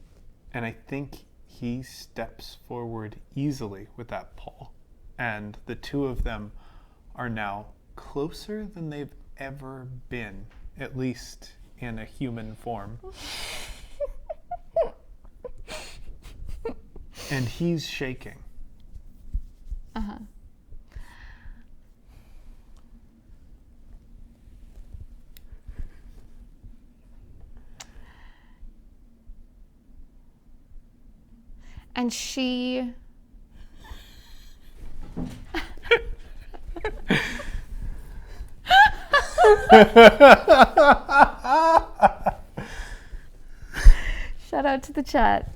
And I think he steps forward easily with that pull. And the two of them are now closer than they've ever been, at least in a human form. And he's shaking. Uh-huh. And she shout out to the chat.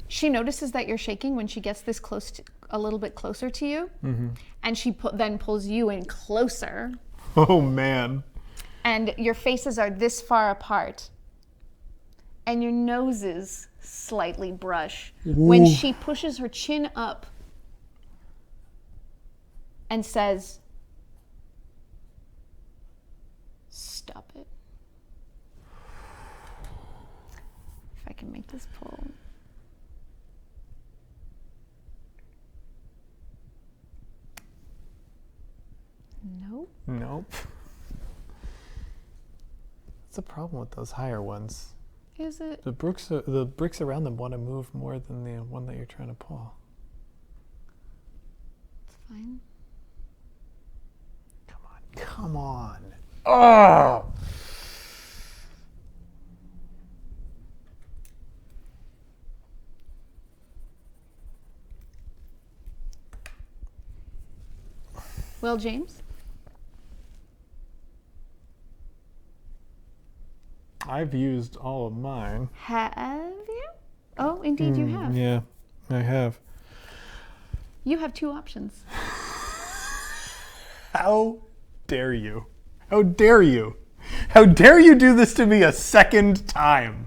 She notices that you're shaking when she gets this close to, a little bit closer to you. Mm-hmm. And she then pulls you in closer. Oh, man. And your faces are this far apart. And your noses slightly brush. Ooh. When she pushes her chin up and says, "Stop it." If I can make this pull. Nope. Nope. That's the problem with those higher ones. Is it? The bricks around them want to move more than the one that you're trying to pull. It's fine. Come on. Oh! Well, James? I've used all of mine. Have you? Oh, indeed you have. Yeah, I have. You have two options. How dare you? How dare you? How dare you do this to me a second time?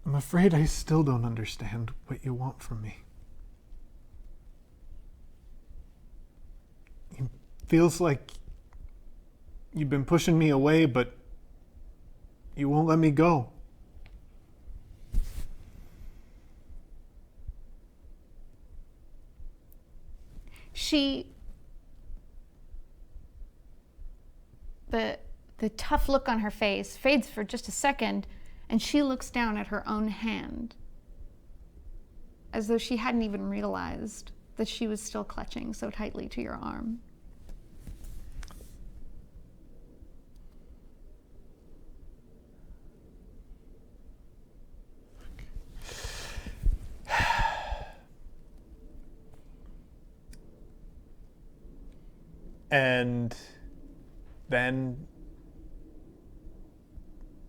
I'm afraid I still don't understand what you want from me. It feels like you've been pushing me away, but you won't let me go. The tough look on her face fades for just a second, and she looks down at her own hand, as though she hadn't even realized that she was still clutching so tightly to your arm. And then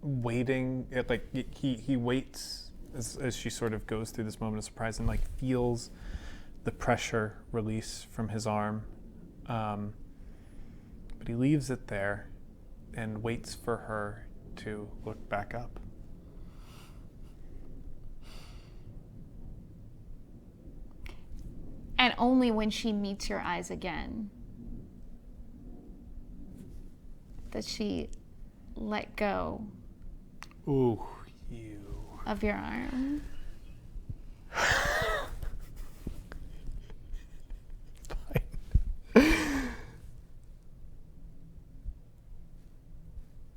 waiting, he waits as she sort of goes through this moment of surprise and feels the pressure release from his arm. But he leaves it there and waits for her to look back up. And only when she meets your eyes again does she let go Ooh, you. of your arm.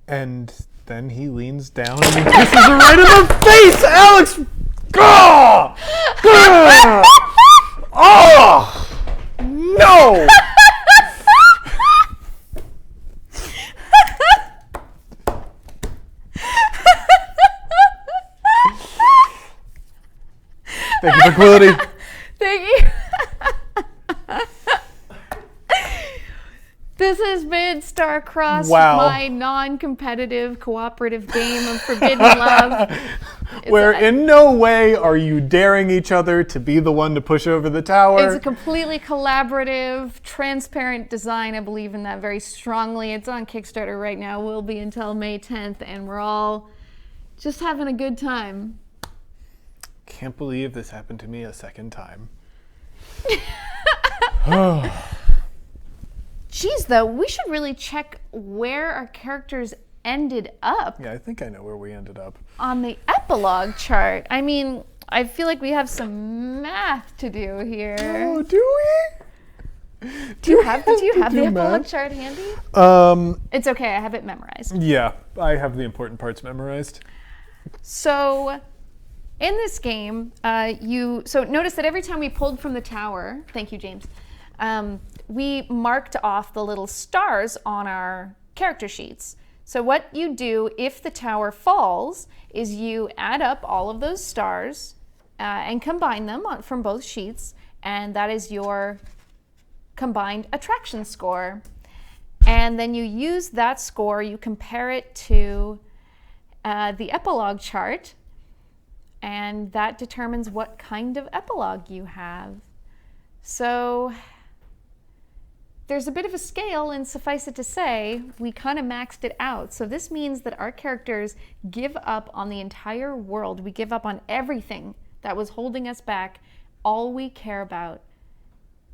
And then he leans down and he kisses her right in the face, Alex! Gah! Gah! Oh! No! Tranquility. Thank you. This has been Star-Crossed, Wow. my non-competitive cooperative game of forbidden love. Where in no way are you daring each other to be the one to push over the tower. It's a completely collaborative, transparent design. I believe in that very strongly. It's on Kickstarter right now. Will be until May 10th, and we're all just having a good time. Can't believe this happened to me a second time. Geez, though, we should really check where our characters ended up Yeah, I think I know where we ended up. on the epilogue chart. I mean, I feel like we have some math to do here. Oh, do we? Do you have the do epilogue math? chart handy? Um, It's okay, I have it memorized. yeah, I have the important parts memorized. So, in this game, so notice that every time we pulled from the tower, thank you, James, we marked off the little stars on our character sheets. So what you do if the tower falls is you add up all of those stars and combine them from both sheets, and that is your combined attraction score. And then you use that score, you compare it to the epilogue chart, and that determines what kind of epilogue you have. So there's a bit of a scale, and suffice it to say, we kind of maxed it out. So this means that our characters give up on the entire world. We give up on everything that was holding us back. All we care about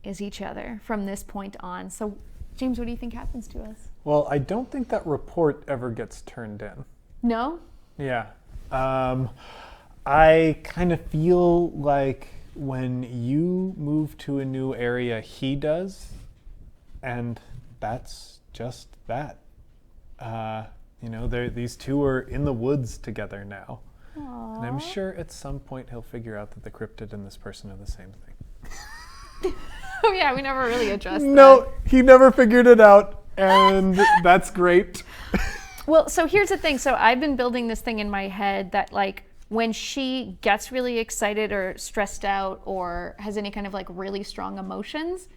is each other from this point on. So, James, what do you think happens to us? Well, I don't think that report ever gets turned in. No? Yeah. I kind of feel like when you move to a new area, he does. And that's just that. These two are in the woods together now. Aww. And I'm sure at some point he'll figure out that the cryptid and this person are the same thing. Oh yeah, we never really addressed that. No, he never figured it out, and that's great. Well, so here's the thing. So I've been building this thing in my head that, like, when she gets really excited or stressed out or has any kind of like really strong emotions,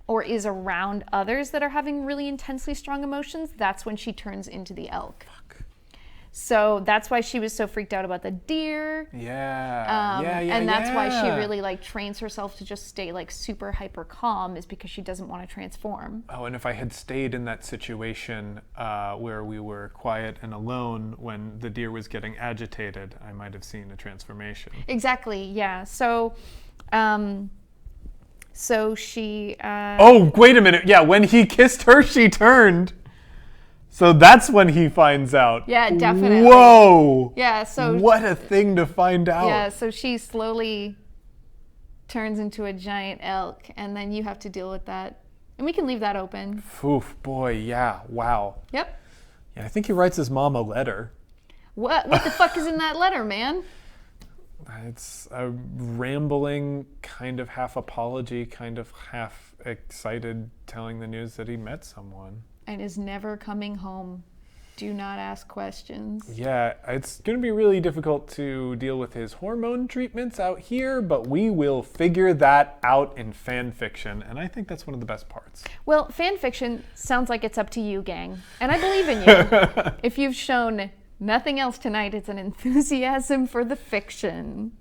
or is around others that are having really intensely strong emotions, that's when she turns into the elk. Fuck. So that's why she was so freaked out about the deer. Yeah. And that's why she really like trains herself to just stay like super hyper calm, is because she doesn't want to transform. Oh, and if I had stayed in that situation where we were quiet and alone when the deer was getting agitated, I might have seen a transformation. Exactly, yeah. So she... Oh, wait a minute. Yeah, when he kissed her, she turned. So that's when he finds out. Yeah, definitely. Whoa. Yeah, so... What a thing to find out. Yeah, so she slowly turns into a giant elk, and then you have to deal with that. And we can leave that open. Oof, boy, yeah, wow. Yep. Yeah, I think he writes his mom a letter. What the fuck is in that letter, man? It's a rambling, kind of half apology, kind of half excited, telling the news that he met someone. And is never coming home. Do not ask questions. Yeah, it's going to be really difficult to deal with his hormone treatments out here, but we will figure that out in fan fiction, and I think that's one of the best parts. Well, fan fiction sounds like it's up to you, gang. And I believe in you. If you've shown nothing else tonight, it's an enthusiasm for the fiction.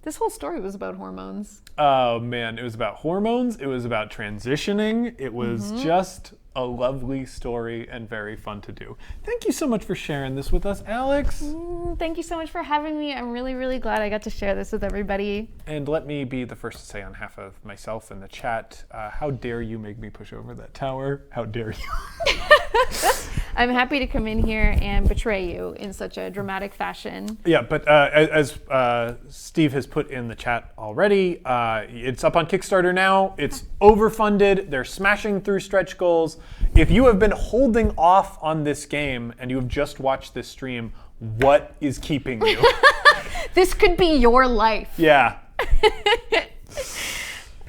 This whole story was about hormones. Oh man, it was about hormones, it was about transitioning, it was just a lovely story and very fun to do. Thank you so much for sharing this with us, Alex. Thank you so much for having me. I'm really, really glad I got to share this with everybody. And let me be the first to say on behalf of myself and the chat, how dare you make me push over that tower? How dare you? I'm happy to come in here and betray you in such a dramatic fashion. Yeah, but as Steve has put in the chat already, it's up on Kickstarter now. It's overfunded. They're smashing through stretch goals. If you have been holding off on this game and you have just watched this stream, what is keeping you? This could be your life. Yeah.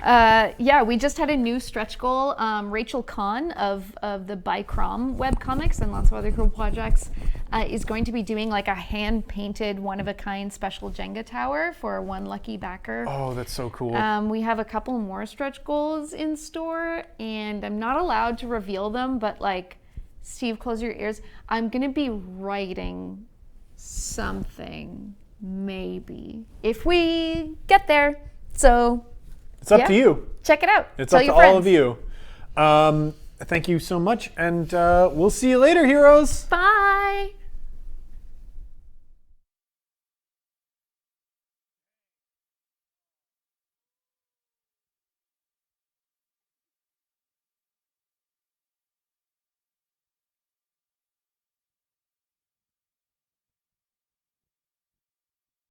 Yeah, we just had a new stretch goal. Rachel Kahn of the Bicrom webcomics and lots of other cool projects is going to be doing like a hand-painted, one-of-a-kind special Jenga tower for one lucky backer. Oh, that's so cool. We have a couple more stretch goals in store, and I'm not allowed to reveal them, but like, Steve, close your ears. I'm going to be writing something, maybe, if we get there. So... It's up to you. Check it out. It's Tell up to your all of friends. you. Thank you so much, and we'll see you later, heroes. Bye.